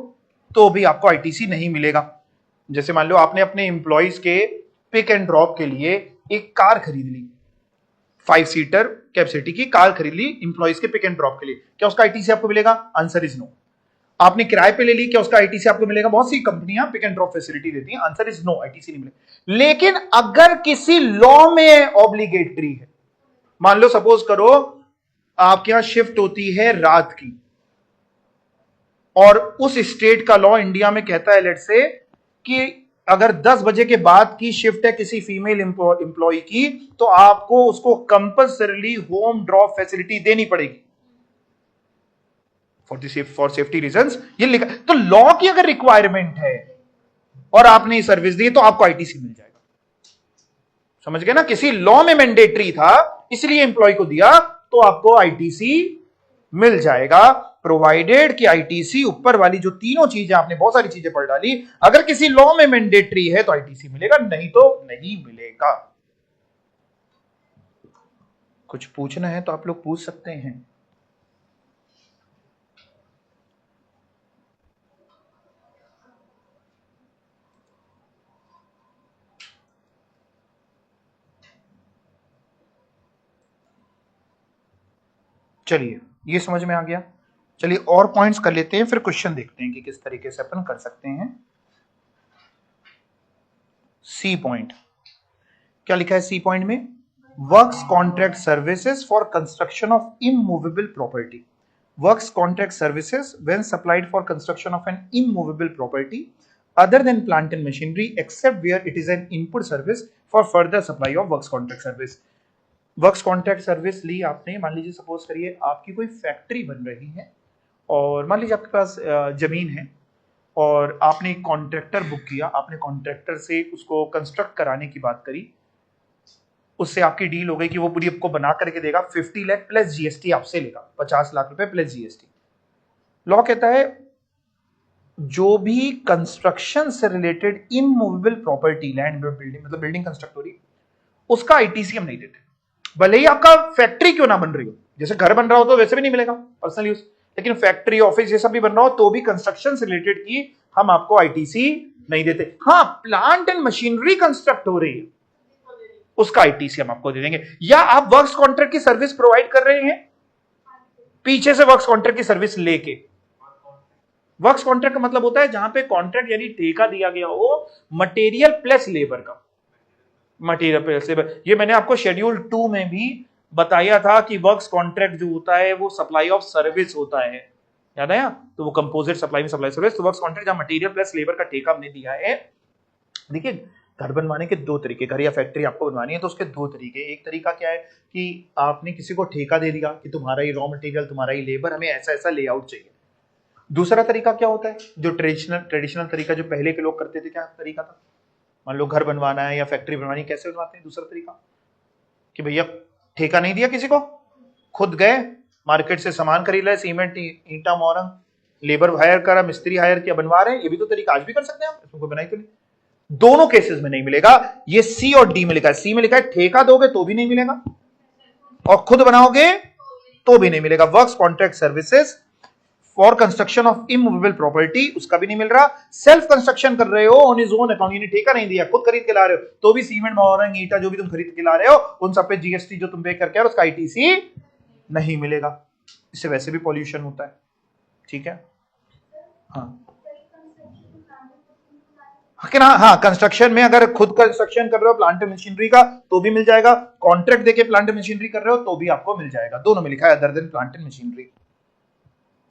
तो भी आपको आईटीसी नहीं मिलेगा। जैसे मान लो आपने अपने एम्प्लॉइज के पिक एंड ड्रॉप के लिए एक कार खरीद ली, 5 सीटर कैपेसिटी की कार खरीद ली एम्प्लॉइज के पिक एंड ड्रॉप के लिए, क्या उसका आईटीसी आपको मिलेगा? Answer is no. आपने किराए पे ले ली, क्या उसका आईटीसी आपको मिलेगा? बहुत सी कंपनियां पिक एंड ड्रॉप फैसिलिटी देती हैं, आंसर इज नो, आईटीसी नहीं मिलेगा। लेकिन अगर किसी लॉ में ऑब्लिगेटरी है, मान लो सपोज करो आपके यहां शिफ्ट होती है रात की और उस स्टेट का लॉ इंडिया में कहता है लेट्स से कि अगर 10 बजे के बाद की शिफ्ट है किसी फीमेल एम्प्लॉय की तो आपको उसको कंपल्सरीली होम ड्रॉप फैसिलिटी देनी पड़ेगी फॉर सेफ्टी रीजंस, ये लिखा। तो लॉ की अगर रिक्वायरमेंट है और आपने सर्विस दी तो आपको आईटीसी मिल जाएगा। समझ गए ना? किसी लॉ में मैंडेटरी था इसलिए एम्प्लॉय को दिया तो आपको आईटीसी मिल जाएगा, प्रोवाइडेड कि आईटीसी ऊपर वाली जो तीनों चीजें आपने बहुत सारी चीजें पढ़ डाली, अगर किसी लॉ में मैंडेटरी है तो आईटीसी मिलेगा, नहीं तो नहीं मिलेगा। कुछ पूछना है तो आप लोग पूछ सकते हैं। चलिए ये समझ में आ गया। चलिए और पॉइंट्स कर लेते हैं, फिर क्वेश्चन देखते हैं कि किस तरीके से अपन कर सकते हैं। सी पॉइंट क्या लिखा है? सी पॉइंट में works contract services for construction of immovable property, works contract services when supplied for construction of N immovable property other than plant and machinery except where it is an input service for further supply of works contract service। Works contract service ली आपने, मान लीजिए सपोज करिए आपकी कोई फैक्ट्री बन रही है और मान लीजिए आपके पास जमीन है और आपने एक कॉन्ट्रैक्टर बुक किया, आपने कॉन्ट्रैक्टर से उसको कंस्ट्रक्ट कराने की बात करी, उससे आपकी डील हो गई कि वो पूरी आपको बना करके देगा, 50 लाख प्लस जीएसटी आपसे लेगा, 50 लाख रुपए प्लस जीएसटी। लॉ कहता है जो भी कंस्ट्रक्शन से related immovable property, land building, मतलब बिल्डिंग कंस्ट्रक्ट हो रही, उसका आईटीसी हम नहीं देते, भले ही आपका फैक्ट्री क्यों ना बन रही हो। जैसे घर बन रहा हो तो वैसे भी नहीं मिलेगा पर्सनल यूज, लेकिन फैक्ट्री ऑफिस ये सब भी बन रहा हो तो भी कंस्ट्रक्शन से रिलेटेड की हम आपको आईटीसी नहीं देते। हाँ, प्लांट एंड मशीनरी कंस्ट्रक्ट हो रही है उसका आईटीसी हम आपको दे देंगे। या आप वर्क्स कॉन्ट्रैक्ट की सर्विस प्रोवाइड कर रहे हैं, पीछे से वर्क्स कॉन्ट्रैक्ट की सर्विस लेके, वर्क्स कॉन्ट्रैक्ट का मतलब होता है जहां पे कॉन्ट्रैक्ट यानी ठेका दिया गया हो मटेरियल प्लस लेबर का, मटेरियल प्लस लेबर। ये मैंने आपको शेड्यूल 2 में भी बताया था कि वर्क्स कॉन्ट्रैक्ट जो होता है वो सप्लाई ऑफ सर्विस होता है, याद आया? तो वो कंपोजिट सप्लाई में सप्लाई सर्विस, तो वर्क्स कॉन्ट्रैक्ट जहां मटेरियल प्लस लेबर का ठेका हमने दिया है। देखिए घर बनवाने के 2 तरीके, घर या फैक्ट्री आपको बनवानी है तो उसके 2 तरीके। एक तरीका क्या है कि आपने किसी को ठेका दे दिया कि तुम्हारा ही रॉ मटेरियल, तुम्हारा ही लेबर, हमें ऐसा ऐसा लेआउट चाहिए। दूसरा तरीका क्या होता है, जो ट्रेडिशनल तरीका जो पहले के लोग करते थे, क्या तरीका था? मान लो घर बनवाना है या फैक्ट्री बनवानी, कैसे बनवाते हैं? दूसरा तरीका कि भैया ठेका नहीं दिया किसी को, खुद गए मार्केट से सामान खरीद लाए, सीमेंट, ईंटा, मोरंग, लेबर हायर करा, मिस्त्री हायर किया, बनवा रहे हैं। ये भी तो तरीका आज भी कर सकते हैं, इसमें कोई बनाई तो नहीं। दोनों केसेस में नहीं मिलेगा। ये सी और डी में लिखा है। सी में लिखा है ठेका दोगे तो भी नहीं मिलेगा और खुद बनाओगे तो भी नहीं मिलेगा। Works contract services for construction of immovable property, उसका भी नहीं मिल रहा। सेल्फ कंस्ट्रक्शन कर रहे हो ऑन हिज ओन अकाउंट, यानी ठेका नहीं दिया, खुद खरीद के ला रहे हो, तो भी सीमेंट, मोरंग, ईंटा जो भी तुम खरीद के ला रहे हो उन सब पे जीएसटी जो तुम पे करके आ रहे हो उसका आईटीसी नहीं मिलेगा। इससे वैसे भी पॉल्यूशन होता है, ठीक है? हाँ, कंस्ट्रक्शन में अगर खुद कंस्ट्रक्शन कर रहे हो प्लांट मशीनरी का तो भी मिल जाएगा, कॉन्ट्रैक्ट देके प्लांट मशीनरी कर रहे हो तो भी आपको मिल जाएगा। दोनों में लिखा है other than plant and machinery,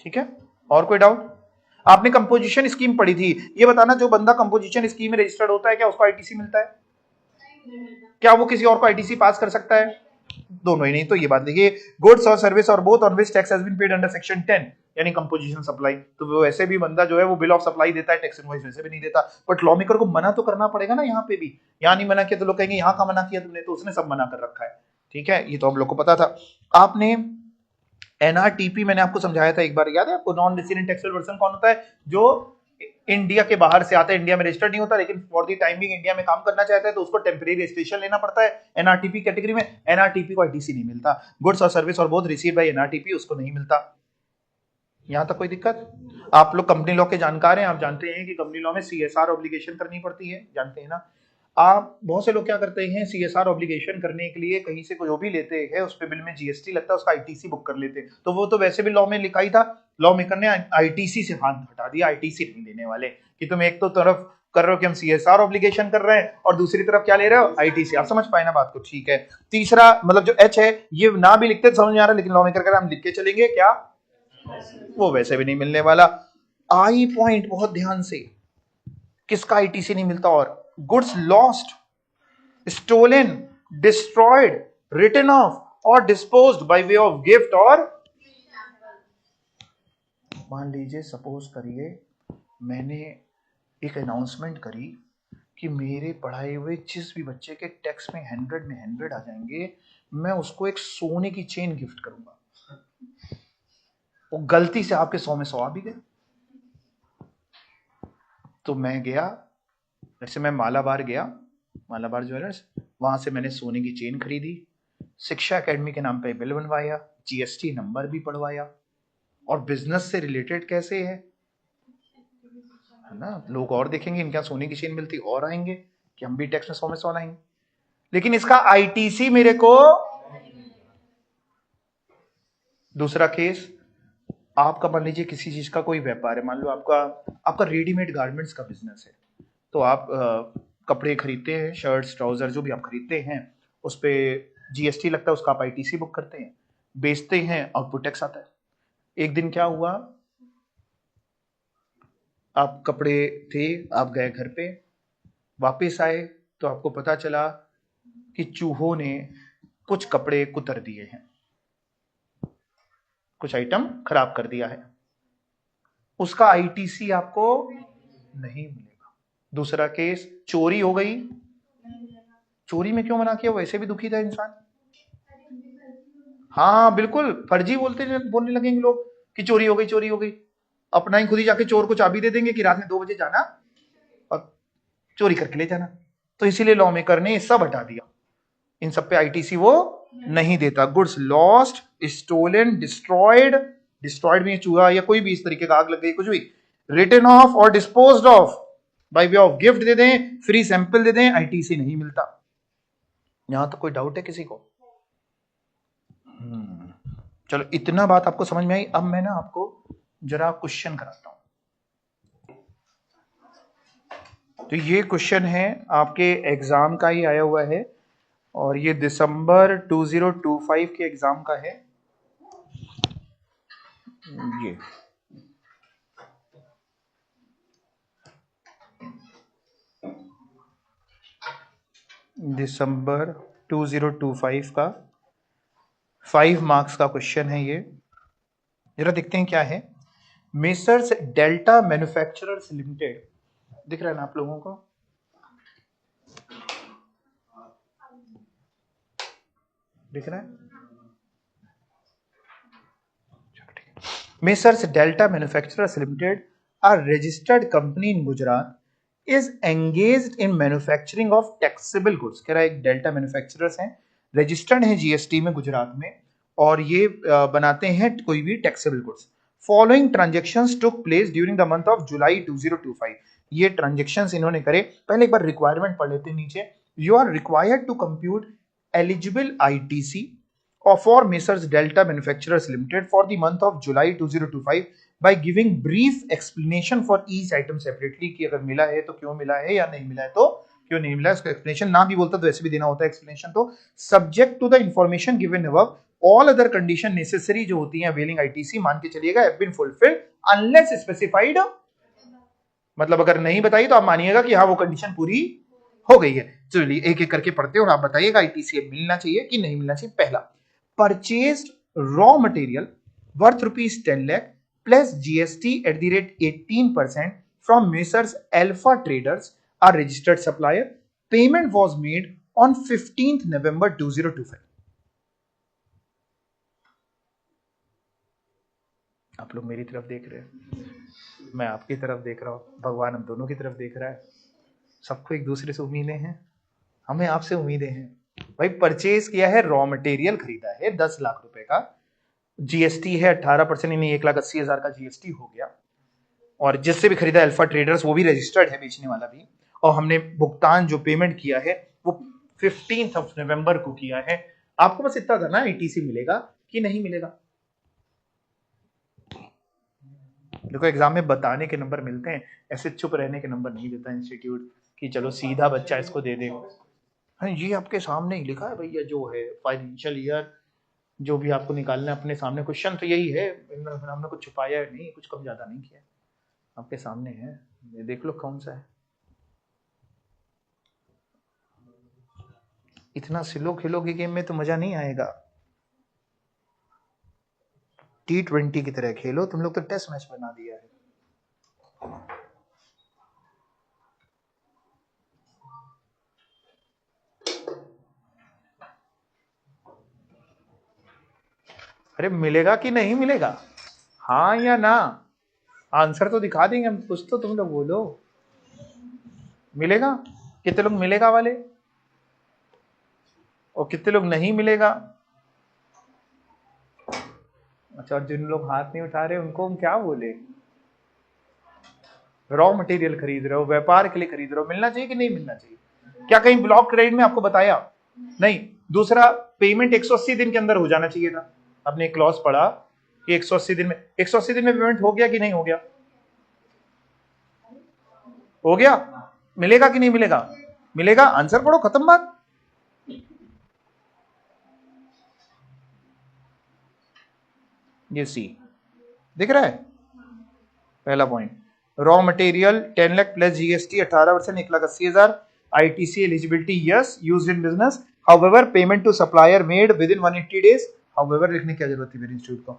ठीक है? और कोई डाउट? आपने कंपोजिशन स्कीम पढ़ी थी, ये बताना जो बंदा कंपोजिशन स्कीम में रजिस्टर्ड होता है क्या उसको आईटीसी मिलता है? क्या वो किसी और को आईटीसी पास कर सकता है? दोनों ही नहीं। तो ये बात देखिए, गुड्स और सर्विस और both on which tax has been paid under section 10 यानी कंपोजिशन सप्लाई, तो वो वैसे भी बंदा जो है वो बिल ऑफ सप्लाई देता है, टैक्स इनवॉइस वैसे भी नहीं देता, बट लॉ मेकर को मना तो करना पड़ेगा ना। यहाँ पे भी यहाँ नहीं मना किया तो लोग कहेंगे यहाँ का मना किया तुमने, तो उसने सब मना कर रखा है। ठीक है, ये तो आप लोग को पता था। आपने एनआरटीपी मैंने आपको समझाया था एक बार, याद है आपको? नॉन रेसिडेंट टैक्सेबल पर्सन कौन होता है? जो इंडिया के बाहर से आता है, इंडिया में रजिस्टर्ड नहीं होता, लेकिन for the time being India में काम करना चाहता है, तो उसको टेम्परेरी रजिस्ट्रेशन लेना पड़ता है एनआरटीपी कैटेगरी में। एनआरटीपी को आईटीसी नहीं मिलता। गुड्स और सर्विस और बोथ रिसीव्ड बाय एनआरटीपी, उसको नहीं मिलता। यहां तक कोई दिक्कत? आप लोग कंपनी लॉ के जानकार हैं, आप जानते हैं कि कंपनी लॉ में सीएसआर ऑब्लिगेशन करनी पड़ती है, जानते हैं ना? आप बहुत से लोग क्या करते हैं, सीएसआर ऑब्लिगेशन करने के लिए कहीं से जो भी लेते हैं उस पे बिल में जीएसटी लगता है, उसका आईटीसी बुक कर लेते हैं। तो वो तो वैसे भी लॉ में लिखा ही था, लॉ मेकर ने आईटीसी से हाथ हटा दिया, आईटीसी नहीं देने वाले, कि तुम एक तो तरफ कर रहे हो कि हम सीएसआर ऑब्लिगेशन कर रहे हैं और दूसरी तरफ क्या ले रहे हो, आईटीसी। आप समझ पाए ना बात को? ठीक है। तीसरा मतलब जो एच है ये ना भी लिखते समझ में आ रहा है, लेकिन लॉ मेकर हम लिख के चलेंगे क्या, वो वैसे भी नहीं मिलने वाला। आई पॉइंट बहुत ध्यान से, किसका आईटीसी नहीं मिलता? और goods lost, stolen, destroyed, written off और disposed by way of gift, और मान लीजिए सपोज करिए मैंने एक अनाउंसमेंट करी कि मेरे पढ़ाए हुए जिस भी बच्चे के टैक्स में 100 आ जाएंगे, मैं उसको एक सोने की चेन गिफ्ट करूंगा। वो गलती से आपके 100 में 100 आ भी गए, तो मैं गया, जैसे मैं मालाबार गया, मालाबार ज्वेलर्स, वहां से मैंने सोने की चेन खरीदी, शिक्षा एकेडमी के नाम पे बिल बनवाया, जीएसटी नंबर भी पढ़वाया, और बिजनेस से रिलेटेड कैसे है ना, लोग और देखेंगे इनके यहाँ सोने की चेन मिलती और आएंगे कि हम भी टैक्स में 100 में 100 लाएंगे, लेकिन इसका आईटीसी मेरे को। दूसरा केस, आपका मान लीजिए किसी चीज का कोई व्यापार है, मान लो आपका रेडीमेड गारमेंट्स का बिजनेस है, तो आप कपड़े खरीदते हैं, शर्ट्स ट्राउजर जो भी आप खरीदते हैं, उस पर जीएसटी लगता है, उसका आप आईटीसी बुक करते हैं, बेचते हैं, आउटपुट टैक्स आता है। एक दिन क्या हुआ, आप कपड़े थे, आप गए घर पे, वापस आए तो आपको पता चला कि चूहों ने कुछ कपड़े कुतर दिए हैं, कुछ आइटम खराब कर दिया है, उसका आईटीसी आपको नहीं मिलेगा। दूसरा केस, चोरी हो गई, चोरी में क्यों मना किया, वैसे भी दुखी था इंसान। हाँ बिल्कुल, फर्जी बोलने लगेंगे लोग कि चोरी हो गई, चोरी हो गई, अपना ही खुद ही जाके चोर को चाबी दे देंगे कि रात में 2 बजे जाना और चोरी करके ले जाना। तो इसीलिए लॉ मेकर ने सब हटा दिया, इन सब पे आईटीसी वो नहीं देता। Goods lost, stolen, destroyed, destroyed में चूहा या कोई भी इस तरीके का आग लग गई, कुछ भी, रिटन ऑफ और disposed of by way of gift दे दें, फ्री सैंपल दे दें, आईटीसी नहीं मिलता। यहां तो कोई डाउट है किसी को? चलो इतना बात आपको समझ में आई। अब मैं ना आपको जरा क्वेश्चन कराता हूं। तो ये क्वेश्चन है आपके एग्जाम का ही आया हुआ है, और ये दिसंबर 2025 के एग्जाम का है। ये दिसंबर 2025 का 5 मार्क्स का क्वेश्चन है ये। जरा देखते हैं क्या है। मेसर्स डेल्टा मैन्युफैक्चरर्स लिमिटेड, दिख रहा है ना आप लोगों को? दिख रहा है? Messrs delta manufacturers limited, a registered company in Gujarat, is engaged in manufacturing of taxable goods। कह रहा है एक डेल्टा मैन्युफैक्चरर्स हैं, रजिस्टर्ड हैं जीएसटी में गुजरात में, और ये बनाते हैं कोई भी taxable goods. Following transactions took place during the month of July 2025। ये ट्रांजेक्शंस इन्होंने करे। पहले एक बार रिक्वायरमेंट पढ़ लेते हैं नीचे। You are required to compute eligible ITC for Messrs Delta Manufacturers Limited for the month of July 2025 by giving brief explanation for each item separately, कि अगर मिला है तो क्यों मिला है, या नहीं मिला है तो क्यों नहीं मिला है, उसका एक्सप्लेनेशन ना भी बोलता तो वैसे भी देना होता है एक्सप्लेनेशन। तो subject to the information given above, all other condition necessary जो होती हैं अवेलिंग आईटीसी, मान के चलिएगा, have been fulfilled unless specified मतलब अगर नहीं बताई तो आप मानिएगा कि हाँ वो कंडीशन पूरी हो गई है। चलिए एक एक करके पढ़ते हैं और आप बताइएगा आईटीसी मिलना चाहिए कि नहीं मिलना चाहिए। पहला, purchased raw material worth ₹10 lakh plus GST at the rate 18% from Messrs Alpha Traders, are registered supplier. Payment was made on 15th November 2025. आप लोग मेरी तरफ देख रहे हैं, मैं आपकी तरफ देख रहा हूं, भगवान हम दोनों की तरफ देख रहा है। सबको एक दूसरे से उम्मीदें हैं, हमें आपसे उम्मीदें हैं। भाई परचेज किया है, रॉ मटेरियल खरीदा है 10 लाख रुपए का, जीएसटी है 18%, यानी 1,80,000 का जीएसटी हो गया। और जिससे भी खरीदा अल्फा ट्रेडर्स, वो भी रजिस्टर्ड है, बेचने वाला भी। और हमने भुगतान जो पेमेंट किया है वो 15 नवंबर को किया है। आपको बस इतना करना है, ईटीसी मिलेगा कि नहीं मिलेगा। देखो एग्जाम में बताने के नंबर मिलते हैं, ऐसे चुप रहने के नंबर नहीं देता इंस्टीट्यूट कि चलो सीधा बच्चा इसको दे दे। हाँ ये आपके सामने ही लिखा है भैया, जो है फाइनेंशियल ईयर जो भी आपको निकालना है अपने सामने, क्वेश्चन तो यही है, हमने कुछ छुपाया नहीं, कुछ कम ज्यादा नहीं किया, आपके सामने है, ये देख लो कौन सा है। इतना स्लो खेलोगे गेम में तो मजा नहीं आएगा। T20 की तरह खेलो, तुम लोग तो टेस्ट मैच बना दिया है। अरे मिलेगा कि नहीं मिलेगा, हाँ या ना, आंसर तो दिखा देंगे हम, कुछ तो तुम लोग बोलो। मिलेगा? कितने लोग मिलेगा वाले, और कितने लोग नहीं मिलेगा? अच्छा, और जिन लोग हाथ नहीं उठा रहे उनको हम क्या बोले? रॉ मटेरियल खरीद रहे हो, व्यापार के लिए खरीद रहे हो, मिलना चाहिए कि नहीं मिलना चाहिए? क्या कहीं ब्लॉक क्रेडिट में आपको बताया? नहीं। दूसरा, पेमेंट 180 दिन के अंदर हो जाना चाहिए था। आपने एक क्लॉज पढ़ा कि 180 दिन में, 180 दिन में पेमेंट हो गया कि नहीं हो गया? हो गया। मिलेगा कि नहीं मिलेगा? मिलेगा, आंसर पढ़ो, खत्म बात। ये सी दिख रहा है, पहला पॉइंट। Raw material 10 lakh plus GST 18%, 1,80,000। ITC eligibility yes, use in business. However payment to supplier made within 180 days. However लिखने की जरूरत है मेरे इंस्टीट्यूट को।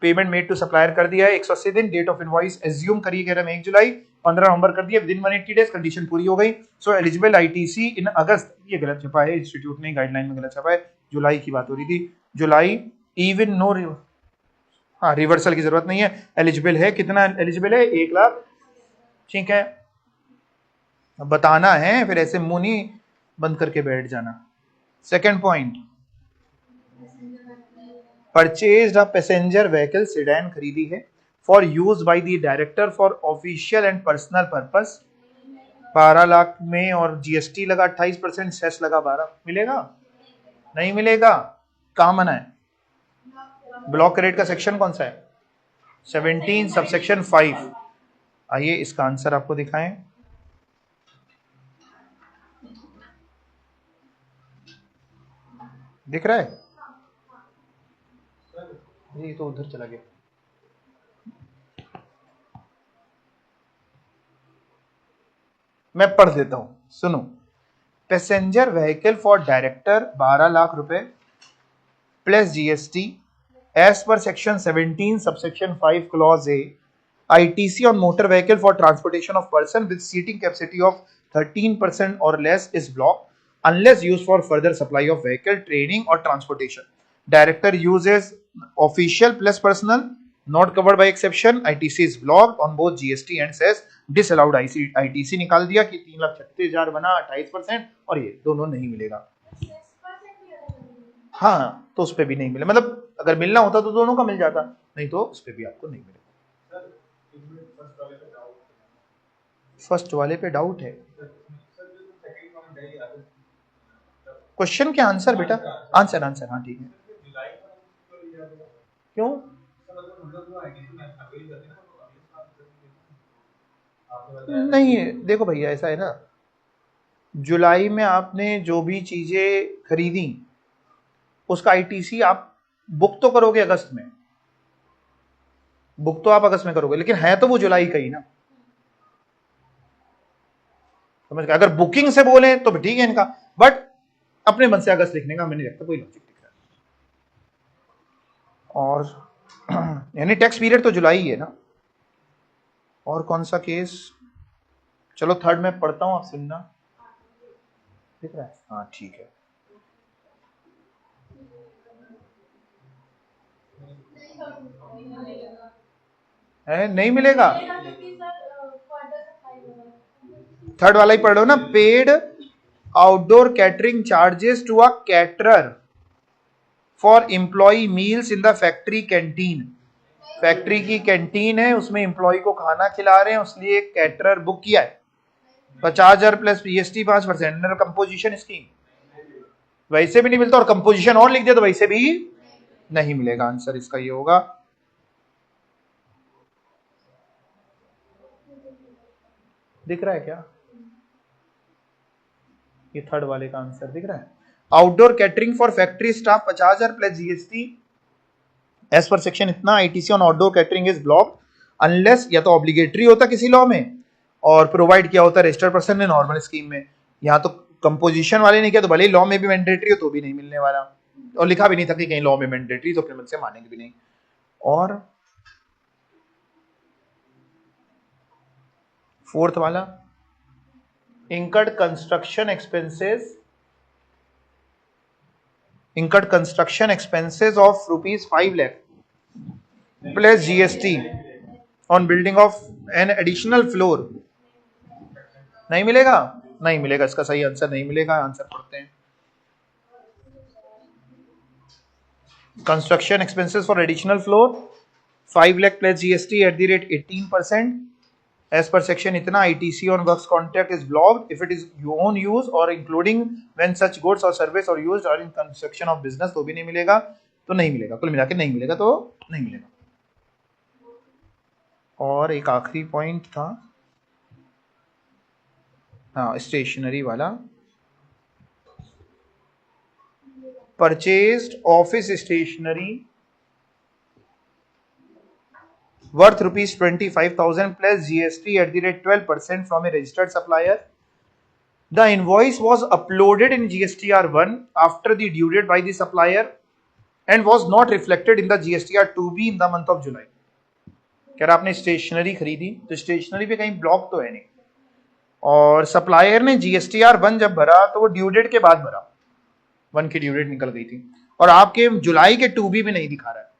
पेमेंट मेड टू सप्लायर कर दिया है 180 दिन। डेट ऑफ इनवॉइस एज्यूम करिए, कह रहे हैं 1 जुलाई, 15 नवंबर कर दिया, विद इन 180 डेज, कंडीशन पूरी हो गई। सो एलिजिबल आईटीसी इन अगस्त। ये गलत छपा है, इंस्टीट्यूट ने गाइडलाइन में गलत छपा है, जुलाई की बात हो रही थी, जुलाई। इवन नो, हाँ रिवर्सल की जरूरत नहीं है, एलिजिबल है। कितना एलिजिबल है? 1 लाख। ठीक है, बताना है, फिर ऐसे मुंह नहीं बंद करके बैठ जाना। Second point, purchased a passenger vehicle sedan खरीदी है for use by the director for official and personal purpose, 12 lakh में, और जीएसटी लगा 28%, सेस लगा 12। मिलेगा? नहीं मिलेगा। कहां मना है? ब्लॉक रेट का सेक्शन कौन सा है? 17 सबसेक्शन 5। आइए इसका आंसर आपको दिखाएं। दिख रहा है? ये तो उधर चला गया। मैं पढ़ देता हूं, सुनो। Passenger vehicle for director 12 lakh रुपए plus GST as per section 17 subsection 5 clause A. ITC on motor vehicle for transportation of person with seating capacity of 13% or less is blocked unless used for further supply of vehicle, training or transportation. Director uses official plus personal, not covered by exception. ITC is blocked on both GST and cess. Disallowed ITC निकाल दिया कि 3,36,000 बना 28%, और ये दोनों नहीं मिलेगा। हाँ तो उस पर भी नहीं मिले, मतलब अगर मिलना होता तो दोनों का मिल जाता, नहीं तो उस पर भी आपको नहीं मिलेगा। फर्स्ट वाले पे डाउट है? क्वेश्चन के आंसर बेटा, आंसर आंसर, हाँ ठीक है। क्यों? नहीं देखो भैया, ऐसा है ना, जुलाई में आपने जो भी चीजें खरीदी उसका आईटीसी आप बुक तो करोगे अगस्त में, बुक तो आप अगस्त में करोगे, लेकिन है तो वो जुलाई का ही ना। समझ गए? अगर बुकिंग से बोले तो भी ठीक है इनका, बट अपने मन से अगस्त लिखने का मैंने लगता कोई लॉजिक दिख रहा है। और यानी टैक्स पीरियड तो जुलाई है ना। और कौन सा केस, चलो थर्ड में पढ़ता हूं, आप सुनना, दिख रहा है? हाँ ठीक है नहीं मिलेगा, थर्ड वाला ही पढ़ लो ना, paid outdoor catering charges to a caterer for employee meals in the factory canteen. Factory की कैंटीन है, उसमें एम्प्लॉय को खाना खिला रहे हैं, उसलिए कैटरर बुक किया है, 50,000 plus GST 5% under composition scheme. वैसे भी नहीं मिलता, और कंपोजिशन और लिख दिया तो वैसे भी नहीं मिलेगा। आंसर इसका ये होगा। दिख रहा है क्या? ये थर्ड वाले का आंसर दिख रहा है। Outdoor catering for factory staff 50,000 plus GST as per section इतना, ITC on outdoor catering is blocked unless, या तो ऑब्लिगेटरी होता किसी लॉ में और प्रोवाइड किया होता रजिस्टर्ड पर्सन ने नॉर्मल स्कीम में। यहाँ तो कंपोजिशन वाले ने किया, तो भले ही लॉ में भी मैंडेटरी हो तो भी नहीं मिलने वाला, और लिखा भी नहीं था कि कहीं लॉ में मैंडेटरी, तो अपने मन से मानेंगे भी नहीं। और फोर्थ वाला, incurred construction expenses of rupees 5 lakh plus GST on building of an additional floor। नहीं मिलेगा, नहीं मिलेगा, इसका सही आंसर नहीं मिलेगा। आंसर पढ़ते हैं, construction expenses for additional floor 5 lakh plus GST at the rate 18%। As per section इतना, ITC on works contract is blocked if it is your own use or including when such goods or service are used or in construction of business, तो भी नहीं मिलेगा, तो नहीं मिलेगा, कुल मिला के नहीं मिलेगा, तो नहीं मिलेगा। और एक आखिरी पॉइंट था, हाँ स्टेशनरी वाला, purchased office stationery worth rupees 25,000 plus GST at the rate 12% from a registered supplier. The invoice was uploaded in GSTR1 after the due date by the supplier and was not reflected in the GSTR2B in the month of July। कह रहा आपने स्टेशनरी खरीदी, तो स्टेशनरी पे कहीं ब्लॉक तो है नहीं, और सप्लायर ने GSTR1 जब भरा तो वो ड्यू डेट के बाद भरा, 1 की ड्यू डेट निकल गई थी, और आपके जुलाई के 2B में नहीं दिखा रहा है,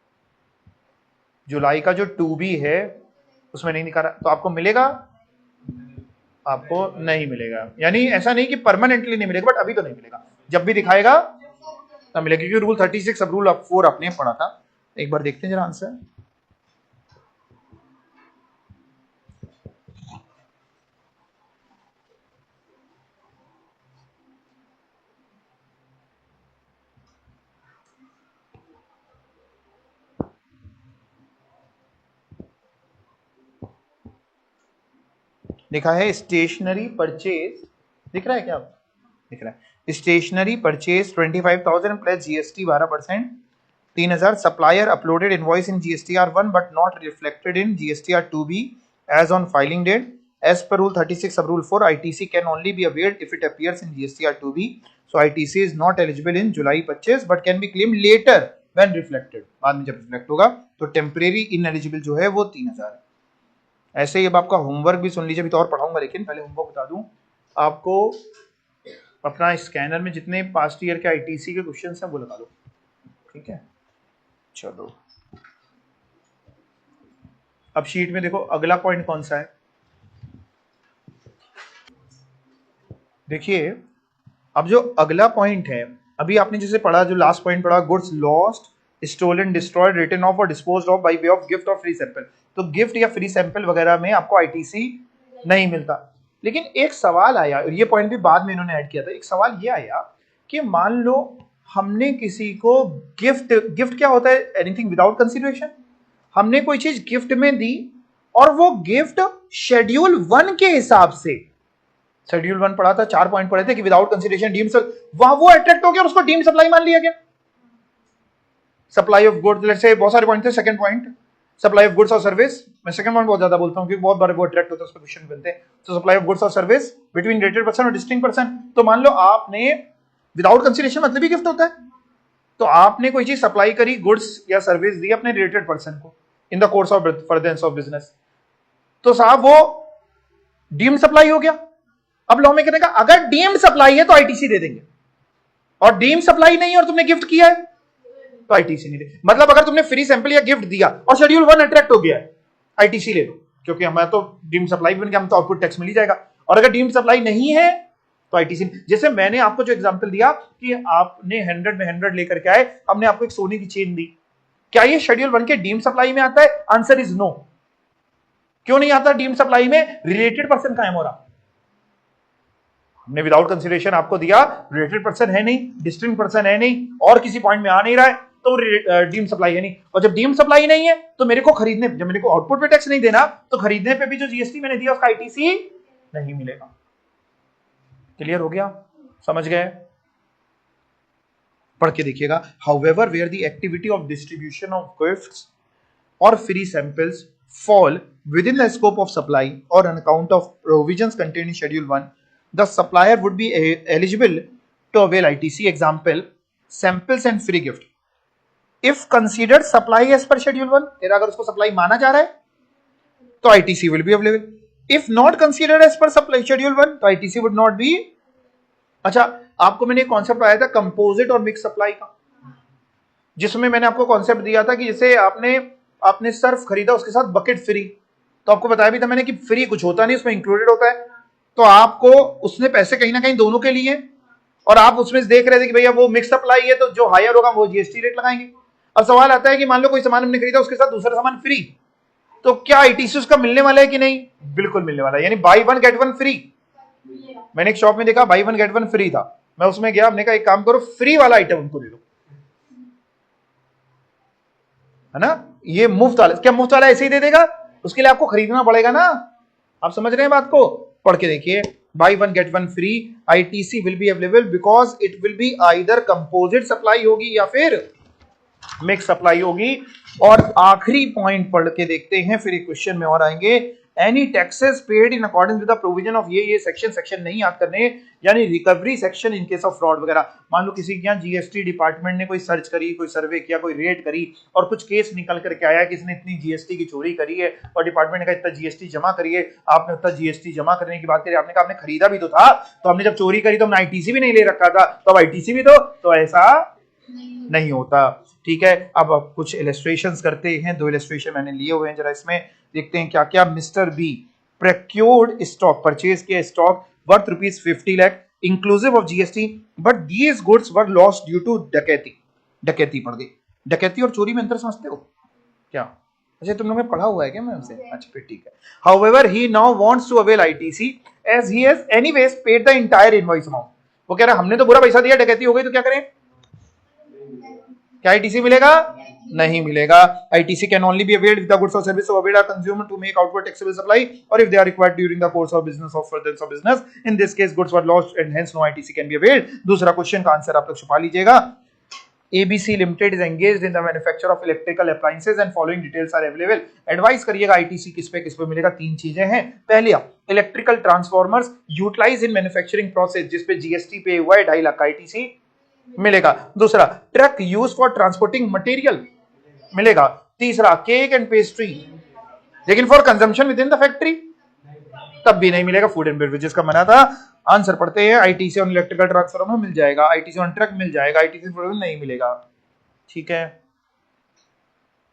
जुलाई का जो 2B है उसमें नहीं दिखा रहा, तो आपको मिलेगा, आपको नहीं मिलेगा। यानी ऐसा नहीं कि परमानेंटली नहीं मिलेगा, बट अभी तो नहीं मिलेगा, जब भी दिखाएगा तब मिलेगा, क्योंकि रूल 36 अब रूल 4 आपने पढ़ा था। एक बार देखते हैं जरा आंसर। लिखा है स्टेशनरी परचेज, दिख रहा है क्या? दिख रहा है, stationery purchase 25,000 plus GST 12%, 3,000। Supplier uploaded invoice in GSTR1 but not reflected in GSTR2B as on filing date as per rule 36 sub rule 4। ITC can only be availed if it appears in GSTR2B, so ITC is not eligible in July 25 but can be claim later when reflected, बाद में जब रिफ्लेक्ट होगा, तो टेम्परेरी इनएलिजिबल जो है वो 3,000 है। ऐसे ही अब आपका होमवर्क भी सुन लीजिए, अभी तो और पढ़ाऊंगा, लेकिन पहले होमवर्क बता दूं आपको, अपना स्कैनर में जितने पास्ट ईयर के आईटीसी के क्वेश्चंस हैं वो लगा लो, ठीक है? चलो अब शीट में देखो अगला पॉइंट कौन सा है, देखिए अब जो अगला पॉइंट है, अभी आपने जैसे पढ़ा, जो लास्ट पॉइंट पढ़ा, goods lost, stolen, destroyed, written off और disposed of by way of gift और फ्री सैंपल, तो गिफ्ट या फ्री सैंपल वगैरह में आपको आईटीसी नहीं मिलता। लेकिन एक सवाल आया, और ये पॉइंट भी बाद में इन्होंने ऐड किया था, एक सवाल ये आया कि मान लो हमने किसी को गिफ्ट क्या होता है, एनीथिंग विदाउट कंसिडरेशन, हमने कोई चीज गिफ्ट में दी और वो गिफ्ट शेड्यूल 1 के हिसाब से, शेड्यूल 1 पढ़ा था, 4 पॉइंट पढ़े थे कि विदाउट कंसिडरेशन डीम्ड, वहां वो अट्रैक्ट हो गया और उसको डीम्ड सप्लाई मान लिया गया, supply of goods, let's say बहुत सारे पॉइंट थे। Second point, supply of goods और सर्विस, मैं सेकंड वन बहुत ज्यादा बोलता हूँ क्योंकि बहुत बार वो अट्रैक्ट होता है, उस पर क्वेश्चन बनते हैं। तो सप्लाई ऑफ गुड्स और सर्विस बिटवीन रिलेटेड पर्सन और डिस्टिंक्ट पर्सन। तो मान लो आपने विदाउट कंसीडरेशन मतलब ही गिफ्ट होता है, तो आपने कोई चीज सप्लाई करी, गुड्स या सर्विस दी अपने रिलेटेड पर्सन को in the course of furtherance of business, तो साहब वो डीम्ड सप्लाई हो गया। अब लॉ में कहने का अगर डीम्ड सप्लाई है तो आईटीसी दे देंगे, और डीम्ड सप्लाई नहीं है और तुमने गिफ्ट किया है तो आईटीसी नहीं दे। मतलब अगर तुमने फ्री सैंपल या गिफ्ट दिया और शेड्यूल 1 अट्रैक्ट हो गया है, आईटीसी ले लो, क्योंकि हमारा तो डीम्ड सप्लाई बन गया, हम तो आउटपुट टैक्स मिल ही जाएगा। और अगर डीम्ड सप्लाई नहीं है तो आईटीसी। जैसे मैंने आपको जो एग्जांपल दिया कि आपने 100 में 100 लेकर के आए, हमने आपको एक सोने की चेन दी, क्या ये शेड्यूल 1 के डीम्ड सप्लाई में आता है? Answer is no. क्यों नहीं आता डीम्ड सप्लाई में? रिलेटेड पर्सन का है मोरा, हमने विदाउट कंसीडरेशन आपको दिया, रिलेटेड पर्सन है नहीं, डिस्टिंक्ट पर्सन है नहीं, और किसी पॉइंट में आ नहीं रहा है, तो डीम्ड सप्लाई है नहीं। और जब डीम्ड सप्लाई नहीं है तो मेरे को खरीदने, जब मेरे को आउटपुट पे टैक्स नहीं देना, तो खरीदने पे भी जो जीएसटी मैंने दिया उसका आईटीसी नहीं मिलेगा। क्लियर हो गया? समझ गए? पढ़ के देखिएगा। However where the activity of distribution of gifts और free samples fall within the scope of supply or on account of provisions contained in Schedule 1, the supplier would be eligible to avail ITC. Example, samples and free gift. If considered supply as per Schedule 1, तेरा अगर उसको supply माना जा रहा है तो ITC will be available. If not considered as per supply Schedule 1, तो ITC would not be. अच्छा, आपको मैंने एक कॉन्सेप्ट आया था कंपोजिट और मिक्स सप्लाई का, जिसमें मैंने आपको कॉन्सेप्ट दिया था कि जैसे आपने सर्फ खरीदा, उसके साथ बकेट फ्री, तो आपको बताया भी था मैंने कि फ्री कुछ होता नहीं, उसमें इंक्लूडेड होता है। तो आपको उसने पैसे कहीं ना कहीं दोनों के लिए, और आप उसमें देख रहे थे कि भैया वो मिक्स सप्लाई है, तो जो हायर होगा वो जीएसटी रेट लगाएंगे। अब सवाल आता है कि मान लो कोई सामान हमने खरीदा, उसके साथ दूसरा सामान फ्री, तो क्या आईटीसी उसका मिलने वाला है कि नहीं? बिल्कुल मिलने वाला है, यानी बाई 1 गेट 1 फ्री। मैंने एक शॉप में देखा बाई 1 गेट 1 फ्री था, मैं उसमें गया, हमने कहा एक काम करो, फ्री वाला आइटम उनको दे दो, है ना? ये मुफ्त वाला, क्या मुफ्त वाला ऐसे ही दे देगा? उसके लिए आपको खरीदना पड़ेगा ना। आप समझ रहे हैं बात को? पढ़ के देखिए, buy 1 get 1 free, ITC will be available because it will be either composite supply होगी या फिर मिक्स सप्लाई होगी। और आखिरी पॉइंट पढ़ के देखते हैं, फिर एक क्वेश्चन में और आएंगे। Any taxes paid in according with the provision of ये सेक्शन नहीं याद करने, यानी recovery section in case of fraud वगैरह। मान लो किसी के यहाँ जीएसटी डिपार्टमेंट ने कोई सर्च करी, कोई सर्वे किया, कोई रेड करी, और कुछ केस निकल करके आया कि इसने इतनी जीएसटी की चोरी करी है, और डिपार्टमेंट ने कहा इतना जीएसटी जमा करिए। आपने उतना जीएसटी जमा करने की बात करी, आपने कहा आपने खरीदा भी तो था, तो हमने जब चोरी करी तो हमने आईटीसी भी नहीं ले रखा था, तो अब आईटीसी भी दो, तो ऐसा नहीं होता। ठीक है, अब कुछ इलस्ट्रेशंस करते हैं, 2 इलस्ट्रेशन मैंने लिए हुए हैं, जरा इसमें देखते हैं क्या क्या। Mister B procured stock, purchase किया stock worth ₹50 lakh inclusive of GST, but these goods were lost due to डकैती। डकैती पड़ गई। डकैती और चोरी में अंतर समझते हो क्या? अच्छा, तुम लोगों ने पढ़ा हुआ है क्या मैं उनसे? अच्छा, फिर ठीक है। However he now wants to avail ITC as he has anyways paid the entire invoice amount. वो कह रहा है हमने तो पूरा पैसा दिया, डकैती हो गई तो क्या करें? क्या आईटीसी मिलेगा? नहीं मिलेगा। ITC can only be availed with the goods और service of availed consumer to make outward taxable supply और if they are required during the course of business of furtherance of business. In this case goods were lost and hence no ITC can be availed. दूसरा क्वेश्चन का आंसर आप लोग छुपा लीजिएगा। ABC Limited is engaged in the manufacture of electrical appliances and following details are available. Advice करिएगा आईटीसी किस पे मिलेगा? 3 चीजें हैं। पहले electrical transformers utilize in manufacturing process, जिस पे जीएसटी पे हुआ है 2.5 लाख का आईटीसी मिलेगा। दूसरा truck use for transporting material मिलेगा। तीसरा केक एंड पेस्ट्री, लेकिन for consumption with in the factory तब भी नहीं मिलेगा। फूड एंड बेवरेजेस का मना था। आंसर पढ़ते हैं। आईटीसी ऑन इलेक्ट्रिकल ट्रांसफार्मर मिल जाएगा, आईटीसी ऑन ट्रक मिल जाएगा, आईटीसी नहीं मिलेगा। ठीक है,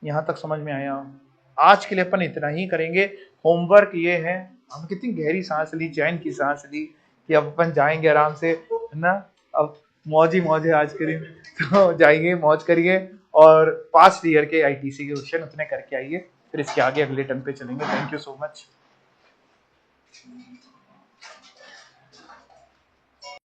यहां तक समझ में आया? आज के लिए अपन इतना ही करेंगे। होमवर्क ये है, हम कितनी गहरी सांस ली, चैन की सांस ली कि अब अपन जाएंगे आराम से, है ना? अब मौज ही मौज है आज के दिन, तो जाइए मौज करिए और पास्ट ईयर के आईटीसी के क्वेश्चन उतने करके आइए, फिर इसके आगे अगले टर्म पे चलेंगे। Thank you so much.